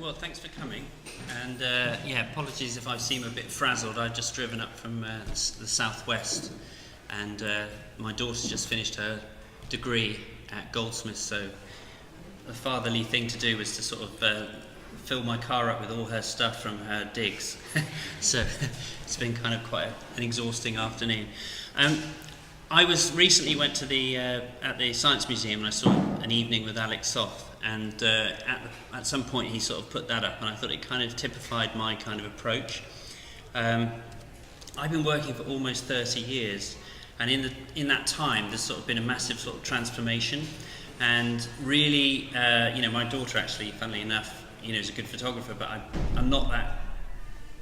Well, thanks for coming. And apologies if I seem a bit frazzled. I've just driven up from the southwest, and my daughter's just finished her degree at Goldsmiths, so the fatherly thing to do was to sort of fill my car up with all her stuff from her digs. So it's been kind of quite an exhausting afternoon. I recently went to at the Science Museum, and I saw an evening with Alex Soth, and at some point he sort of put that up, and I thought it kind of typified my kind of approach. I've been working for almost 30 years, and in that time there's sort of been a massive sort of transformation, and really, my daughter actually, funnily enough, is a good photographer, but I'm not that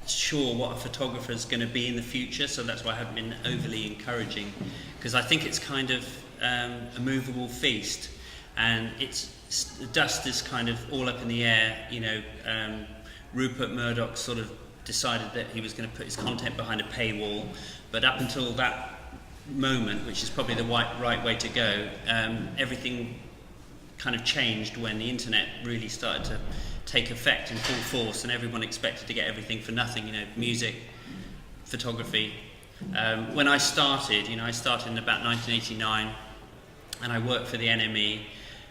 sure what a photographer is going to be in the future, so that's why I haven't been overly encouraging, because I think it's kind of a movable feast, and the dust is kind of all up in the air. Rupert Murdoch sort of decided that he was going to put his content behind a paywall, but up until that moment, which is probably the right way to go, everything kind of changed when the internet really started to take effect in full force, and everyone expected to get everything for nothing, music, photography. When I started, I started in about 1989, and I worked for the NME.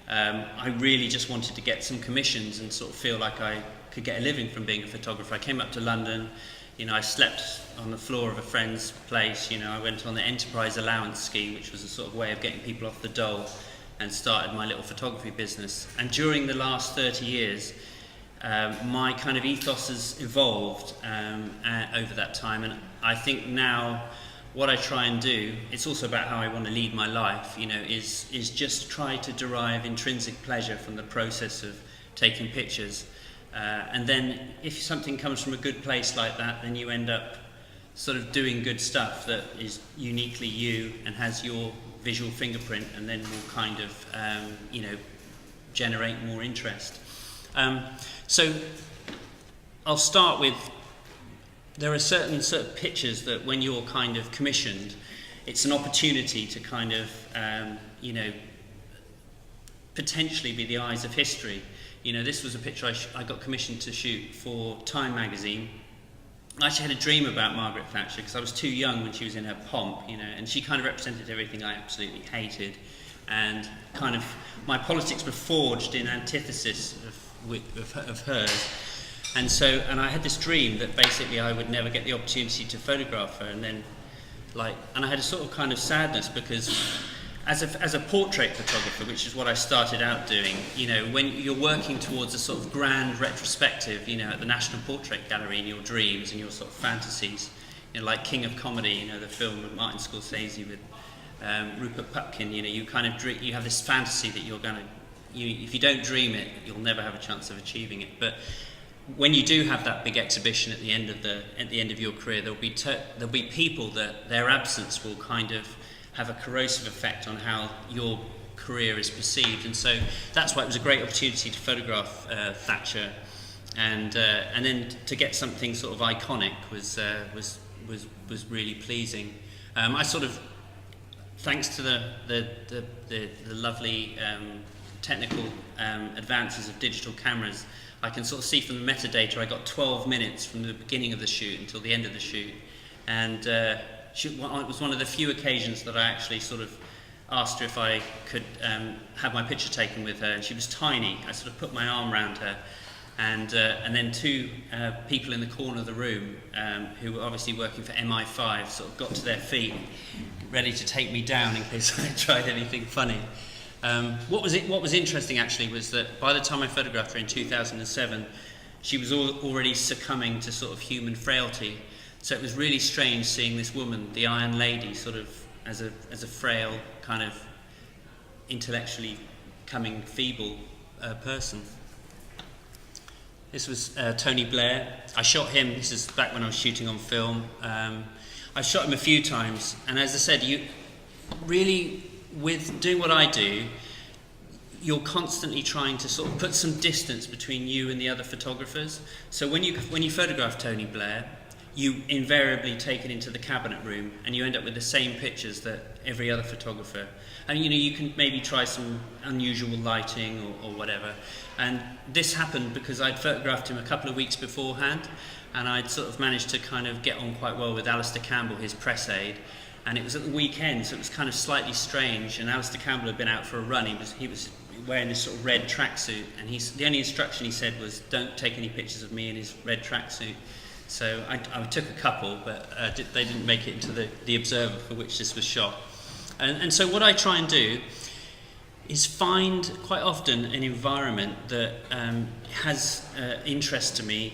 I really just wanted to get some commissions and sort of feel like I could get a living from being a photographer. I came up to London, I slept on the floor of a friend's place, I went on the Enterprise Allowance scheme, which was a sort of way of getting people off the dole, and started my little photography business. And during the last 30 years, my kind of ethos has evolved over that time, and I think now what I try and do, it's also about how I want to lead my life, is just try to derive intrinsic pleasure from the process of taking pictures. And then if something comes from a good place like that, then you end up sort of doing good stuff that is uniquely you and has your visual fingerprint, and then will kind of, generate more interest. So I'll start with, there are certain pictures that when you're kind of commissioned, it's an opportunity to kind of, potentially be the eyes of history. This was a picture I got commissioned to shoot for Time magazine. I actually had a dream about Margaret Thatcher because I was too young when she was in her pomp, and she kind of represented everything I absolutely hated, and kind of my politics were forged in antithesis of hers. And I had this dream that basically I would never get the opportunity to photograph her, and I had a sort of kind of sadness, because as a portrait photographer, which is what I started out doing, when you're working towards a sort of grand retrospective, at the National Portrait Gallery in your dreams and your sort of fantasies, like King of Comedy, the film with Martin Scorsese with Rupert Pupkin, you kind of you have this fantasy that you're going to, if you don't dream it, you'll never have a chance of achieving it. But when you do have that big exhibition at the end of your career, there'll be people that their absence will kind of have a corrosive effect on how your career is perceived, and so that's why it was a great opportunity to photograph Thatcher, and then to get something sort of iconic was really pleasing. I sort of, thanks to the lovely technical advances of digital cameras, I can sort of see from the metadata I got 12 minutes from the beginning of the shoot until the end of the shoot, and it was one of the few occasions that I actually sort of asked her if I could have my picture taken with her, and she was tiny. I sort of put my arm around her, and then two people in the corner of the room who were obviously working for MI5 sort of got to their feet, ready to take me down in case I tried anything funny. What was interesting actually was that by the time I photographed her in 2007, she was already succumbing to sort of human frailty. So it was really strange seeing this woman, the Iron Lady, sort of as a frail, kind of intellectually coming feeble person. This was Tony Blair. I shot him, this is back when I was shooting on film. I shot him a few times, and as I said, you really, with doing what I do, you're constantly trying to sort of put some distance between you and the other photographers. So when you photograph Tony Blair, you invariably take it into the cabinet room and you end up with the same pictures that every other photographer. And you can maybe try some unusual lighting or whatever. And this happened because I'd photographed him a couple of weeks beforehand, and I'd sort of managed to kind of get on quite well with Alistair Campbell, his press aide. And it was at the weekend, so it was kind of slightly strange. And Alistair Campbell had been out for a run. He was wearing this sort of red tracksuit, and the only instruction he said was, "Don't take any pictures of me in his red tracksuit." So I took a couple, but they didn't make it into the Observer, for which this was shot. And so what I try and do is find quite often an environment that has interest to me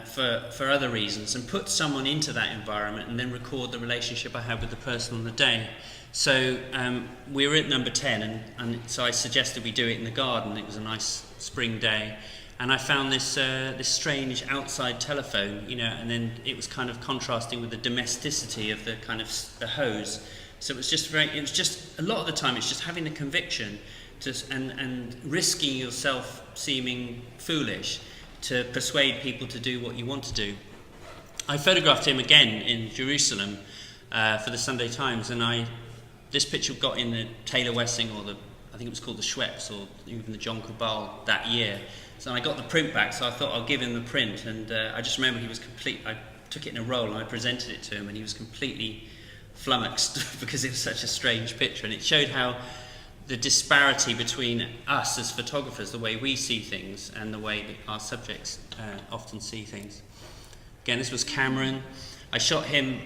for other reasons, and put someone into that environment and then record the relationship I have with the person on the day. So we were at number 10, and so I suggested we do it in the garden. It was a nice spring day. And I found this strange outside telephone, and then it was kind of contrasting with the domesticity of the kind of the hose. So it was just a lot of the time it's just having the conviction and risking yourself seeming foolish to persuade people to do what you want to do. I photographed him again in Jerusalem for the Sunday Times, and this picture got in the Taylor Wessing, or I think it was called the Schweppes, or even the John Cabal that year. So I got the print back, so I thought I'll give him the print, and I just remember I took it in a roll and I presented it to him, and he was completely flummoxed because it was such a strange picture, and it showed how the disparity between us as photographers, the way we see things and the way that our subjects often see things. Again, this was Cameron. I shot him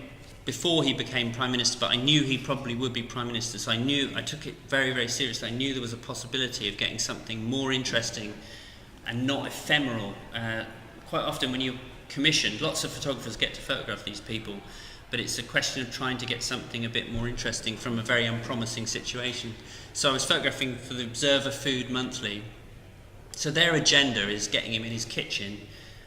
before he became Prime Minister, but I knew he probably would be Prime Minister, so I took it very, very seriously. I knew there was a possibility of getting something more interesting and not ephemeral. Quite often when you're commissioned, lots of photographers get to photograph these people, but it's a question of trying to get something a bit more interesting from a very unpromising situation. So I was photographing for the Observer Food Monthly. So their agenda is getting him in his kitchen,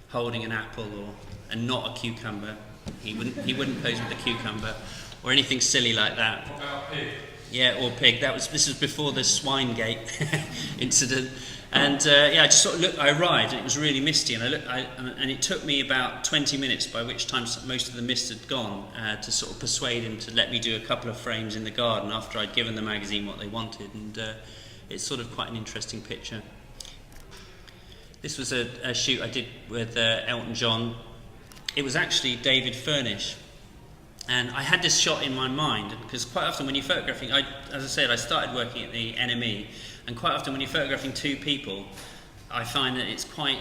holding an apple and not a cucumber. He wouldn't pose with a cucumber or anything silly like that. What about pig? Yeah, or pig. This was before the Swinegate incident. And I just sort of looked. I arrived, and it was really misty, and and it took me about 20 minutes, by which time most of the mist had gone, to sort of persuade him to let me do a couple of frames in the garden after I'd given the magazine what they wanted, and it's sort of quite an interesting picture. This was a shoot I did with Elton John. It was actually David Furnish, and I had this shot in my mind because quite often when you're photographing, as I said, I started working at the NME. And quite often when you're photographing two people, I find that it's quite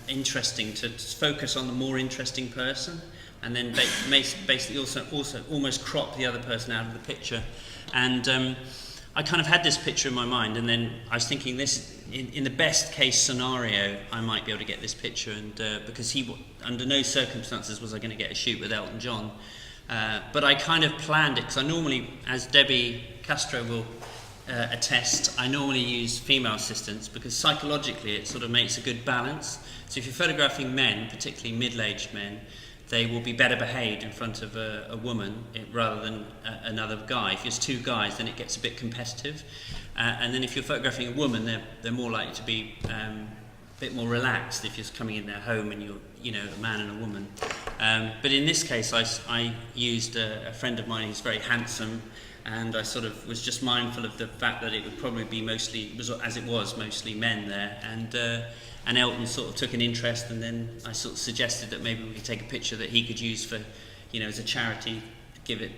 interesting to focus on the more interesting person, and then basically also almost crop the other person out of the picture. And I kind of had this picture in my mind, and then I was thinking this, in the best case scenario, I might be able to get this picture, and because under no circumstances was I going to get a shoot with Elton John. But I kind of planned it, because I normally, as Debbie Castro will attest, I normally use female assistants because psychologically it sort of makes a good balance. So if you're photographing men, particularly middle-aged men, they will be better behaved in front of a woman rather than another guy. If it's two guys, then it gets a bit competitive. And then if you're photographing a woman, they're more likely to be a bit more relaxed if you're coming in their home and you're a man and a woman. But in this case, I used a friend of mine who's very handsome, and I sort of was just mindful of the fact that it would probably be mostly men there, and Elton sort of took an interest, and then I sort of suggested that maybe we could take a picture that he could use for, as a charity, give it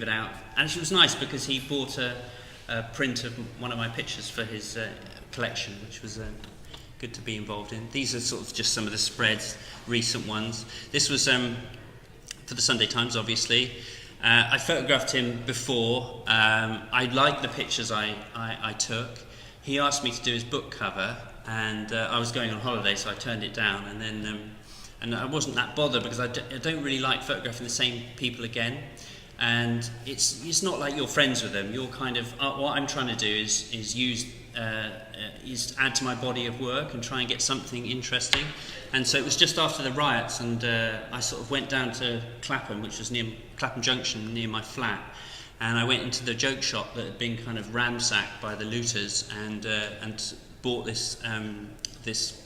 out. And it was nice because he bought a print of one of my pictures for his collection, which was good to be involved in. These are sort of just some of the spreads, recent ones. This was for the Sunday Times, obviously. I photographed him before. I liked the pictures I took. He asked me to do his book cover, and I was going on holiday, so I turned it down. And then, and I wasn't that bothered because I don't really like photographing the same people again. And it's not like you're friends with them. You're kind of what I'm trying to do is add to my body of work and try and get something interesting. And so it was just after the riots, and I sort of went down to Clapham, which was near Clapham Junction, near my flat, and I went into the joke shop that had been kind of ransacked by the looters, and bought this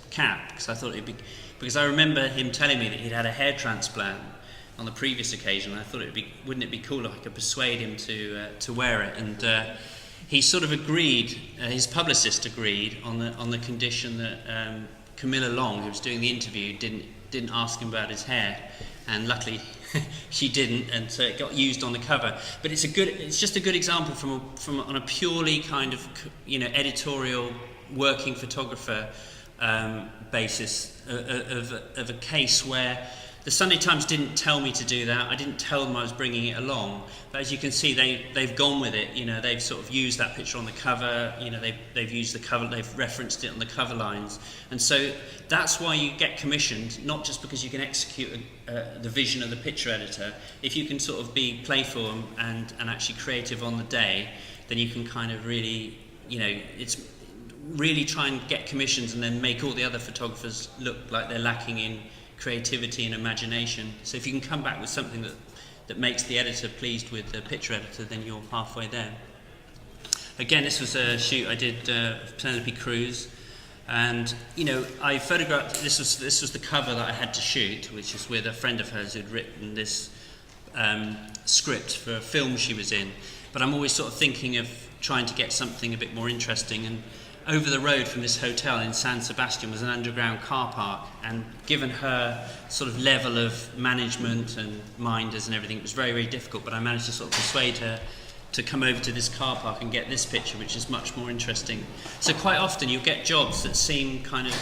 cap because I thought it'd be because I remember him telling me that he'd had a hair transplant on the previous occasion. I thought wouldn't it be cool if I could persuade him to wear it? And he sort of agreed. His publicist agreed on the condition that Camilla Long, who was doing the interview, didn't ask him about his hair, and luckily she didn't, and so it got used on the cover. But it's just a good example from on a purely kind of editorial working photographer basis of a case where the Sunday Times didn't tell me to do that. I didn't tell them I was bringing it along. But as you can see, they've gone with it. They've sort of used that picture on the cover. They've used the cover. They've referenced it on the cover lines. And so that's why you get commissioned, not just because you can execute the vision of the picture editor. If you can sort of be playful and actually creative on the day, then you can kind of really, it's really try and get commissions and then make all the other photographers look like they're lacking in creativity and imagination. So if you can come back with something that makes the editor pleased with the picture editor, then you're halfway there. Again, this was a shoot I did of Penelope Cruz, and I photographed. This was the cover that I had to shoot, which is with a friend of hers who'd written this script for a film she was in. But I'm always sort of thinking of trying to get something a bit more interesting, and over the road from this hotel in San Sebastian was an underground car park, and given her sort of level of management and minders and everything, it was very, very difficult, but I managed to sort of persuade her to come over to this car park and get this picture, which is much more interesting. So quite often you get jobs that seem kind of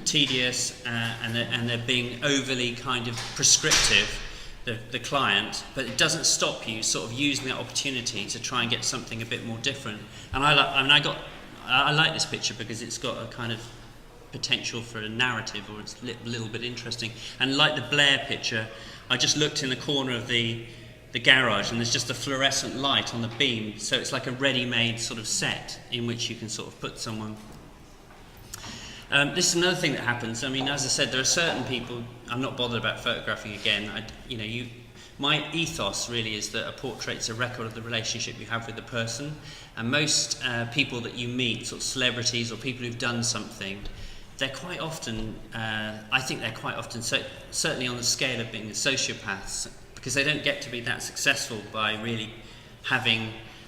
tedious and they're being overly kind of prescriptive, the client, but it doesn't stop you sort of using that opportunity to try and get something a bit more different. And I like this picture because it's got a kind of potential for a narrative, or it's a little bit interesting. And like the Blair picture, I just looked in the corner of the garage, and there's just a fluorescent light on the beam, so it's like a ready-made sort of set in which you can sort of put someone. This is another thing that happens. I mean, as I said, there are certain people, I'm not bothered about photographing again. My ethos really is that a portrait's a record of the relationship you have with the person, and most people that you meet, sort of celebrities or people who've done something, they're quite often, I think they're quite often, certainly on the scale of being sociopaths, because they don't get to be that successful by really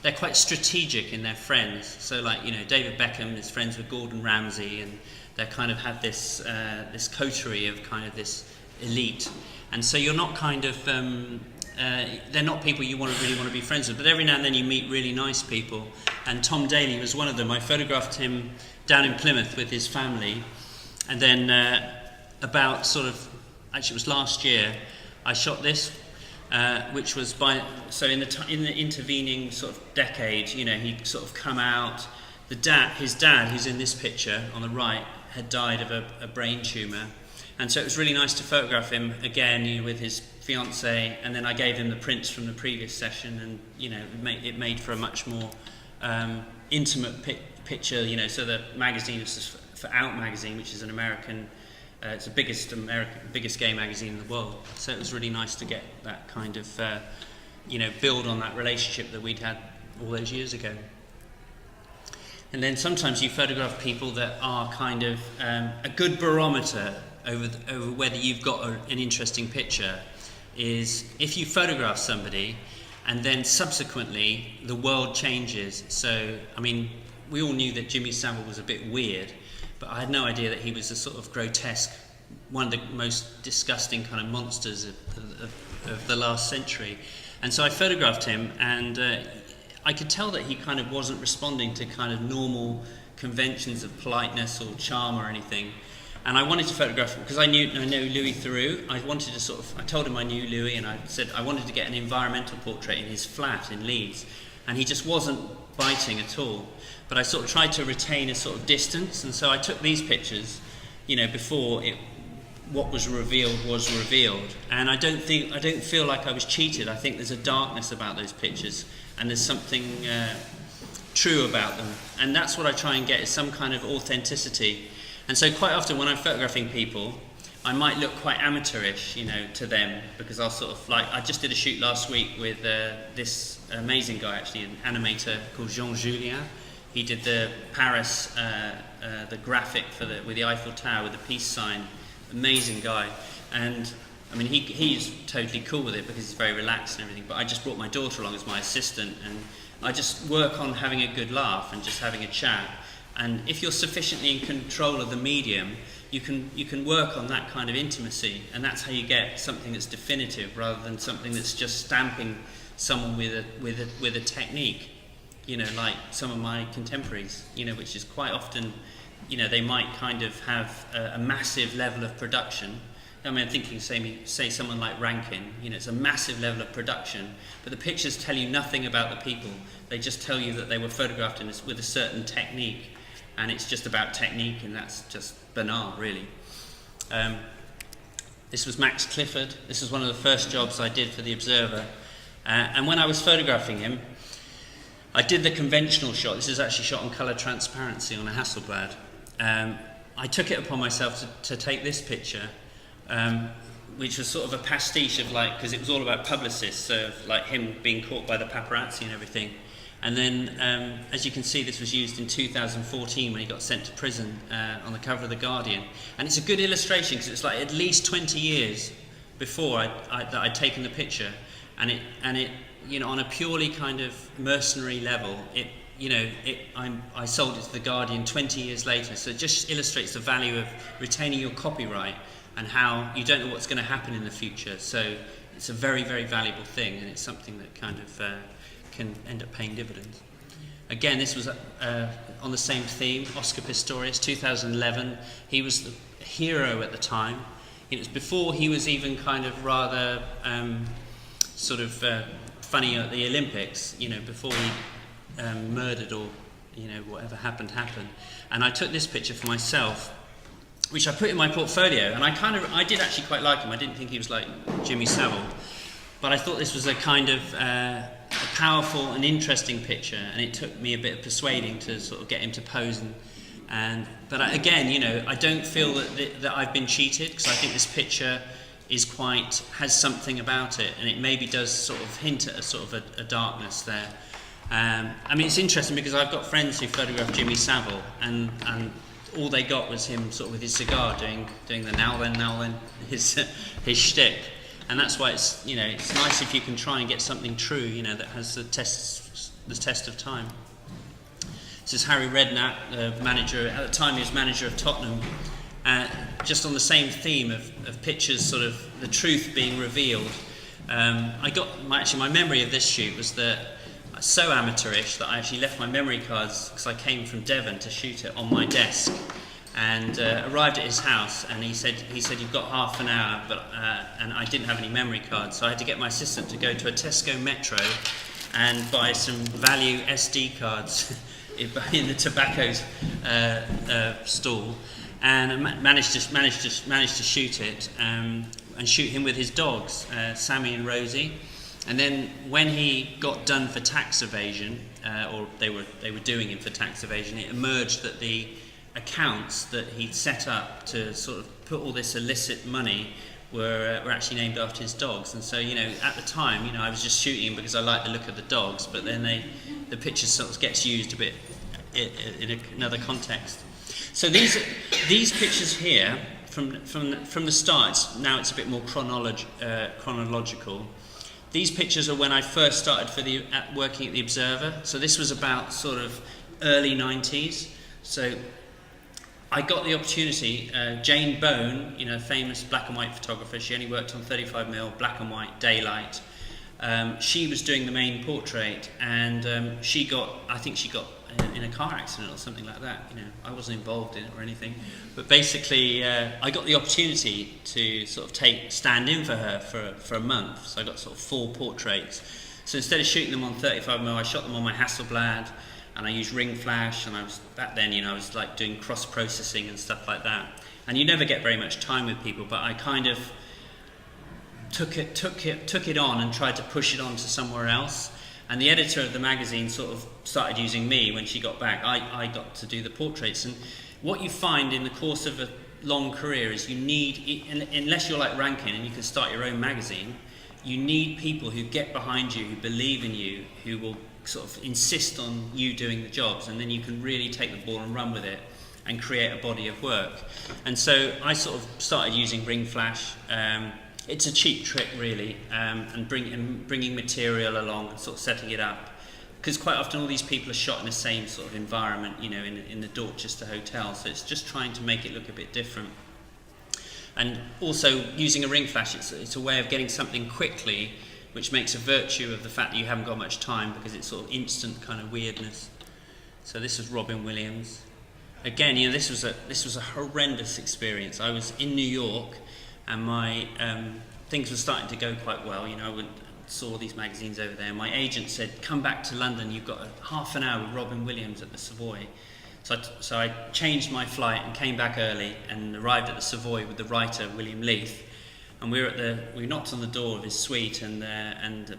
they're quite strategic in their friends. So like, David Beckham is friends with Gordon Ramsay, and they kind of have this coterie of kind of this elite. And so you're not kind of, they're not people you really want to be friends with, but every now and then you meet really nice people, and Tom Daly was one of them. I photographed him down in Plymouth with his family, and then actually it was last year, I shot this, which was in the intervening sort of decade, he'd sort of come out, his dad, who's in this picture on the right, had died of a brain tumour. And so it was really nice to photograph him again, with his fiancée, and then I gave him the prints from the previous session, and it made for a much more intimate picture. So the magazine was for Out magazine, which is an American, it's the biggest gay magazine in the world. So it was really nice to get that kind of build on that relationship that we'd had all those years ago. And then sometimes you photograph people that are kind of a good barometer over whether you've got an interesting picture is if you photograph somebody and then subsequently the world changes. So, I mean, we all knew that Jimmy Savile was a bit weird, but I had no idea that he was a sort of grotesque, one of the most disgusting kind of monsters of the last century. And so I photographed him, and I could tell that he kind of wasn't responding to kind of normal conventions of politeness or charm or anything. And I wanted to photograph him because I know Louis Theroux. I told him I knew Louis, and I said I wanted to get an environmental portrait in his flat in Leeds, and he just wasn't biting at all. But I sort of tried to retain a sort of distance, and so I took these pictures, before what was revealed. And I don't feel like I was cheated. I think there's a darkness about those pictures, and there's something true about them, and that's what I try and get, is some kind of authenticity. And so quite often when I'm photographing people, I might look quite amateurish, to them, because I'll sort of I just did a shoot last week with this amazing guy, actually, an animator called Jean Julien. He did the Paris, the graphic with the Eiffel Tower with the peace sign amazing guy. And I mean, he's totally cool with it because he's very relaxed and everything, but I just brought my daughter along as my assistant, and I just work on having a good laugh and just having a chat. And if you're sufficiently in control of the medium, you can work on that kind of intimacy, and that's how you get something that's definitive rather than something that's just stamping someone with a technique. You know, like some of my contemporaries, you know, which is quite often, you know, they might kind of have a massive level of production. I mean, I'm thinking, say someone like Rankin, you know, it's a massive level of production, but the pictures tell you nothing about the people. They just tell you that they were photographed with a certain technique, and it's just about technique, and that's just banal, really. This was Max Clifford. This was one of the first jobs I did for the Observer, and when I was photographing him, I did the conventional shot. This is actually shot on colour transparency on a Hasselblad. I took it upon myself to take this picture, which was sort of a pastiche of, like, because it was all about publicists, so like him being caught by the paparazzi and everything. And then, as you can see, this was used in 2014 when he got sent to prison on the cover of The Guardian. And it's a good illustration because it's like at least 20 years before that I'd taken the picture, and it you know, on a purely kind of mercenary level, I sold it to The Guardian 20 years later. So it just illustrates the value of retaining your copyright and how you don't know what's going to happen in the future. So it's a very, very valuable thing, and it's something that kind of can end up paying dividends. Again, this was on the same theme, Oscar Pistorius, 2011. He was the hero at the time. It was before he was even kind of rather funny at the Olympics, you know, before he murdered or, you know, whatever happened. And I took this picture for myself, which I put in my portfolio, and I did actually quite like him. I didn't think he was like Jimmy Savile, but I thought this was a kind of a powerful and interesting picture, and it took me a bit of persuading to sort of get him to pose. But again, you know, I don't feel that I've been cheated, because I think this picture has something about it, and it maybe does sort of hint at a sort of a darkness there. I mean, it's interesting because I've got friends who photographed Jimmy Savile, and all they got was him sort of with his cigar doing the now then, his shtick. And that's why it's, you know, it's nice if you can try and get something true, you know, that has the test of time. This is Harry Redknapp, the manager. At the time, he was manager of Tottenham. Just on the same theme of pictures, sort of the truth being revealed. My memory of this shoot was that so amateurish that I actually left my memory cards, because I came from Devon, to shoot it on my desk, and arrived at his house, and he said you've got half an hour, but and I didn't have any memory cards, so I had to get my assistant to go to a Tesco Metro and buy some value SD cards in the tobacco stall, and managed to shoot it, and shoot him with his dogs, Sammy and Rosie. And then when he got done for tax evasion, or they were doing him for tax evasion, it emerged that the accounts that he'd set up to sort of put all this illicit money were actually named after his dogs. And so, you know, at the time, you know, I was just shooting him because I liked the look of the dogs, but then the picture sort of gets used a bit in another context. So these pictures here, from the start, it's a bit more chronological. These pictures are when I first started working at the Observer. So this was about sort of early 90s. So I got the opportunity. Jane Bone, you know, famous black and white photographer. She only worked on 35mm black and white daylight. She was doing the main portrait, and I think she got in a car accident or something like that. You know, I wasn't involved in it or anything, but basically I got the opportunity to sort of stand in for her for a month. So I got sort of 4 portraits. So instead of shooting them on 35mm, I shot them on my Hasselblad, and I used ring flash. And back then, you know, I was like doing cross processing and stuff like that. And you never get very much time with people, but I kind of took it on and tried to push it on to somewhere else. And the editor of the magazine sort of started using me when she got back. I got to do the portraits. And what you find in the course of a long career is you need, unless you're like Rankin and you can start your own magazine, you need people who get behind you, who believe in you, who will sort of insist on you doing the jobs, and then you can really take the ball and run with it. and create a body of work. And so I sort of started using ring flash. It's a cheap trick really, and bringing material along and sort of setting it up. Because quite often all these people are shot in the same sort of environment, you know, in the Dorchester Hotel, so it's just trying to make it look a bit different. And also using a ring flash, it's a way of getting something quickly, which makes a virtue of the fact that you haven't got much time, because it's sort of instant kind of weirdness. So this is Robin Williams. Again, you know, this was a horrendous experience. I was in New York, and my things were starting to go quite well. You know, I saw these magazines over there. My agent said, "Come back to London. You've got a half an hour with Robin Williams at the Savoy." So I changed my flight and came back early and arrived at the Savoy with the writer William Leith. And we knocked on the door of his suite, and a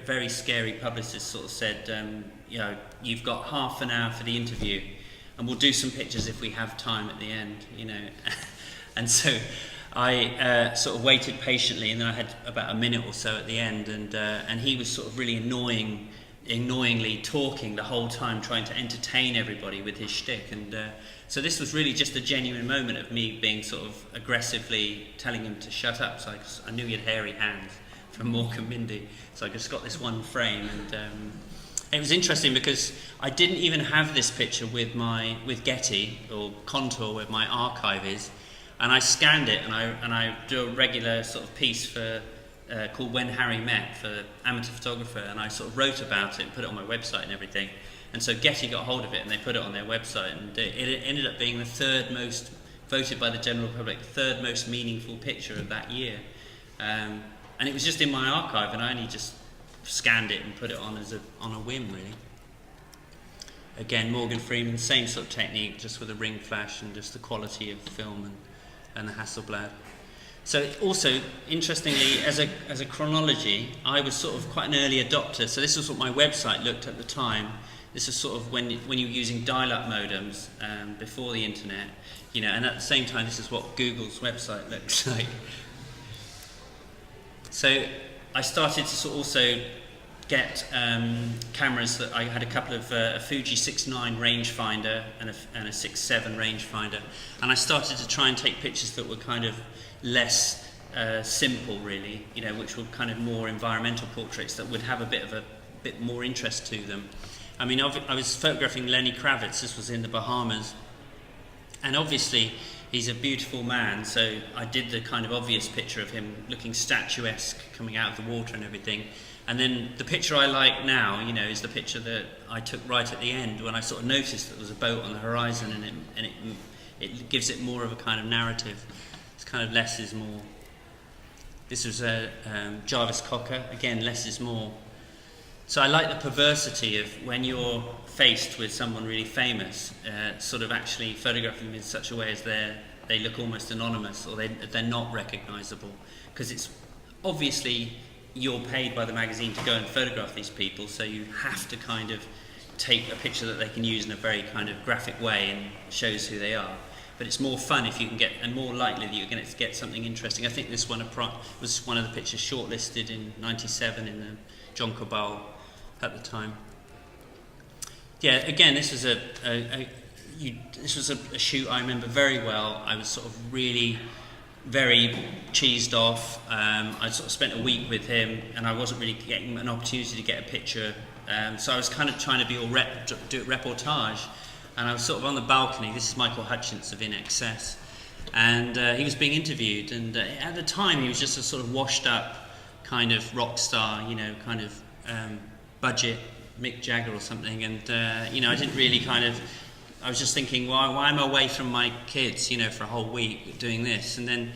very scary publicist sort of said, you know, "You've got half an hour for the interview, and we'll do some pictures if we have time at the end," you know. And so I sort of waited patiently, and then I had about a minute or so at the end, and he was sort of really annoyingly talking the whole time, trying to entertain everybody with his shtick. And so this was really just a genuine moment of me being sort of aggressively telling him to shut up. So I knew he had hairy hands from Morecambe Mindy, so I just got this one frame. And it was interesting because I didn't even have this picture with Getty or Contour, where my archive is, and I scanned it, and I do a regular sort of piece for called When Harry Met for Amateur Photographer, and I sort of wrote about it and put it on my website and everything. And so Getty got hold of it and they put it on their website, and it ended up being the third most voted by the general public, third most meaningful picture of that year. And it was just in my archive, and I only just scanned it and put it on on a whim, really. Again, Morgan Freeman, same sort of technique, just with a ring flash and just the quality of film and the Hasselblad. So also, interestingly, as a chronology, I was sort of quite an early adopter. So this was what my website looked at the time. This is sort of when you were using dial-up modems before the internet, you know, and at the same time, this is what Google's website looks like. So I started to sort of also get cameras. That I had a couple of a Fuji 6.9 rangefinder and a 6.7 rangefinder, and I started to try and take pictures that were kind of less simple, really, you know, which were kind of more environmental portraits that would have a bit more interest to them. I mean, I was photographing Lenny Kravitz. This was in the Bahamas, and obviously he's a beautiful man, so I did the kind of obvious picture of him looking statuesque coming out of the water and everything. And then the picture I like now, you know, is the picture that I took right at the end when I sort of noticed that there was a boat on the horizon, and it gives it more of a kind of narrative. It's kind of less is more. This was Jarvis Cocker, again, less is more. So I like the perversity of when you're faced with someone really famous, sort of actually photographing them in such a way as they look almost anonymous, or they're not recognisable, because it's obviously you're paid by the magazine to go and photograph these people, so you have to kind of take a picture that they can use in a very kind of graphic way and shows who they are. But it's more fun if you can get, and more likely that you're going to get something interesting. I think this one was one of the pictures shortlisted in '97 in the John Cabal at the time. Yeah, again, this was a shoot I remember very well. I was sort of really very cheesed off. I sort of spent a week with him, and I wasn't really getting an opportunity to get a picture. So I was kind of trying to be all do reportage, and I was sort of on the balcony. This is Michael Hutchence of In Excess, and he was being interviewed. And at the time, he was just a sort of washed-up kind of rock star, you know, kind of budget Mick Jagger or something. And you know, I didn't really kind of. I was just thinking, why am I away from my kids, you know, for a whole week doing this? And then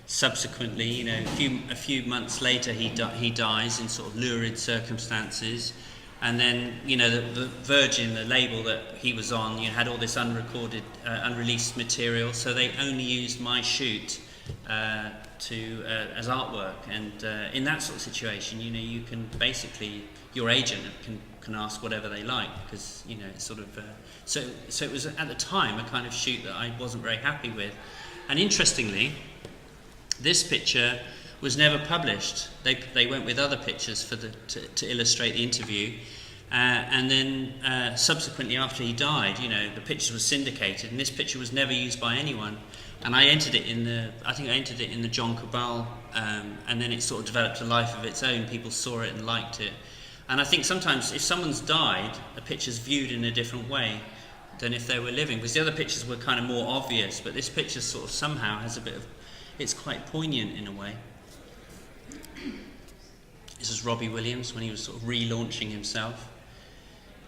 subsequently, you know, a few months later, he dies in sort of lurid circumstances. And then, you know, the Virgin, the label that he was on, you know, had all this unrecorded, unreleased material. So they only used my shoot as artwork. And in that sort of situation, you know, you can basically, your agent can ask whatever they like, because, you know, it's sort of so it was at the time a kind of shoot that I wasn't very happy with. And interestingly, this picture was never published. They went with other pictures to illustrate the interview, And then subsequently, after he died, you know, the pictures were syndicated, and this picture was never used by anyone. And I entered it in the John Cabal, and then it sort of developed a life of its own. People saw it and liked it. And I think sometimes if someone's died, a picture's viewed in a different way than if they were living, because the other pictures were kind of more obvious, but this picture sort of somehow has a bit of, it's quite poignant in a way. This is Robbie Williams when he was sort of relaunching himself.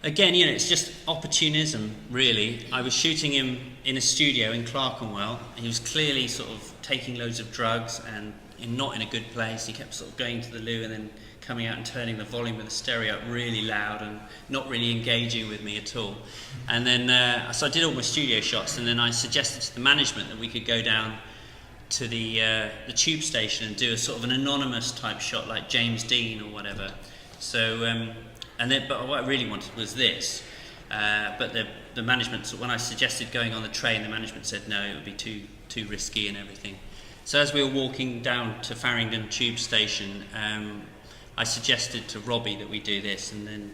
Again, you know, it's just opportunism, really. I was shooting him in a studio in Clerkenwell. He was clearly sort of taking loads of drugs and not in a good place. He kept sort of going to the loo and then coming out and turning the volume of the stereo up really loud and not really engaging with me at all. And then, so I did all my studio shots, and then I suggested to the management that we could go down to the tube station and do a sort of an anonymous type shot like James Dean or whatever. So, but what I really wanted was this. But the management, when I suggested going on the train, the management said no, it would be too risky and everything. So as we were walking down to Farringdon tube station, I suggested to Robbie that we do this, and then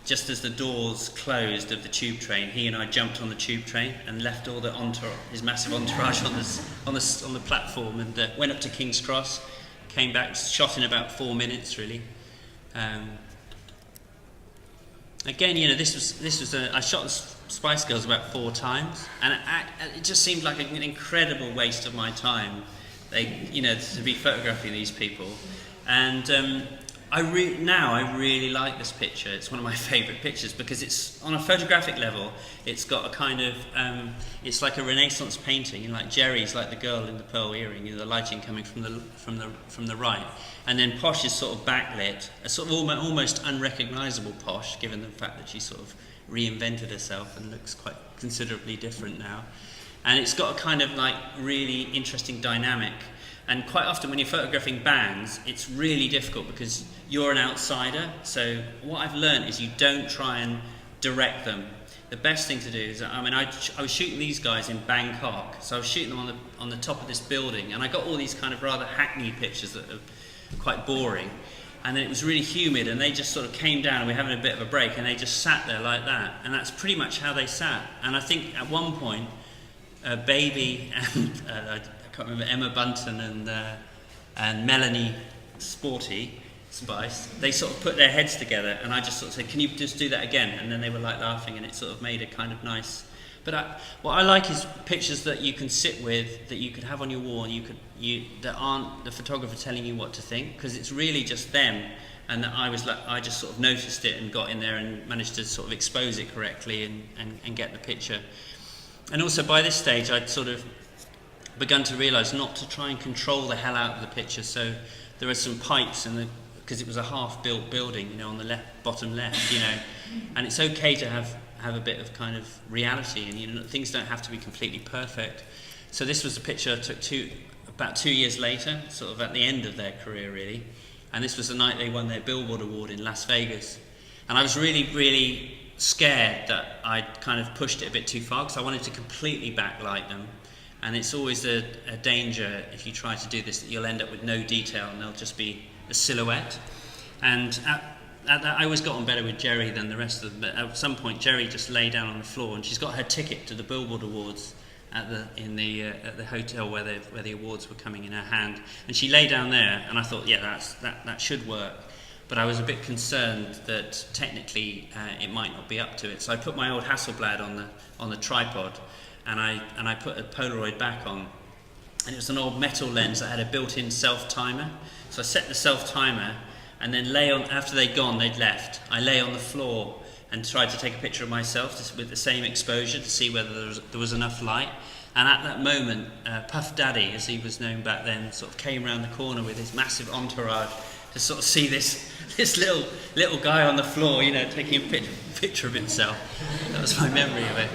just as the doors closed of the tube train, he and I jumped on the tube train and left all the his massive entourage on the platform, and went up to King's Cross, came back, shot in about 4 minutes really. Again, you know, I shot the Spice Girls about 4 times, and it just seemed like an incredible waste of my time, to be photographing these people. And now I really like this picture. It's one of my favourite pictures because it's on a photographic level. It's got a kind of it's like a Renaissance painting. You know, like Jerry's like the girl in the pearl earring. You know, the lighting coming from the right, and then Posh is sort of backlit, a sort of almost unrecognisable Posh, given the fact that she sort of reinvented herself and looks quite considerably different now. And it's got a kind of like really interesting dynamic. And quite often when you're photographing bands, it's really difficult because you're an outsider. So what I've learned is you don't try and direct them. The best thing to do is, I was shooting these guys in Bangkok. So I was shooting them on the top of this building, and I got all these kind of rather hackneyed pictures that are quite boring. And then it was really humid, and they just sort of came down, and we were having a bit of a break, and they just sat there like that. And that's pretty much how they sat. And I think at one point, Baby and I can't remember, Emma Bunton and Melanie Sporty Spice, they sort of put their heads together, and I just sort of said, can you just do that again? And then they were like laughing, and it sort of made a kind of nice. But what I like is pictures that you can sit with, that you could have on your wall, that aren't the photographer telling you what to think, because it's really just them. And that I just sort of noticed it and got in there and managed to sort of expose it correctly and get the picture. And also by this stage, I'd sort of begun to realise not to try and control the hell out of the picture. So there are some pipes because it was a half-built building, you know, on the bottom left, you know, and it's okay to have a bit of kind of reality, and you know, things don't have to be completely perfect. So this was a picture I took about 2 years later, sort of at the end of their career really, and this was the night they won their Billboard Award in Las Vegas, and I was really, really scared that I'd kind of pushed it a bit too far because I wanted to completely backlight them. And it's always a danger if you try to do this that you'll end up with no detail and they'll just be a silhouette. And I always got on better with Jerry than the rest of them. But at some point, Jerry just lay down on the floor, and she's got her ticket to the Billboard Awards at the hotel where the awards were coming in her hand. And she lay down there, and I thought, yeah, that should work. But I was a bit concerned that technically it might not be up to it. So I put my old Hasselblad on the tripod. And I put a Polaroid back on, and it was an old metal lens that had a built-in self-timer. So I set the self-timer, and then after they'd gone, they'd left. I lay on the floor and tried to take a picture of myself with the same exposure to see whether there was enough light. And at that moment, Puff Daddy, as he was known back then, sort of came around the corner with his massive entourage to sort of see this little guy on the floor, you know, taking a picture of himself. That was my memory of it.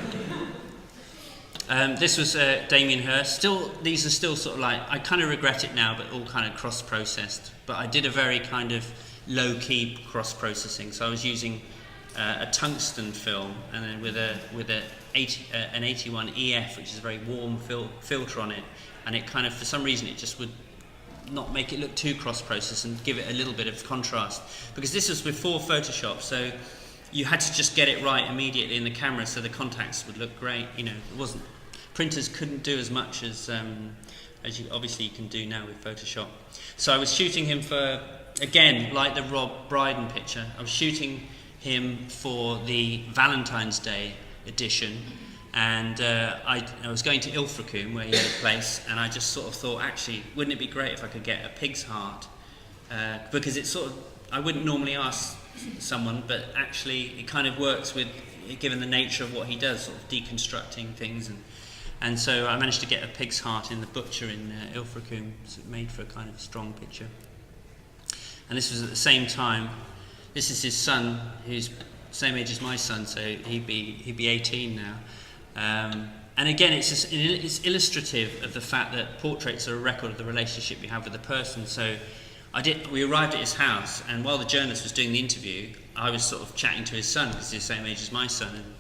This was Damien Hirst. These are still sort of like, I kind of regret it now, but all kind of cross-processed. But I did a very kind of low-key cross-processing. So I was using a tungsten film, and then with an 81 EF, which is a very warm filter on it. And it kind of, for some reason, it just would not make it look too cross-processed and give it a little bit of contrast. Because this was before Photoshop, so you had to just get it right immediately in the camera so the contacts would look great. You know, it wasn't, printers couldn't do as much as you obviously can do now with Photoshop. So I was shooting him for, again, like the Rob Brydon picture, I was shooting him for the Valentine's Day edition, and I was going to Ilfracombe where he had a place, and I just sort of thought, actually, wouldn't it be great if I could get a pig's heart? Because it's sort of, I wouldn't normally ask someone, but actually it kind of works with, given the nature of what he does, sort of deconstructing things, and so I managed to get a pig's heart in the butcher in Ilfracombe, so it made for a kind of strong picture. And this was at the same time, this is his son, who's the same age as my son, so he'd be 18 now. And again, it's illustrative of the fact that portraits are a record of the relationship you have with the person. So we arrived at his house, and while the journalist was doing the interview, I was sort of chatting to his son, because he's the same age as my son, and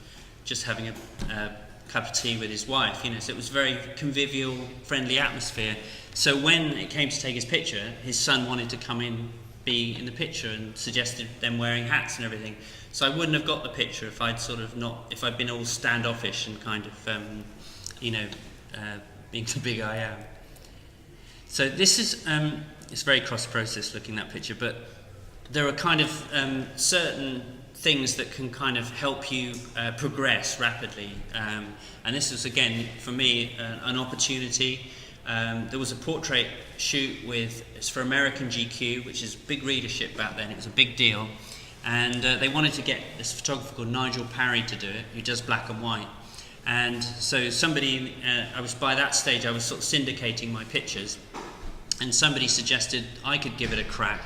just having a cup of tea with his wife, you know, so it was a very convivial, friendly atmosphere. So when it came to take his picture, his son wanted to come in, be in the picture, and suggested them wearing hats and everything. So I wouldn't have got the picture if I'd been all standoffish and kind of, being the big I am. So this is, it's very cross-process looking at that picture, but there are kind of certain things that can kind of help you progress rapidly. And this was, again, for me, an opportunity. There was a portrait shoot it's for American GQ, which is big readership back then. It was a big deal. And they wanted to get this photographer called Nigel Parry to do it, who does black and white. And so by that stage, I was sort of syndicating my pictures, and somebody suggested I could give it a crack.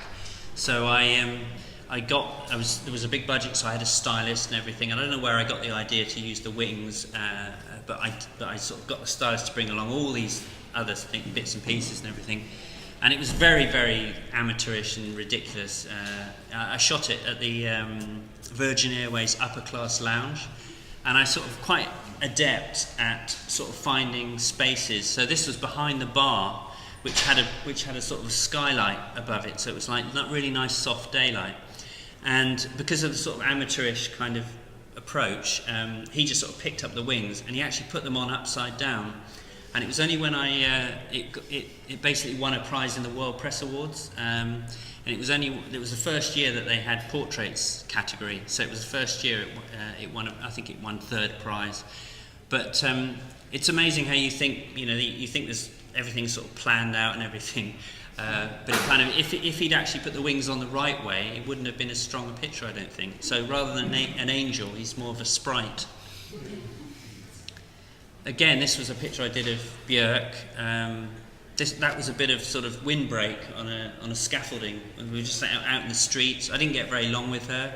So there was a big budget, so I had a stylist and everything. And I don't know where I got the idea to use the wings, but I sort of got the stylist to bring along all these other bits and pieces and everything. And it was very, very amateurish and ridiculous. I shot it at the Virgin Airways upper class lounge, and I sort of quite adept at sort of finding spaces. So this was behind the bar, which had a sort of a skylight above it, so it was like not really nice soft daylight. And because of the sort of amateurish kind of approach, he just sort of picked up the wings, and he actually put them on upside down. And it was only when it basically won a prize in the World Press Awards, and it was the first year that they had portraits category. So it was the first year it won. I think it won third prize. But it's amazing how you think there's everything sort of planned out and everything. But it kind of, if he'd actually put the wings on the right way, it wouldn't have been as strong a picture, I don't think. So rather than an angel, he's more of a sprite. Again, this was a picture I did of Björk. That was a bit of sort of windbreak on a scaffolding. We were just out in the streets. I didn't get very long with her.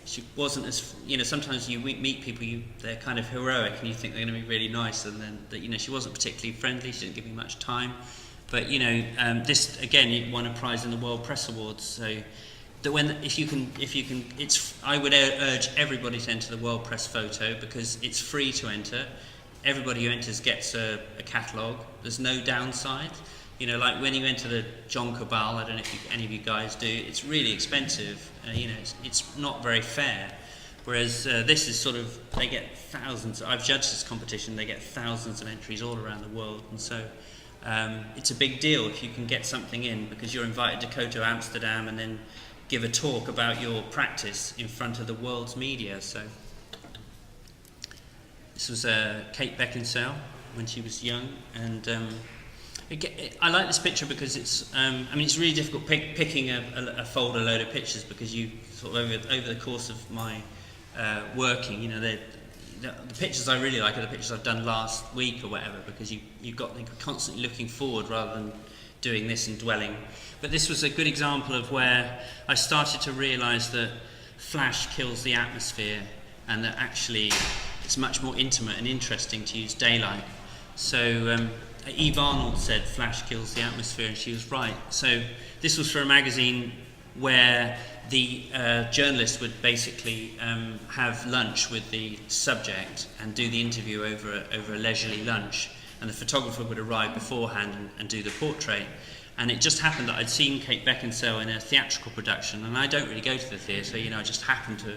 She wasn't as, sometimes you meet people, they're kind of heroic, and you think they're going to be really nice, and then she wasn't particularly friendly. She didn't give me much time. But this again, it won a prize in the World Press Awards. So that I would urge everybody to enter the World Press Photo, because it's free to enter. Everybody who enters gets a catalogue. There's no downside. Like when you enter the John Cabal, I don't know if any of you guys do, it's really expensive. It's not very fair. Whereas this is sort of, they get thousands. I've judged this competition, they get thousands of entries all around the world. And so it's a big deal if you can get something in, because you're invited to go to Amsterdam and then give a talk about your practice in front of the world's media. So this was Kate Beckinsale when she was young, and I like this picture because it's really difficult picking a folder load of pictures, because you sort of over the course of my working, the pictures I really like are the pictures I've done last week or whatever, because you're constantly looking forward rather than doing this and dwelling. But this was a good example of where I started to realise that flash kills the atmosphere, and that actually it's much more intimate and interesting to use daylight. So Eve Arnold said flash kills the atmosphere, and she was right. So this was for a magazine where the journalist would basically have lunch with the subject and do the interview over a leisurely lunch, and the photographer would arrive beforehand and do the portrait. And it just happened that I'd seen Kate Beckinsale in a theatrical production, and I don't really go to the theatre, I just happened to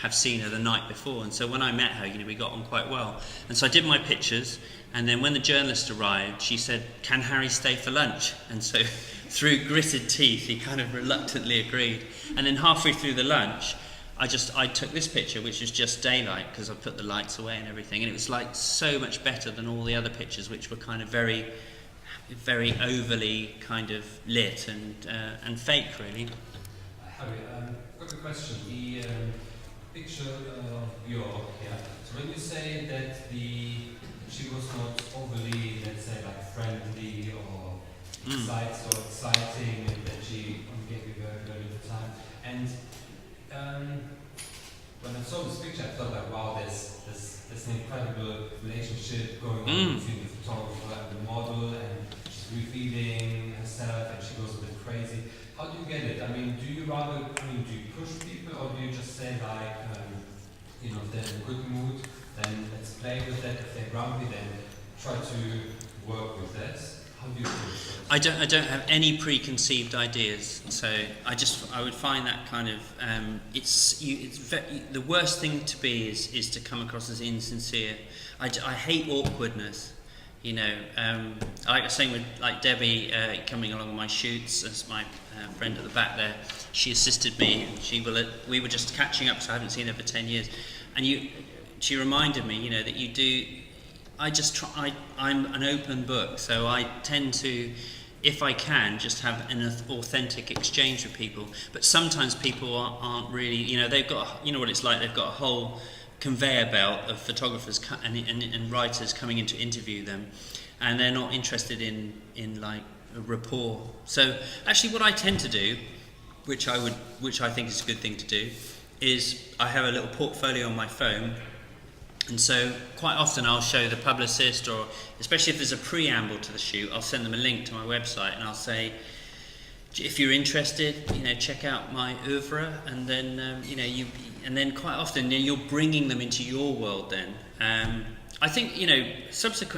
have seen her the night before. And so when I met her, you know, we got on quite well. And so I did my pictures, and then when the journalist arrived, she said, "Can Harry stay for lunch?" And so through gritted teeth, he kind of reluctantly agreed. And then halfway through the lunch, I took this picture, which was just daylight, because I put the lights away and everything, and it was like so much better than all the other pictures, which were kind of very, very overly kind of lit and fake, really. Harry, quick question. The picture of York, yeah. So when you say that she was not overly, let's say, like friendly or exciting, and that she gave you very, very little time. And when I saw this picture, I thought like, wow, there's an incredible relationship going on between the photographer and the model, and she's revealing herself, and she goes a bit crazy. How do you get it? I mean, do you push people, or do you just say like, if they're in a good mood, then let's play with that. If they're grumpy, then try to work with that. How do you do it? I don't have any preconceived ideas, so I would find that kind of the worst thing to be is to come across as insincere. I hate awkwardness, you know. I like the same with like Debbie coming along with my shoots as my friend at the back there. She assisted me, and we were just catching up, so I haven't seen her for 10 years, and she reminded me, you know, that you do. I'm an open book, so I tend to, if I can, just have an authentic exchange with people. But sometimes people aren't really, you know, they've got, you know what it's like, they've got a whole conveyor belt of photographers and writers coming in to interview them, and they're not interested in like a rapport. So actually what I tend to do, which I think is a good thing to do, is I have a little portfolio on my phone. And so quite often I'll show the publicist, or especially if there's a preamble to the shoot, I'll send them a link to my website, and I'll say, if you're interested, you know, check out my oeuvre, and then and then quite often you're bringing them into your world. Then I think, you know,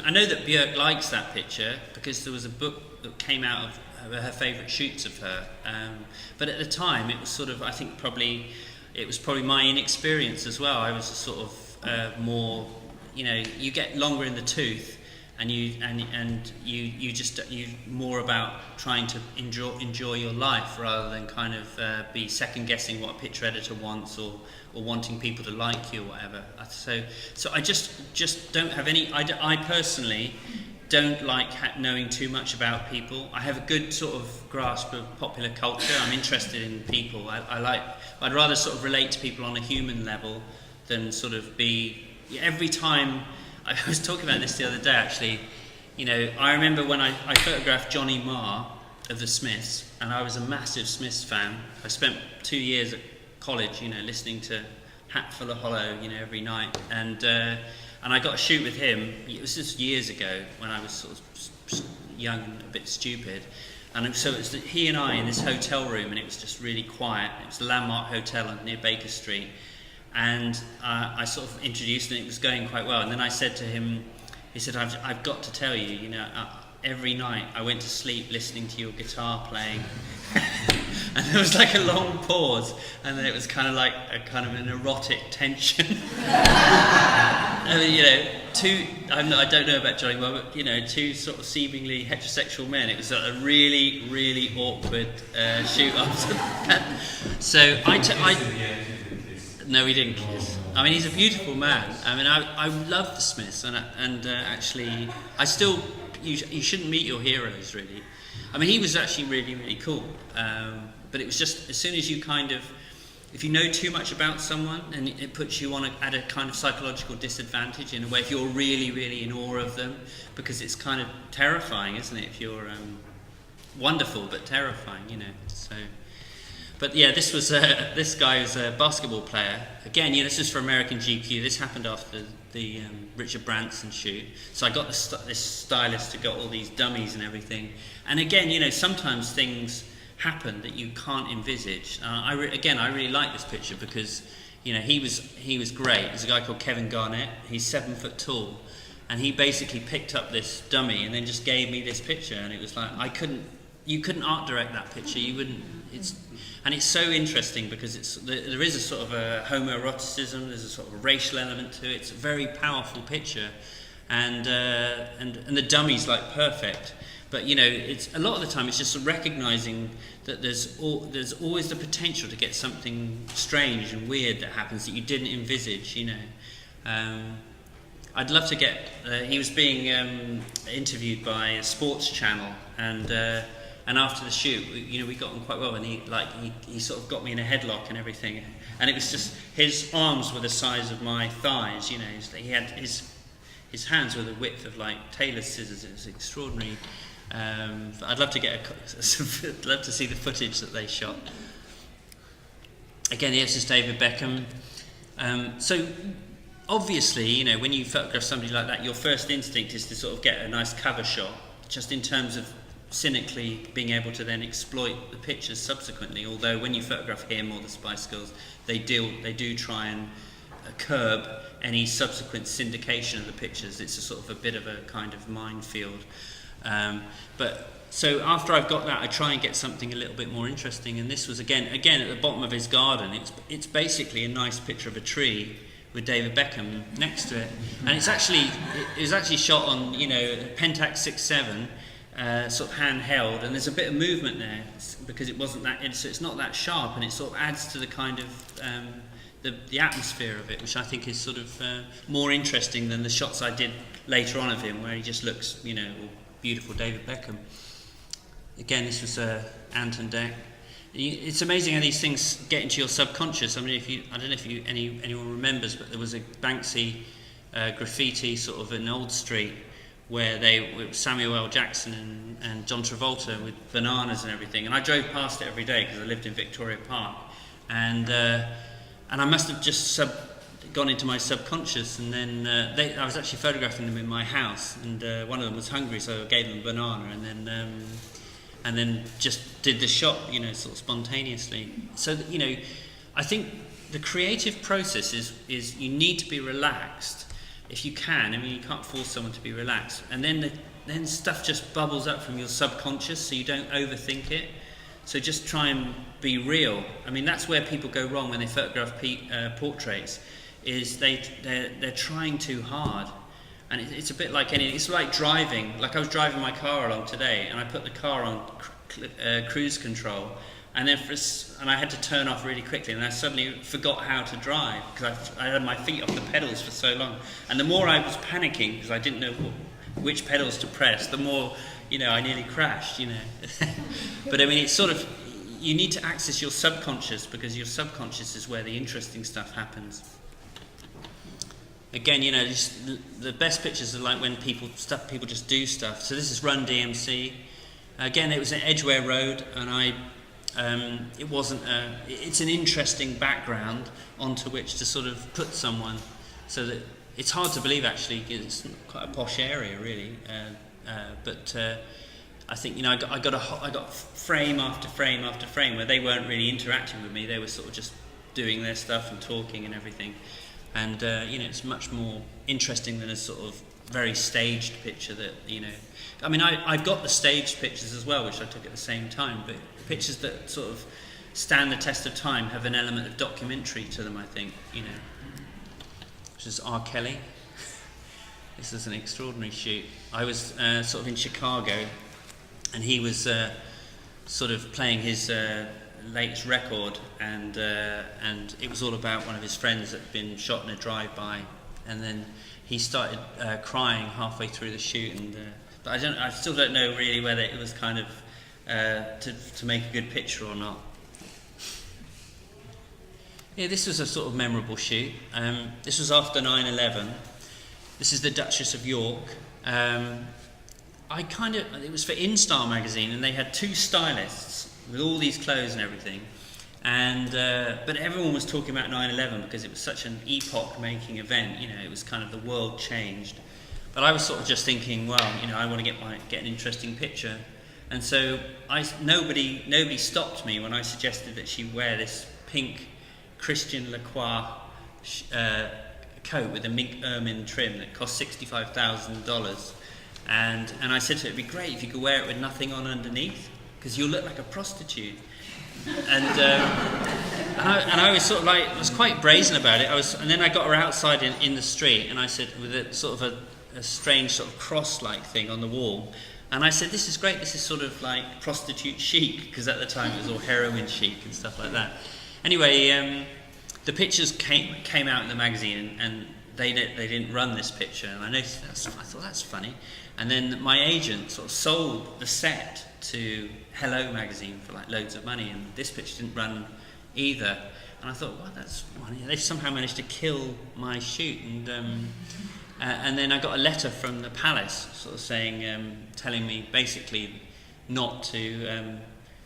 I know that Björk likes that picture because there was a book that came out of her favourite shoots of her, but at the time it was sort of, I think it was probably my inexperience as well. I was a sort of more, you know, you get longer in the tooth, and you more about trying to enjoy your life rather than kind of be second guessing what a picture editor wants, or wanting people to like you or whatever. So I just don't have any. I personally don't like knowing too much about people. I have a good sort of grasp of popular culture. I'm interested in people. I'd rather sort of relate to people on a human level than sort of be, every time. I was talking about this the other day actually, you know, I remember when I photographed Johnny Marr of the Smiths, and I was a massive Smiths fan. I spent 2 years at college, you know, listening to Hatful of Hollow, you know, every night, and I got a shoot with him. It was just years ago when I was sort of young and a bit stupid, and so it was he and I in this hotel room, and it was just really quiet. It was the Landmark Hotel near Baker Street. And I sort of introduced, and it was going quite well. And then I said to him, he said, I've got to tell you, you know, every night I went to sleep listening to your guitar playing. And there was like a long pause, and then it was kind of like an erotic tension. I mean, you know, I don't know about Johnny Marr, but, you know, two sort of seemingly heterosexual men. It was a really, really awkward shoot after that. So no, he didn't kiss. I mean, he's a beautiful man. I mean, I love the Smiths, and actually, you shouldn't meet your heroes, really. I mean, he was actually really, really cool. But it was just, as soon as you kind of, if you know too much about someone, and it puts you at a kind of psychological disadvantage in a way, if you're really, really in awe of them, because it's kind of terrifying, isn't it? If you're wonderful but terrifying, you know. So. But yeah, this guy was a basketball player. Again, you know, this is for American GQ. This happened after the Richard Branson shoot. So I got this stylist who got all these dummies and everything. And again, you know, sometimes things happen that you can't envisage. I really like this picture because, you know, he was great. There's a guy called Kevin Garnett. He's 7 foot tall, and he basically picked up this dummy and then just gave me this picture. And it was like, you couldn't art direct that picture. You wouldn't. And it's so interesting because there is a sort of a homoeroticism, there's a sort of a racial element to it. It's a very powerful picture, and the dummy's like perfect. But you know, it's a lot of the time it's just recognising that there's always the potential to get something strange and weird that happens that you didn't envisage. You know, I'd love to get. He was being interviewed by a sports channel, and after the shoot, you know, we got on quite well, and he sort of got me in a headlock and everything, and it was just his arms were the size of my thighs. You know, he had his hands were the width of like tailor's scissors. It was extraordinary. I'd love to I'd love to see the footage that they shot. Again, this is David Beckham. So obviously, you know, when you photograph somebody like that, your first instinct is to sort of get a nice cover shot, just in terms of cynically being able to then exploit the pictures subsequently. Although when you photograph him or the Spice Girls, they do try and curb any subsequent syndication of the pictures. It's a sort of a bit of a kind of minefield. But so after I've got that, I try and get something a little bit more interesting. And this was again at the bottom of his garden. It's basically a nice picture of a tree with David Beckham next to it, and it was actually shot on, you know, Pentax 6.7. Sort of handheld, and there's a bit of movement there because it wasn't that. It's not that sharp, and it sort of adds to the kind of the atmosphere of it, which I think is sort of more interesting than the shots I did later on of him, where he just looks, you know, beautiful David Beckham. Again, this was Anton Deck. It's amazing how these things get into your subconscious. I mean, I don't know if anyone remembers, but there was a Banksy graffiti sort of in Old Street, where Samuel L. Jackson and John Travolta with bananas and everything, and I drove past it every day because I lived in Victoria Park, and I must have just gone into my subconscious, and then I was actually photographing them in my house, and one of them was hungry, so I gave them a banana, and then just did the shot, you know, sort of spontaneously. So you know, I think the creative process is you need to be relaxed. If you can, I mean, you can't force someone to be relaxed, and then stuff just bubbles up from your subconscious, so you don't overthink it. So just try and be real. I mean, that's where people go wrong when they photograph portraits, is they're trying too hard, and it's a bit like anything. It's like driving. Like I was driving my car along today, and I put the car on cruise control, and then I had to turn off really quickly, and I suddenly forgot how to drive because I had my feet off the pedals for so long. And the more I was panicking because I didn't know which pedals to press, the more, you know, I nearly crashed, you know. But I mean, it's sort of, you need to access your subconscious, because your subconscious is where the interesting stuff happens. Again, you know, the best pictures are like when people just do stuff. So this is Run DMC. Again, it was an Edgware Road, and it's an interesting background onto which to sort of put someone, so that it's hard to believe actually, it's quite a posh area really, but I think, you know, I got frame after frame after frame where they weren't really interacting with me, they were sort of just doing their stuff and talking and everything, and you know, it's much more interesting than a sort of very staged picture that, you know, I mean, I've got the staged pictures as well, which I took at the same time, but pictures that sort of stand the test of time have an element of documentary to them, I think, you know. This is R. Kelly. This is an extraordinary shoot. I was sort of in Chicago, and he was sort of playing his latest record, and it was all about one of his friends that had been shot in a drive-by, and then he started crying halfway through the shoot, and but I still don't know really whether it was kind of to make a good picture or not. Yeah, this was a sort of memorable shoot. This was after 9/11. This is the Duchess of York. It was for InStyle magazine, and they had two stylists with all these clothes and everything. And but everyone was talking about 9/11 because it was such an epoch-making event. You know, it was kind of the world changed. But I was sort of just thinking, well, you know, I want to get an interesting picture. And so nobody stopped me when I suggested that she wear this pink Christian Lacroix coat with a mink ermine trim that cost $65,000. And I said to her, it'd be great if you could wear it with nothing on underneath, because you'll look like a prostitute. And I was sort of like, was quite brazen about it. And then I got her outside in the street, and I said, with a sort of a strange sort of cross-like thing on the wall, and I said, this is great, this is sort of like prostitute chic, because at the time it was all heroin chic and stuff like that. Anyway, the pictures came out in the magazine, and they didn't run this picture, and I noticed that. I thought, that's funny. And then my agent sort of sold the set to Hello magazine for like loads of money, and this picture didn't run either. And I thought, well, that's funny. They somehow managed to kill my shoot, and then I got a letter from the palace, sort of saying, telling me basically not to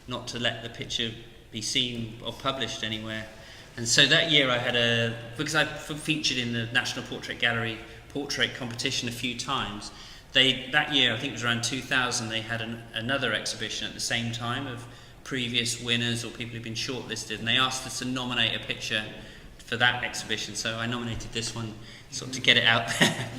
let the picture be seen or published anywhere. And so that year I had because I featured in the National Portrait Gallery portrait competition a few times. That year, I think it was around 2000, they had another exhibition at the same time of previous winners or people who'd been shortlisted, and they asked us to nominate a picture for that exhibition. So I nominated this one sort of to get it out there.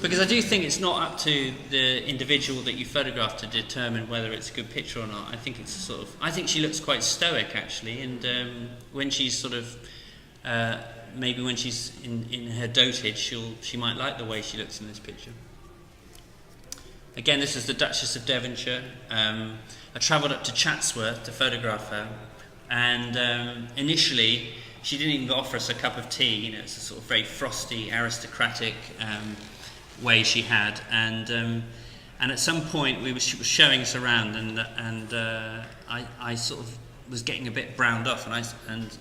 Because I do think it's not up to the individual that you photograph to determine whether it's a good picture or not. I think it's I think she looks quite stoic actually, and when she's sort of maybe when she's in her dotage, she might like the way she looks in this picture. Again, this is the Duchess of Devonshire. I travelled up to Chatsworth to photograph her, and initially she didn't even offer us a cup of tea. You know, it's a sort of very frosty, aristocratic way she had, and at some point she was showing us around, and I sort of was getting a bit browned off, and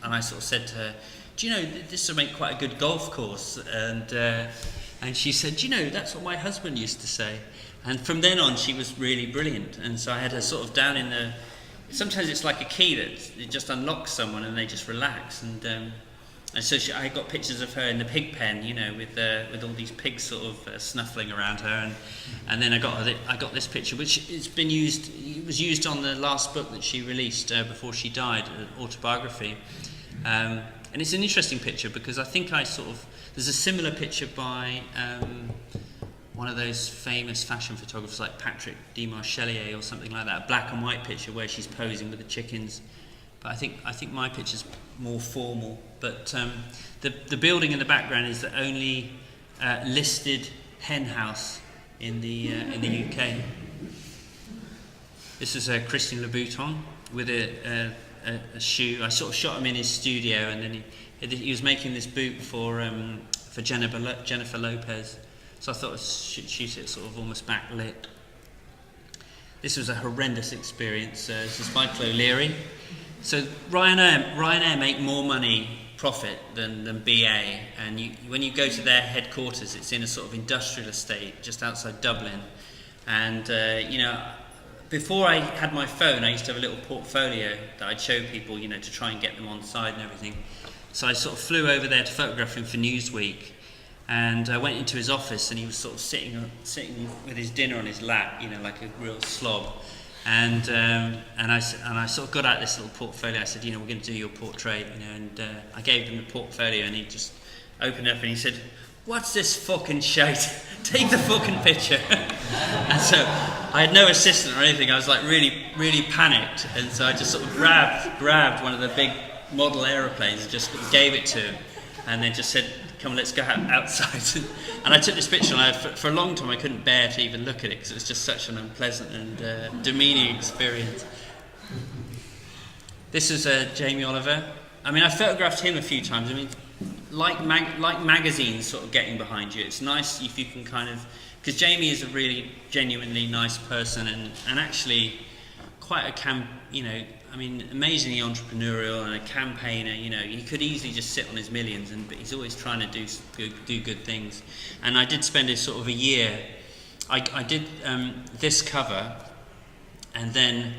I sort of said to her, "Do you know this would make quite a good golf course?" And she said, "Do you know that's what my husband used to say." And from then on, she was really brilliant. And so I had her sort of down in the. Sometimes it's like a key that it just unlocks someone and they just relax. And so I got pictures of her in the pig pen, you know, with all these pigs sort of snuffling around her. And then I got this picture, which it was used on the last book that she released before she died, an autobiography. And it's an interesting picture because I think there's a similar picture by. One of those famous fashion photographers like Patrick de Marchelier or something like that, a black and white picture where she's posing with the chickens. But I think my picture's more formal. But the building in the background is the only listed hen house in the UK. This is Christian Louboutin with a shoe. I sort of shot him in his studio, and then he was making this boot for Jennifer Lopez. So I thought I should shoot it sort of almost backlit. This was a horrendous experience. This is Michael O'Leary. So Ryanair make more profit than BA, and when you go to their headquarters, it's in a sort of industrial estate just outside Dublin. And before I had my phone, I used to have a little portfolio that I'd show people, you know, to try and get them on side and everything. So I sort of flew over there to photograph him for Newsweek. And I went into his office, and he was sort of sitting with his dinner on his lap, you know, like a real slob. And I sort of got out this little portfolio. I said, you know, we're going to do your portrait, you know. And I gave him the portfolio, and he just opened it up and he said, "What's this fucking shite? Take the fucking picture." And so I had no assistant or anything. I was like really, really panicked, and so I just sort of grabbed one of the big model aeroplanes and just gave it to him, and then just said, "Come on, let's go outside." And I took this picture, and for a long time I couldn't bear to even look at it because it was just such an unpleasant and demeaning experience. This is Jamie Oliver. I mean, I photographed him a few times. I mean, like magazines sort of getting behind you, it's nice if you can kind of, because Jamie is a really genuinely nice person and actually quite amazingly entrepreneurial and a campaigner. You know, he could easily just sit on his millions, but he's always trying to do good things. And I did spend a year. I did this cover, and then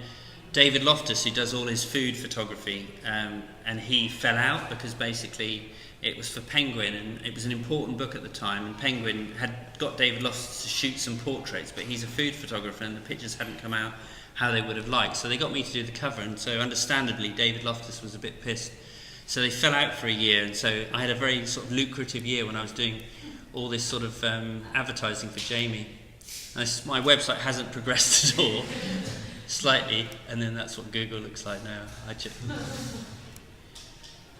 David Loftus, who does all his food photography, and he fell out because basically it was for Penguin, and it was an important book at the time, and Penguin had got David Loftus to shoot some portraits, but he's a food photographer, and the pictures hadn't come out how they would have liked. So they got me to do the cover, and so understandably David Loftus was a bit pissed. So they fell out for a year, and so I had a very sort of lucrative year when I was doing all this sort of advertising for Jamie. My website hasn't progressed at all. slightly, and then that's what Google looks like now.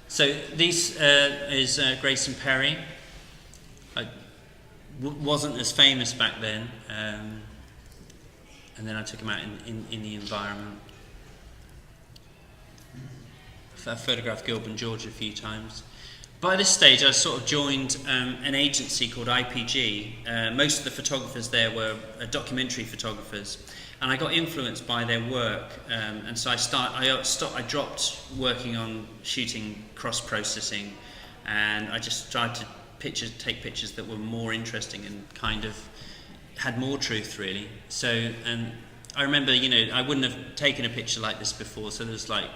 So this is Grayson Perry. I wasn't as famous back then, and then I took him out in the environment. I photographed Gilbert and George a few times. By this stage, I sort of joined an agency called IPG. Most of the photographers there were documentary photographers, and I got influenced by their work. And so I dropped working on shooting cross-processing, and I just tried to take pictures that were more interesting and kind of had more truth, really. So, and I remember, I wouldn't have taken a picture like this before. So there's like,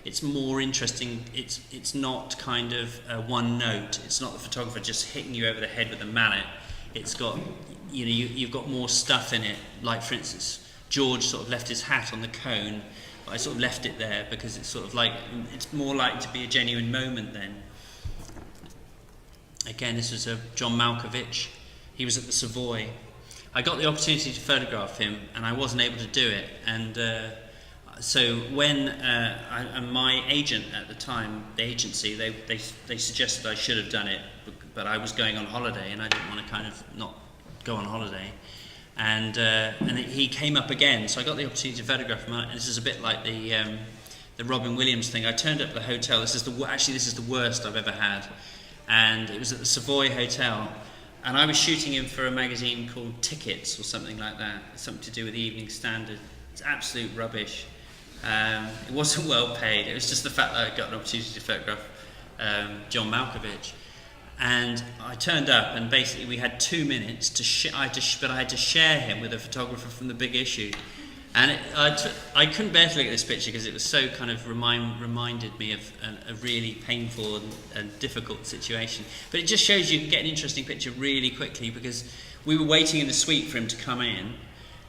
it's more interesting. It's not kind of one note. It's not the photographer just hitting you over the head with a mallet. It's got, you've got more stuff in it. Like, for instance, George sort of left his hat on the cone, but I sort of left it there because it's sort of like, it's more likely to be a genuine moment then. Again, this was John Malkovich. He was at the Savoy. I got the opportunity to photograph him, and I wasn't able to do it. And so when my agent at the time, the agency, they suggested I should have done it, but I was going on holiday, and I didn't want to kind of not go on holiday. And he came up again, so I got the opportunity to photograph him. And this is a bit like the Robbie Williams thing. I turned up at the hotel. This is the worst I've ever had, and it was at the Savoy Hotel. And I was shooting him for a magazine called Tickets or something like that, something to do with the Evening Standard. It's absolute rubbish. It wasn't well paid. It was just the fact that I got an opportunity to photograph John Malkovich. And I turned up, and basically we had 2 minutes but I had to share him with a photographer from the Big Issue. And I couldn't bear to look at this picture because it was so kind of reminded me of a really painful and difficult situation. But it just shows you can get an interesting picture really quickly, because we were waiting in the suite for him to come in,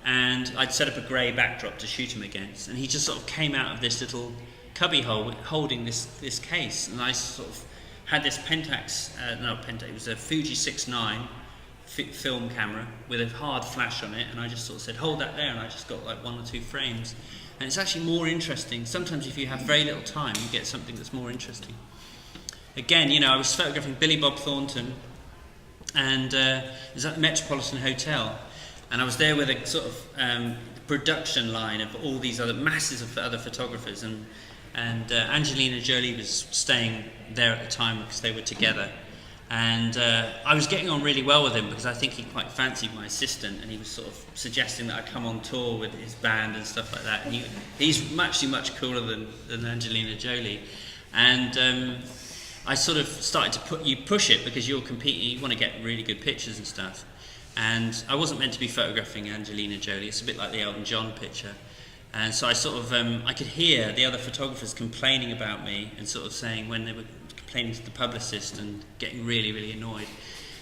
and I'd set up a grey backdrop to shoot him against, and he just sort of came out of this little cubby hole holding this case, and I sort of had this it was a Fuji 6.9 film camera with a hard flash on it, and I just sort of said, hold that there, and I just got like 1 or 2 frames. And it's actually more interesting. Sometimes if you have very little time, you get something that's more interesting. Again, I was photographing Billy Bob Thornton, and it was at the Metropolitan Hotel, and I was there with a sort of production line of all these masses of other photographers, and Angelina Jolie was staying there at the time because they were together. And I was getting on really well with him because I think he quite fancied my assistant, and he was sort of suggesting that I come on tour with his band and stuff like that. And he's actually much cooler than Angelina Jolie. And I sort of started to push it because you're competing, you want to get really good pictures and stuff. And I wasn't meant to be photographing Angelina Jolie. It's a bit like the Elton John picture. And so I sort of, I could hear the other photographers complaining about me and sort of saying when they were complaining to the publicist and getting really, really annoyed.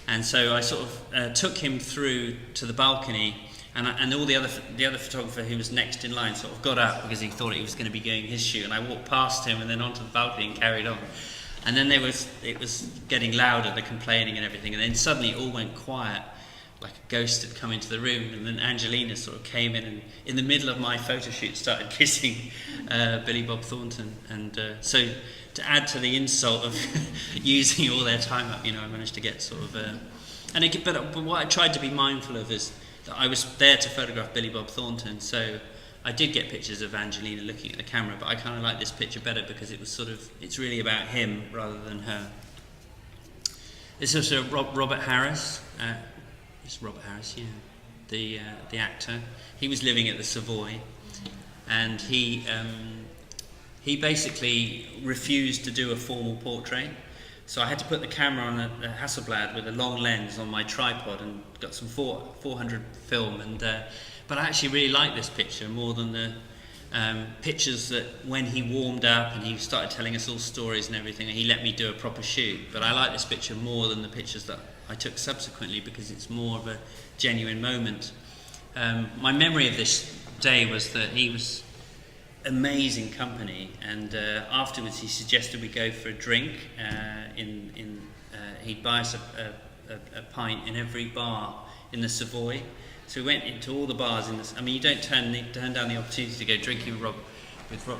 And so I sort of took him through to the balcony, and all the other photographer who was next in line sort of got up because he thought he was going to be going his shoot, and I walked past him and then onto the balcony and carried on. And then it was getting louder, the complaining and everything, and then suddenly it all went quiet, like a ghost had come into the room, and then Angelina sort of came in the middle of my photo shoot started kissing Billy Bob Thornton. And so to add to the insult of using all their time up, I managed to get sort of but what I tried to be mindful of is that I was there to photograph Billy Bob Thornton, so I did get pictures of Angelina looking at the camera, but I kind of like this picture better because it was it's really about him rather than her. This is Robert Harris. It's Robert Harris, yeah, the actor. He was living at the Savoy, and he basically refused to do a formal portrait. So I had to put the camera on a Hasselblad with a long lens on my tripod and got some 400 film. But I actually really like this picture more than the pictures that when he warmed up and he started telling us all stories and everything, and he let me do a proper shoot. But I like this picture more than the pictures that I took subsequently because it's more of a genuine moment. My memory of this day was that he was amazing company, and afterwards he suggested we go for a drink. He'd buy us a pint in every bar in the Savoy. So we went into all the bars in this. I mean, you don't turn down the opportunity to go drinking with Rob.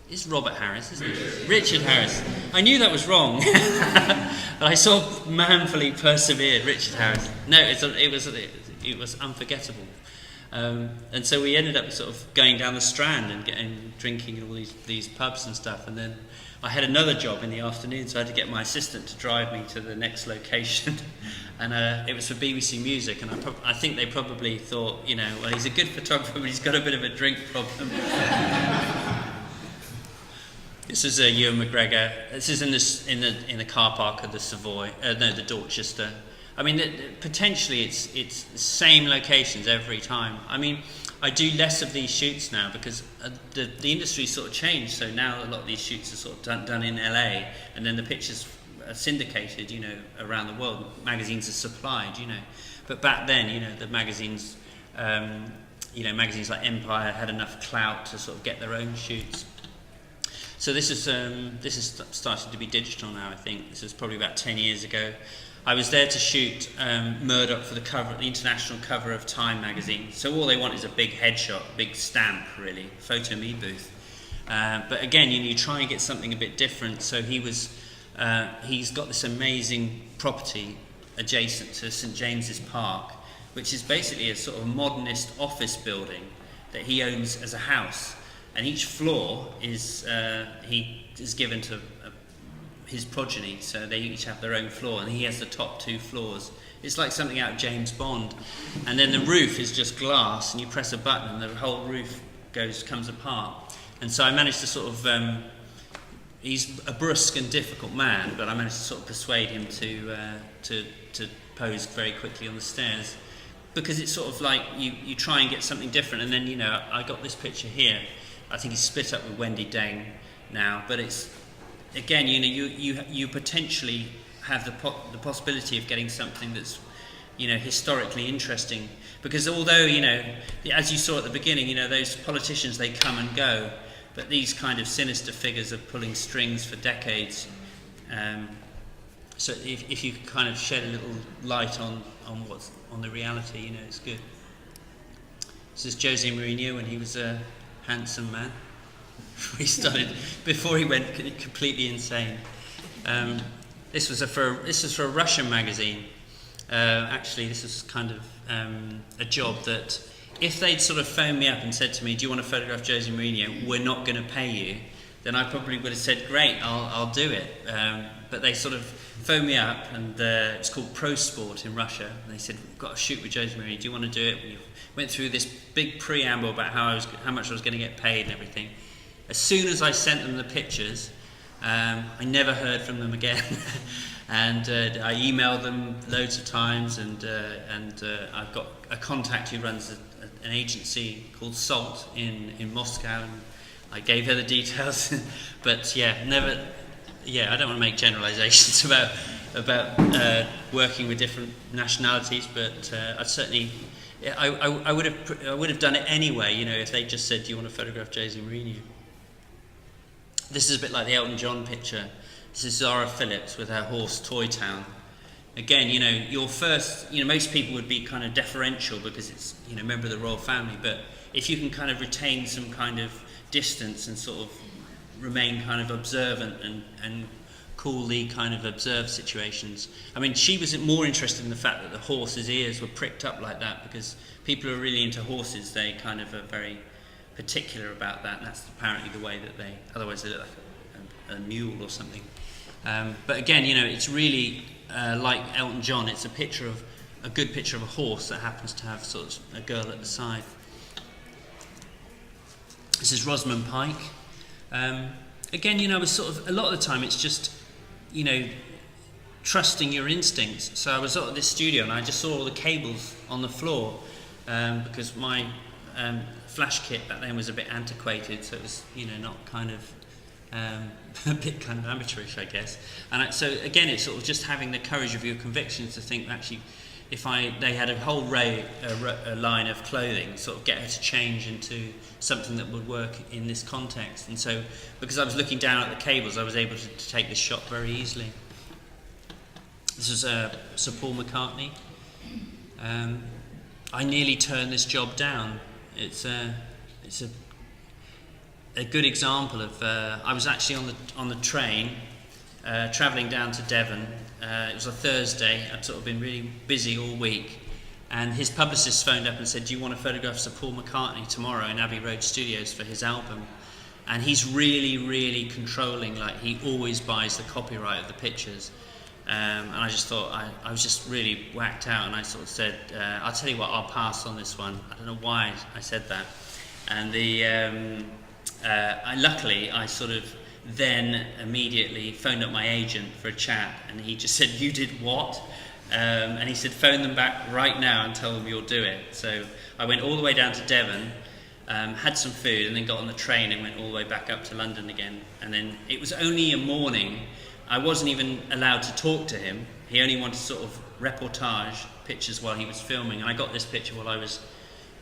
It's Robert Harris, isn't it? Richard Harris. I knew that was wrong, but I sort of manfully persevered. Richard Harris. No, it was unforgettable. And so we ended up sort of going down the Strand and drinking in all these pubs and stuff. And then I had another job in the afternoon, so I had to get my assistant to drive me to the next location. And it was for BBC Music, and I think they probably thought, well, he's a good photographer, but he's got a bit of a drink problem. This is Ewan McGregor. This is in the car park of the Savoy. The Dorchester. I mean, potentially it's the same locations every time. I mean, I do less of these shoots now because the industry's sort of changed. So now a lot of these shoots are sort of done in LA, and then the pictures are syndicated, around the world. Magazines are supplied, But back then, the magazines, magazines like Empire had enough clout to sort of get their own shoots. So this is starting to be digital now. I think this was probably about 10 years ago. I was there to shoot Murdoch for the international cover of Time magazine. So all they want is a big headshot, a big stamp, really, photo me booth. But again, you try and get something a bit different. So he's got this amazing property adjacent to St James's Park, which is basically a sort of modernist office building that he owns as a house. And each floor is given to his progeny, so they each have their own floor, and he has the top 2 floors. It's like something out of James Bond. And then the roof is just glass, and you press a button, and the whole roof comes apart. And so I managed to sort of, he's a brusque and difficult man, but I managed to sort of persuade him to pose very quickly on the stairs, because it's sort of like you try and get something different. And then I got this picture here. I think he's split up with Wendy Dane now, but it's, again, you potentially have the possibility of getting something that's, historically interesting. Because although, as you saw at the beginning, those politicians, they come and go, but these kind of sinister figures are pulling strings for decades. So if you kind of shed a little light on what's on the reality, it's good. This is Jose Mourinho when he was a handsome man. We started before he went completely insane. This was for a Russian magazine. Actually, this was kind of a job that if they'd sort of phoned me up and said to me, "Do you want to photograph Jose Mourinho? We're not going to pay you," then I probably would have said, "Great, I'll do it." But they sort of phoned me up, and it's called Pro Sport in Russia. And they said, "We've got a shoot with Jose Mourinho. Do you want to do it?" We went through this big preamble about how much I was going to get paid and everything. As soon as I sent them the pictures, I never heard from them again. And I emailed them loads of times, and I've got a contact who runs an agency called Salt in Moscow, and I gave her the details. But I don't want to make generalizations about working with different nationalities, but I certainly, I would have done it anyway, if they just said, "Do you want to photograph Jose Mourinho?" This is a bit like the Elton John picture. This is Zara Phillips with her horse Toy Town. Again, your first, most people would be kind of deferential because it's, member of the royal family, but if you can kind of retain some kind of distance and sort of remain kind of observant and coolly kind of observe situations. I mean, she was more interested in the fact that the horse's ears were pricked up like that, because people who are really into horses, they kind of are very particular about that, and that's apparently the way that otherwise they look like a mule or something. But again, it's really like Elton John. It's a good picture of a horse that happens to have sort of a girl at the side. This is Rosamund Pike. Again, was sort of, a lot of the time it's just, trusting your instincts. So I was at this studio and I just saw all the cables on the floor, because my flash kit back then was a bit antiquated, so it was, not kind of a bit kind of amateurish, I guess. And so again, it's sort of just having the courage of your convictions to think, actually, if they had a whole a line of clothing, sort of get her to change into something that would work in this context. And so, because I was looking down at the cables, I was able to take this shot very easily. This was Sir Paul McCartney. I nearly turned this job down. It's a good example of. I was actually on the train, travelling down to Devon. It was a Thursday. I'd sort of been really busy all week, and his publicist phoned up and said, "Do you want to photograph Sir Paul McCartney tomorrow in Abbey Road Studios for his album?" And he's really, really controlling. Like, he always buys the copyright of the pictures. And I just thought, I was just really whacked out, and I sort of said, I'll tell you what, I'll pass on this one. I don't know why I said that. And luckily, I sort of then immediately phoned up my agent for a chat, and he just said, "You did what?" And he said, "Phone them back right now and tell them you'll do it." So I went all the way down to Devon, had some food, and then got on the train and went all the way back up to London again. And then it was only a morning. I wasn't even allowed to talk to him. He only wanted sort of reportage pictures while he was filming, and I got this picture while I was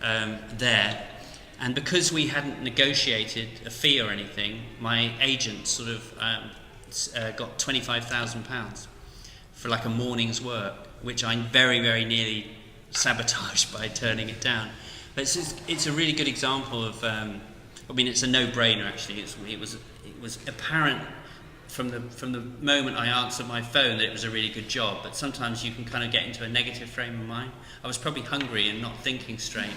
there. And because we hadn't negotiated a fee or anything, my agent sort of got £25,000 for like a morning's work, which I very, very nearly sabotaged by turning it down. But it's a really good example of. I mean, it's a no-brainer actually. It was apparent from the moment I answered my phone that it was a really good job. But sometimes you can kind of get into a negative frame of mind. I was probably hungry and not thinking straight.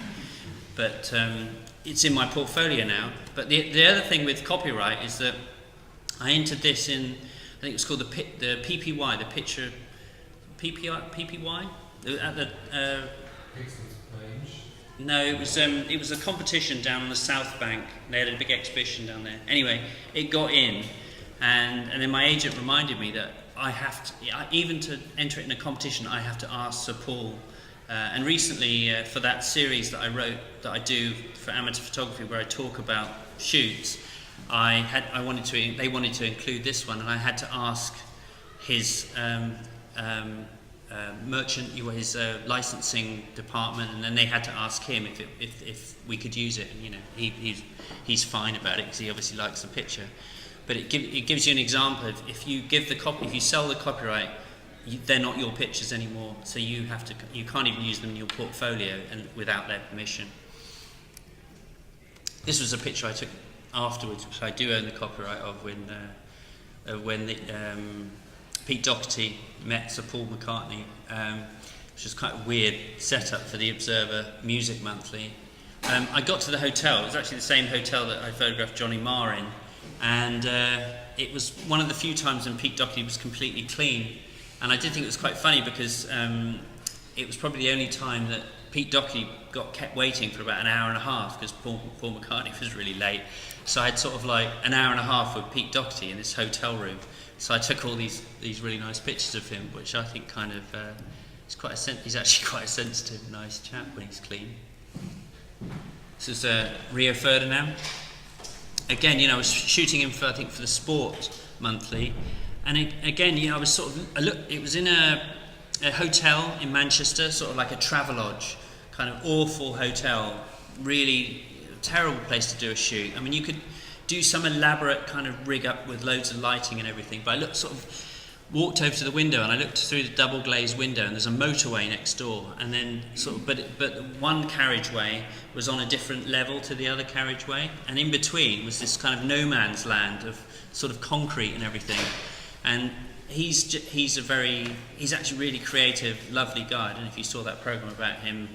But it's in my portfolio now. But the other thing with copyright is that I entered this in, I think it's called the PPY, the picture PPY at the. No, it was a competition down on the South Bank. They had a big exhibition down there. Anyway, it got in, and then my agent reminded me that I have to, even to enter it in a competition, I have to ask Sir Paul. And recently, for that series that I wrote, that I do for amateur photography, where I talk about shoots, they wanted to include this one, and I had to ask his his licensing department, and then they had to ask him if we could use it. And he's fine about it because he obviously likes the picture. But it gives you an example of if you sell the copyright, they're not your pictures anymore, so you can't even use them in your portfolio and without their permission. This was a picture I took afterwards, which I do own the copyright of, when Pete Doherty met Sir Paul McCartney, which was quite a weird setup for the Observer Music Monthly. I got to the hotel. It was actually the same hotel that I photographed Johnny Marr in, and it was one of the few times when Pete Doherty was completely clean. And I did think it was quite funny because it was probably the only time that Pete Doherty kept waiting for about an hour and a half because Paul McCartney was really late. So I had sort of like an hour and a half with Pete Doherty in this hotel room. So I took all these really nice pictures of him, which I think kind of he's actually quite a sensitive, nice chap when he's clean. This is Rio Ferdinand. Again, I was shooting him for the Sport Monthly. And I was sort of, it was in a hotel in Manchester, sort of like a Travelodge, kind of awful hotel, really terrible place to do a shoot. I mean, you could do some elaborate kind of rig up with loads of lighting and everything, but I walked over to the window and I looked through the double glazed window, and there's a motorway next door, and then but one carriageway was on a different level to the other carriageway, and in between was this kind of no man's land of sort of concrete and everything. And he's actually really creative, lovely guy. I don't know if you saw that program about him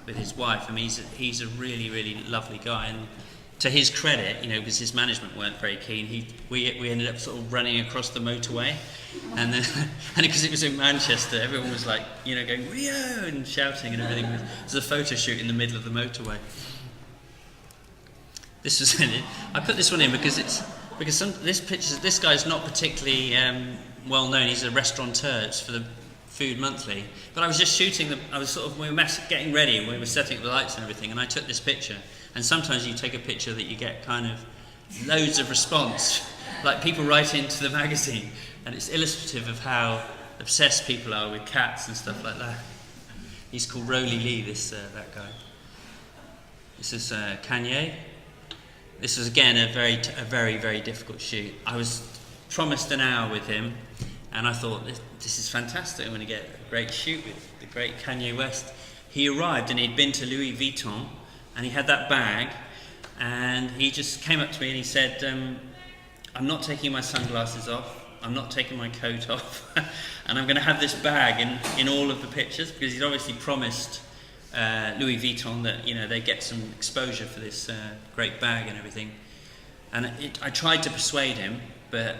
with his wife. I mean, he's a really, really lovely guy. And to his credit, because his management weren't very keen, we ended up sort of running across the motorway, and then and because it was in Manchester, everyone was like, going Rio and shouting and everything. It was a photo shoot in the middle of the motorway. This was in it. I put this one in because this guy's not particularly well known. He's a restaurateur. It's for the Food Monthly. But I was just shooting we were getting ready and we were setting up the lights and everything, and I took this picture. And sometimes you take a picture that you get kind of loads of response, like people write into the magazine, and it's illustrative of how obsessed people are with cats and stuff like that. He's called Roly Lee, that guy. This is Kanye. This was again a very, very difficult shoot. I was promised an hour with him, and I thought this is fantastic. I'm going to get a great shoot with the great Kanye West. he arrived and he'd been to Louis Vuitton, and he had that bag, and he just came up to me and he said, I'm not taking my sunglasses off, I'm not taking my coat off, and I'm going to have this bag in all of the pictures, because he'd obviously promised Louis Vuitton that, you know, they get some exposure for this great bag and everything. And I tried to persuade him, but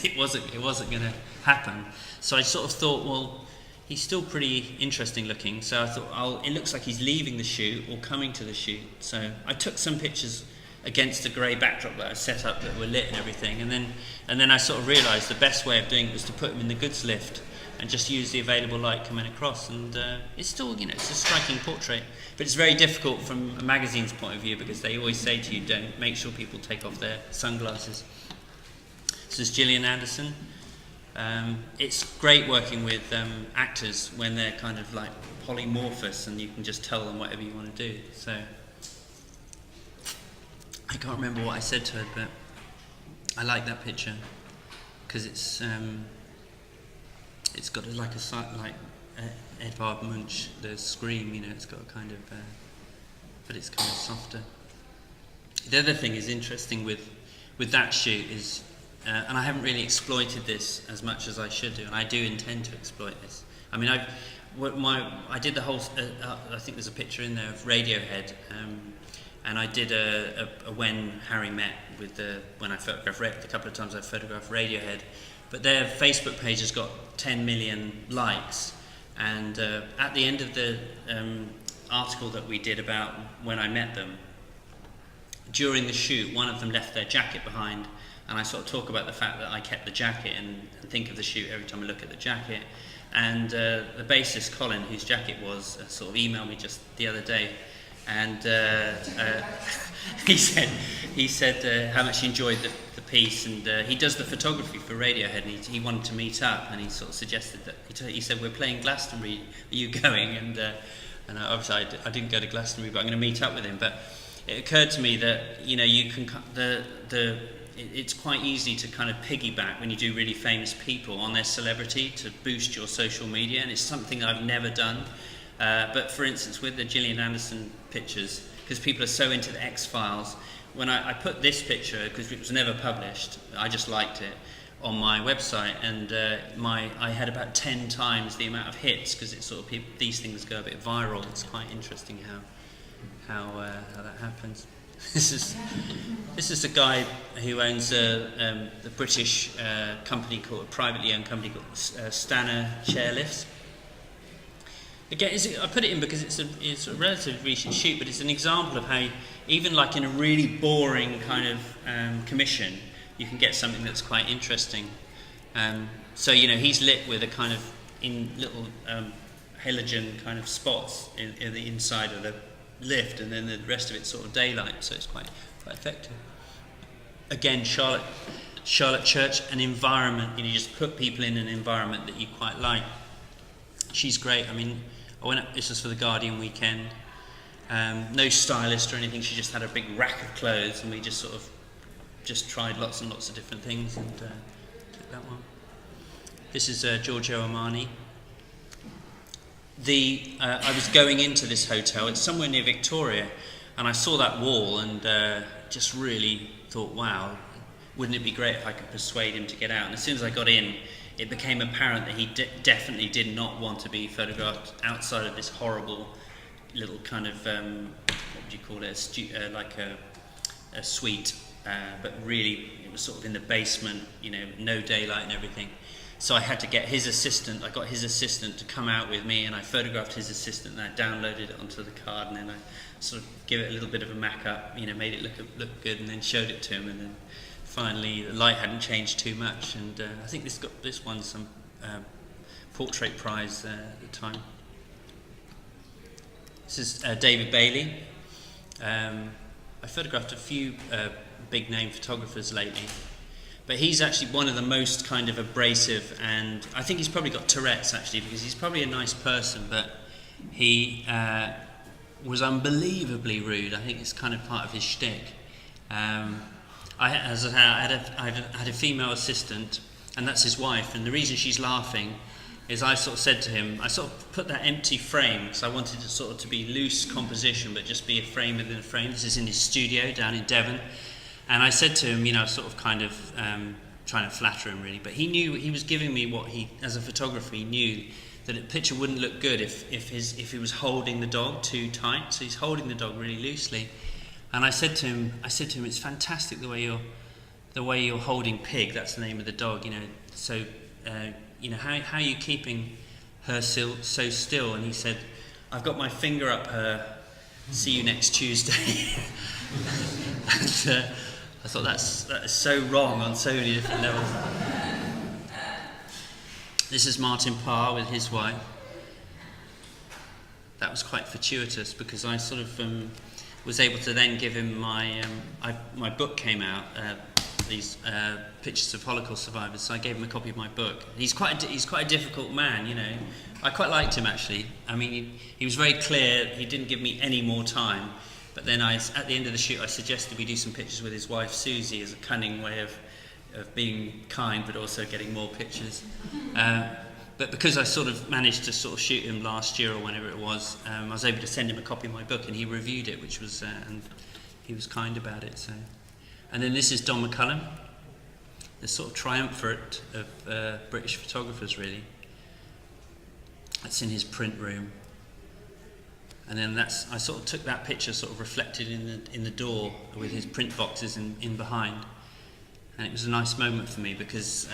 it wasn't going to happen. So I sort of thought, well, he's still pretty interesting looking, so I thought, it looks like he's leaving the shoot or coming to the shoot. So I took some pictures against the grey backdrop that I set up that were lit and everything, and then I sort of realised the best way of doing it was to put him in the goods lift and just use the available light coming across, and it's still, you know, it's a striking portrait, but it's very difficult from a magazine's point of view, because they always say to you, don't make sure people take off their sunglasses. This is Gillian Anderson. It's great working with actors when they're kind of like polymorphous and you can just tell them whatever you want to do. So I can't remember what I said to her, but I like that picture because it's got like a like Edvard Munch, the Scream, you know, it's got a kind of, but it's kind of softer. The other thing is interesting with that shoot is. And I haven't really exploited this as much as I should do, and I do intend to exploit this. I mean, I did the whole. I think there's a picture in there of Radiohead, and I did a when Harry met with when I photographed a couple of times I photographed Radiohead, but their Facebook page has got 10 million likes, and at the end of the article that we did about when I met them, during the shoot, one of them left their jacket behind. And I sort of talk about the fact that I kept the jacket and think of the shoot every time I look at the jacket. And the bassist, Colin, whose jacket was, sort of emailed me just the other day. And he said how much he enjoyed the piece. And he does the photography for Radiohead, and he wanted to meet up. And he sort of suggested that, he said, we're playing Glastonbury, are you going? And obviously I didn't go to Glastonbury, but I'm going to meet up with him. But it occurred to me that, you know, you can, it's quite easy to kind of piggyback when you do really famous people on their celebrity to boost your social media, and it's something I've never done. But for instance, with the Gillian Anderson pictures, because people are so into the X-Files, when I put this picture, because it was never published, I just liked it, on my website, and I had about 10 times the amount of hits, because it's sort of these things go a bit viral. It's quite interesting how that happens. This is a guy who owns a British company called, a privately owned company called Stannah Chairlifts. Again, I put it in because it's a relatively recent shoot, but it's an example of how even like in a really boring kind of commission, you can get something that's quite interesting. So, you know, he's lit with a kind of in little halogen kind of spots in the inside of the lift, and then the rest of it's sort of daylight, so it's quite effective. Again, Charlotte Church, an environment, you know, you just put people in an environment that you quite like. She's great. I mean, I went up, this was for the Guardian weekend, no stylist or anything, she just had a big rack of clothes, and we just sort of tried lots and lots of different things, and took that one. This is Giorgio Armani. I was going into this hotel, it's somewhere near Victoria, and I saw that wall and just really thought, wow, wouldn't it be great if I could persuade him to get out? And as soon as I got in, it became apparent that he definitely did not want to be photographed outside of this horrible little kind of, what would you call it, like a suite, but really it was sort of in the basement, you know, no daylight and everything. So I had to get his assistant, I got his assistant to come out with me, and I photographed his assistant, and I downloaded it onto the card, and then I sort of give it a little bit of a mac up, you know, made it look good, and then showed it to him, and then finally the light hadn't changed too much, and I think this won some portrait prize at the time. This is David Bailey. I photographed a few big name photographers lately, but he's actually one of the most kind of abrasive, and I think he's probably got Tourette's actually, because he's probably a nice person, but he was unbelievably rude. I think it's kind of part of his shtick. I had a female assistant, and that's his wife, and the reason she's laughing is I sort of said to him, I sort of put that empty frame, because I wanted it sort of to be loose composition, but just be a frame within a frame. This is in his studio down in Devon. And I said to him, you know, sort of kind of trying to flatter him really, but he knew, he was giving me what he, as a photographer, he knew that a picture wouldn't look good if he was holding the dog too tight. So he's holding the dog really loosely. And I said to him, it's fantastic the way you're holding Pig. That's the name of the dog, you know. So, you know, how are you keeping her so still? And he said, I've got my finger up her. See you next Tuesday. And, I thought that is so wrong on so many different levels. This is Martin Parr with his wife. That was quite fortuitous because I sort of was able to then give him my book came out, these pictures of Holocaust survivors. So I gave him a copy of my book. He's quite a difficult man, you know. I quite liked him actually. I mean, he was very clear. He didn't give me any more time. But then at the end of the shoot, I suggested we do some pictures with his wife Susie as a cunning way of being kind, but also getting more pictures. But because I sort of managed to sort of shoot him last year or whenever it was, I was able to send him a copy of my book, and he reviewed it, which was and he was kind about it. So, and then this is Don McCullum, the sort of triumvirate of British photographers, really. That's in his print room. And then I sort of took that picture sort of reflected in the door with his print boxes in behind. And it was a nice moment for me because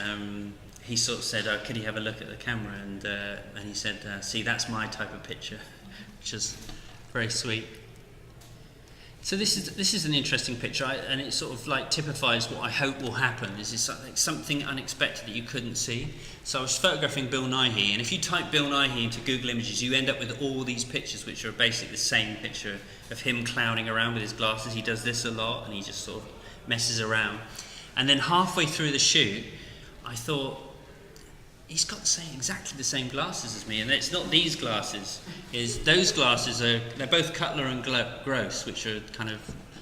he sort of said, could he have a look at the camera? And he said, see, that's my type of picture, which is very sweet. So this is an interesting picture, and it sort of like typifies what I hope will happen. This is something unexpected that you couldn't see. So I was photographing Bill Nighy, and if you type Bill Nighy into Google Images, you end up with all these pictures which are basically the same picture of him clowning around with his glasses. He does this a lot, and he just sort of messes around. And then halfway through the shoot, I thought, he's got exactly the same glasses as me, and it's not these glasses. Those glasses they're both Cutler and Gross, which are kind of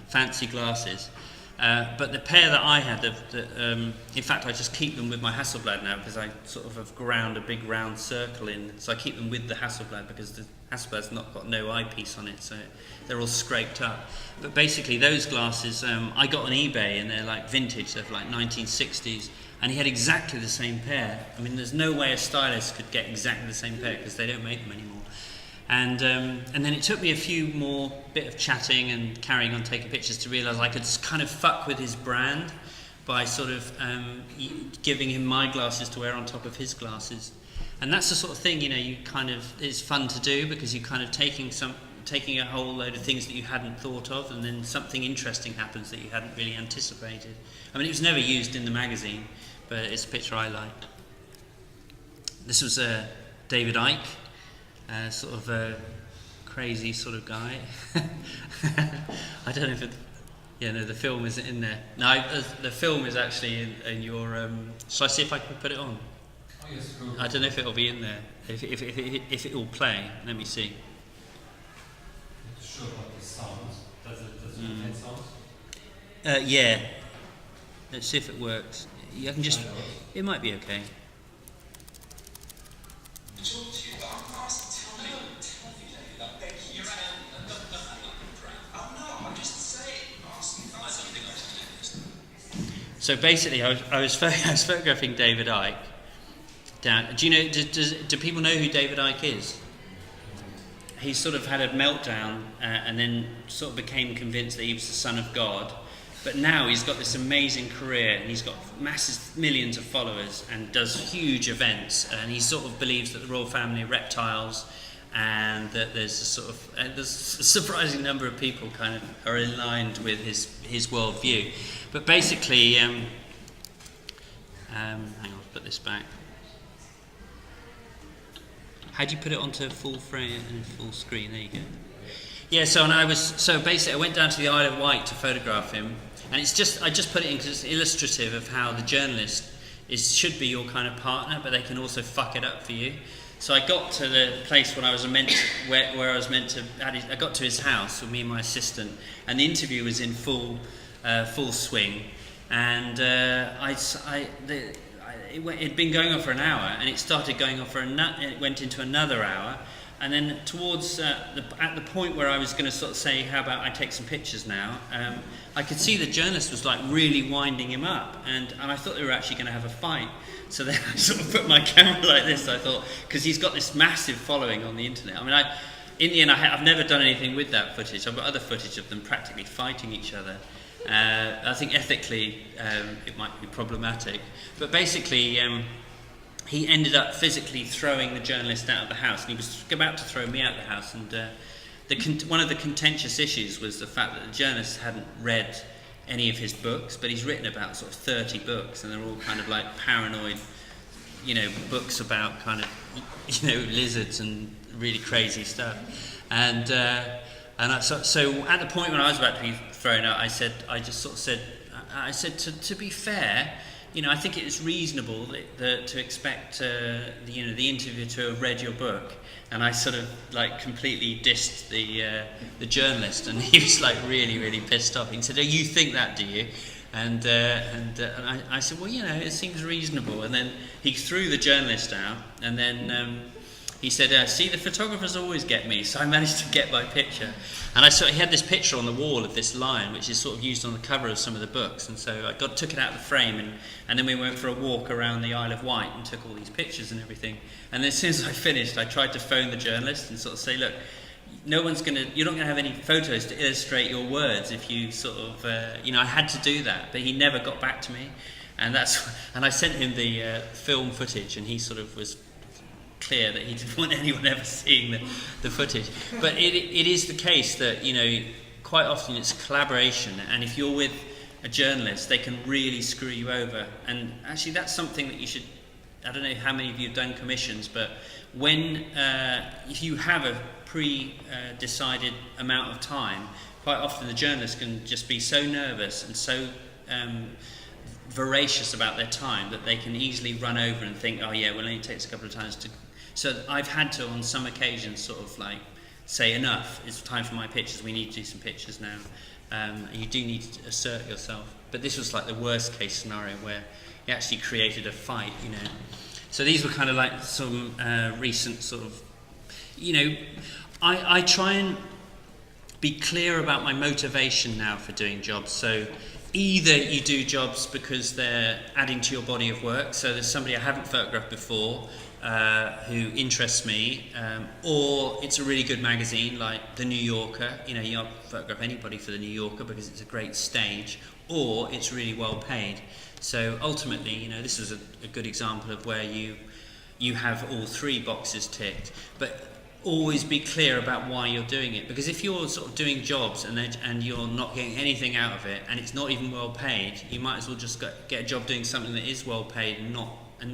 fancy glasses. But the pair that I had, in fact, I just keep them with my Hasselblad now because I sort of have ground a big round circle in, so I keep them with the Hasselblad because the Hasselblad's got no eyepiece on it, so they're all scraped up. But basically, those glasses I got on eBay, and they're like vintage, they're like 1960s. And he had exactly the same pair. I mean, there's no way a stylist could get exactly the same pair because they don't make them anymore. And then it took me a few more bit of chatting and carrying on taking pictures to realise I could kind of fuck with his brand by sort of giving him my glasses to wear on top of his glasses. And that's the sort of thing, you know, it's fun to do because you're kind of taking a whole load of things that you hadn't thought of, and then something interesting happens that you hadn't really anticipated. I mean, it was never used in the magazine, but it's a picture I liked. This was David Icke, sort of a crazy sort of guy. I don't know if the film isn't in there. No, the film is actually in your. Shall I see if I can put it on? Oh, yes, cool. I don't know if it'll be in there. If it will play, let me see. Sure about the sound. Does it make sound? Yeah. Let's see if it works. You can just. It might be okay. So basically, I was photographing David Icke. Do you know? Do people know who David Icke is? He sort of had a meltdown and then sort of became convinced that he was the son of God. But now he's got this amazing career, and he's got millions of followers and does huge events. And he sort of believes that the royal family are reptiles, and that there's a surprising number of people kind of are aligned with his worldview. But basically, hang on, I'll put this back. How do you put it onto full frame and full screen? There you go. Yeah, so basically I went down to the Isle of Wight to photograph him, and I just put it in because it's illustrative of how the journalist should be your kind of partner, but they can also fuck it up for you. So I got to the place where I was meant to. I got to his house with me and my assistant, and the interview was in full swing, and it'd been going on for an hour, and it started going on for it went into another hour, and then towards at the point where I was going to sort of say, how about I take some pictures now, I could see the journalist was like really winding him up, and I thought they were actually going to have a fight. So then I sort of put my camera like this, I thought, because he's got this massive following on the internet. I mean, in the end, I've never done anything with that footage. I've got other footage of them practically fighting each other. I think ethically it might be problematic, but basically he ended up physically throwing the journalist out of the house, and he was about to throw me out of the house. And one of the contentious issues was the fact that the journalist hadn't read any of his books, but he's written about sort of 30 books, and they're all kind of like paranoid, books about kind of, lizards and really crazy stuff. So at the point when I was about to be thrown out, I just sort of said, to be fair, I think it is reasonable to expect the interviewer to have read your book. And I sort of like completely dissed the journalist, and he was like really, really pissed off. He said, "Oh, you think that, do you?" And I said, "Well, it seems reasonable." And then he threw the journalist out, and then he said, "See, the photographers always get me." So I managed to get my picture, and he had this picture on the wall of this lion, which is sort of used on the cover of some of the books. And so I took it out of the frame, and then we went for a walk around the Isle of Wight and took all these pictures and everything. And then as soon as I finished, I tried to phone the journalist and sort of say, "Look, you're not going to have any photos to illustrate your words if you sort of, I had to do that." But he never got back to me, and I sent him the film footage, and he sort of was clear that he didn't want anyone ever seeing the footage. But it is the case that quite often it's collaboration, and if you're with a journalist, they can really screw you over. And actually that's something that you should, I don't know how many of you have done commissions, but if you have a pre-decided amount of time, quite often the journalist can just be so nervous and so voracious about their time that they can easily run over and think, "Oh yeah, well, it only takes a couple of times to..." So I've had to, on some occasions, sort of like say, "Enough, it's time for my pictures, we need to do some pictures now." You do need to assert yourself. But this was like the worst case scenario where he actually created a fight, So these were kind of like some recent sort of, I try and be clear about my motivation now for doing jobs. So either you do jobs because they're adding to your body of work, so there's somebody I haven't photographed before who interests me, or it's a really good magazine like The New Yorker. You don't photograph anybody for The New Yorker because it's a great stage, or it's really well paid. So ultimately, this is a good example of where you have all three boxes ticked, but always be clear about why you're doing it, because if you're sort of doing jobs and you're not getting anything out of it, and it's not even well paid, you might as well just get a job doing something that is well paid and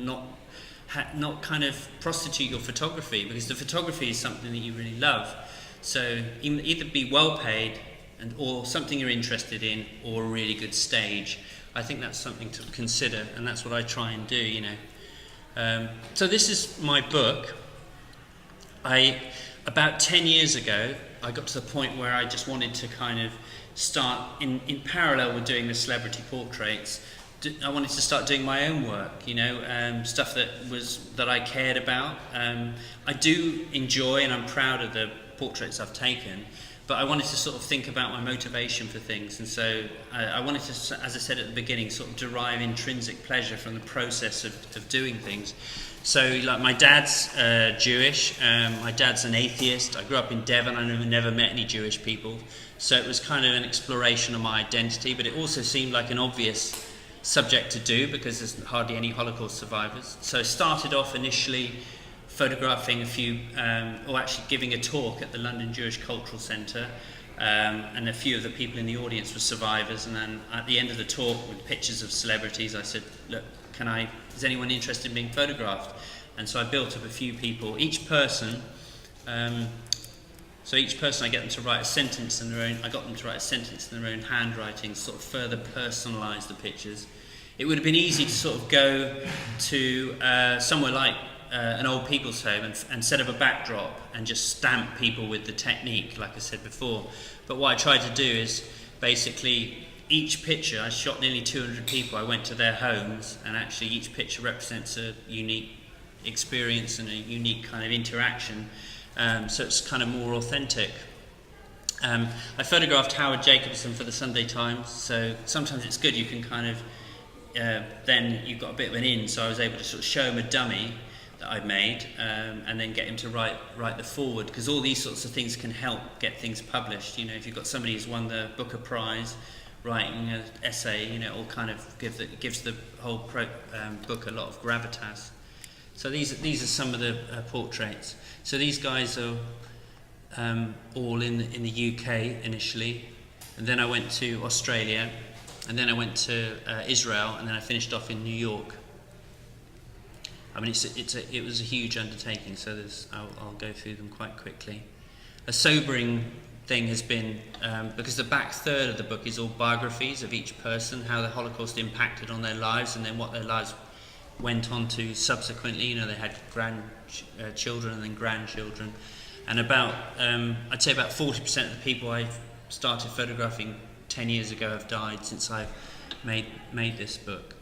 not kind of prostitute your photography, because the photography is something that you really love. So either be well paid or something you're interested in, or a really good stage. I think that's something to consider, and that's what I try and do. So this is my book. About 10 years ago, I got to the point where I just wanted to kind of start, in parallel with doing the celebrity portraits, I wanted to start doing my own work, stuff that I cared about. I do enjoy and I'm proud of the portraits I've taken, but I wanted to sort of think about my motivation for things, and so I wanted to, as I said at the beginning, sort of derive intrinsic pleasure from the process of doing things. So, like, my dad's Jewish, my dad's an atheist. I grew up in Devon, I never met any Jewish people, so it was kind of an exploration of my identity, but it also seemed like an obvious subject to do because there's hardly any Holocaust survivors. So I started off initially photographing a few, or actually giving a talk at the London Jewish Cultural Centre, and a few of the people in the audience were survivors, and then at the end of the talk with pictures of celebrities, I said, "Look, is anyone interested in being photographed?" And so I built up a few people. Each person I get them to write a sentence in their own, I got them to write a sentence in their own handwriting, sort of further personalise the pictures. It would have been easy to sort of go to somewhere like an old people's home and set up a backdrop and just stamp people with the technique, like I said before. But what I tried to do is basically each picture, I shot nearly 200 people. I went to their homes, and actually each picture represents a unique experience and a unique kind of interaction. So it's kind of more authentic. I photographed Howard Jacobson for the Sunday Times, so sometimes it's good, you can kind of, then you've got a bit of an in, so I was able to sort of show him a dummy that I'd made, and then get him to write the foreword, because all these sorts of things can help get things published. You know, if you've got somebody who's won the Booker Prize, writing an essay, you know, it all kind of gives the whole book a lot of gravitas. So these are some of the portraits. So these guys are all in the UK initially, and then I went to Australia, and then I went to Israel, and then I finished off in New York. I mean, it was a huge undertaking, so I'll go through them quite quickly. A sobering thing has been, because the back third of the book is all biographies of each person, how the Holocaust impacted on their lives, and then what their lives went on to subsequently. You know, they had children and then grandchildren. And I'd say about 40% of the people I started photographing 10 years ago have died since I've made this book.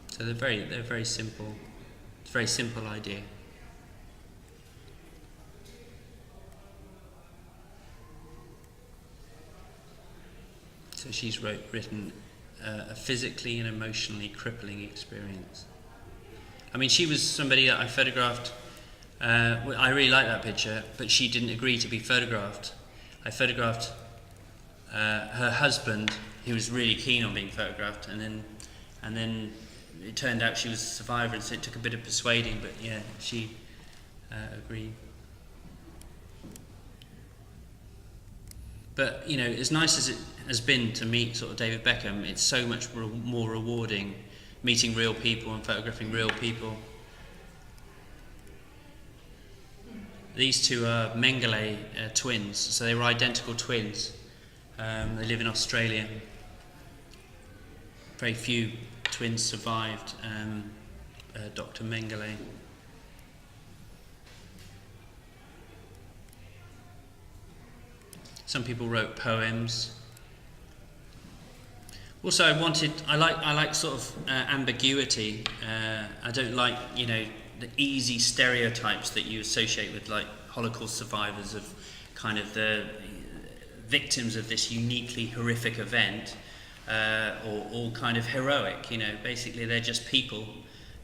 So they're very simple. It's a very simple idea. So she's written a physically and emotionally crippling experience. I mean, she was somebody that I photographed. I really like that picture, but she didn't agree to be photographed. I photographed her husband, who was really keen on being photographed, and then it turned out she was a survivor, and so it took a bit of persuading, but yeah, she agreed. But, you know, as nice as it has been to meet sort of David Beckham, it's so much more rewarding meeting real people and photographing real people. These two are Mengele twins, so they were identical twins. They live in Australia. Very few twins survived Dr. Mengele. Some people wrote poems. Also, I like sort of ambiguity. I don't like, you know, the easy stereotypes that you associate with like Holocaust survivors of kind of the victims of this uniquely horrific event, or all kind of heroic. You know, basically they're just people,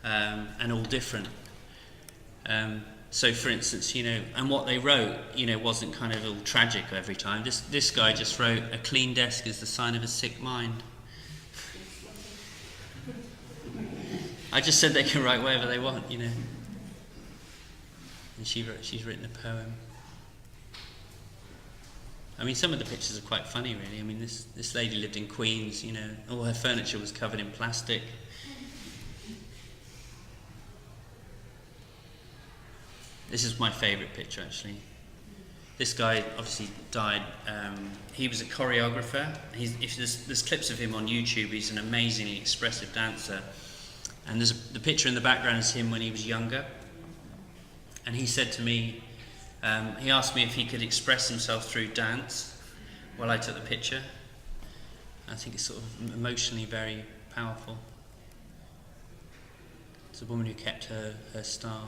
and all different. So, for instance, you know, and what they wrote, you know, wasn't kind of all tragic every time. This guy just wrote, "A clean desk is the sign of a sick mind." I just said they can write whatever they want, you know. And she's written a poem. I mean, some of the pictures are quite funny, really. I mean, this lady lived in Queens, you know, all her furniture was covered in plastic. This is my favourite picture, actually. This guy obviously died. He was a choreographer. There's clips of him on YouTube. He's an amazingly expressive dancer. And the picture in the background is him when he was younger. And he said to me, he asked me if he could express himself through dance while I took the picture. I think it's sort of emotionally very powerful. It's a woman who kept her star.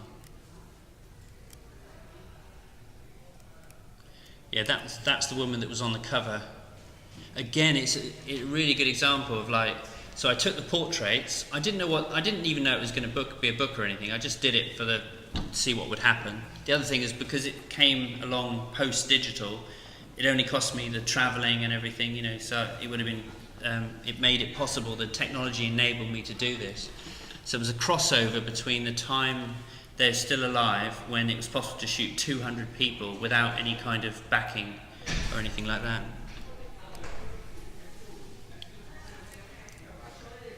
Yeah, that's the woman that was on the cover. Again, it's a really good example of like. So I took the portraits. I didn't even know it was going to be a book or anything. I just did it to see what would happen. The other thing is because it came along post-digital, it only cost me the travelling and everything, you know. So it would have been, it made it possible. The technology enabled me to do this. So it was a crossover between the time they're still alive, when it was possible to shoot 200 people without any kind of backing or anything like that.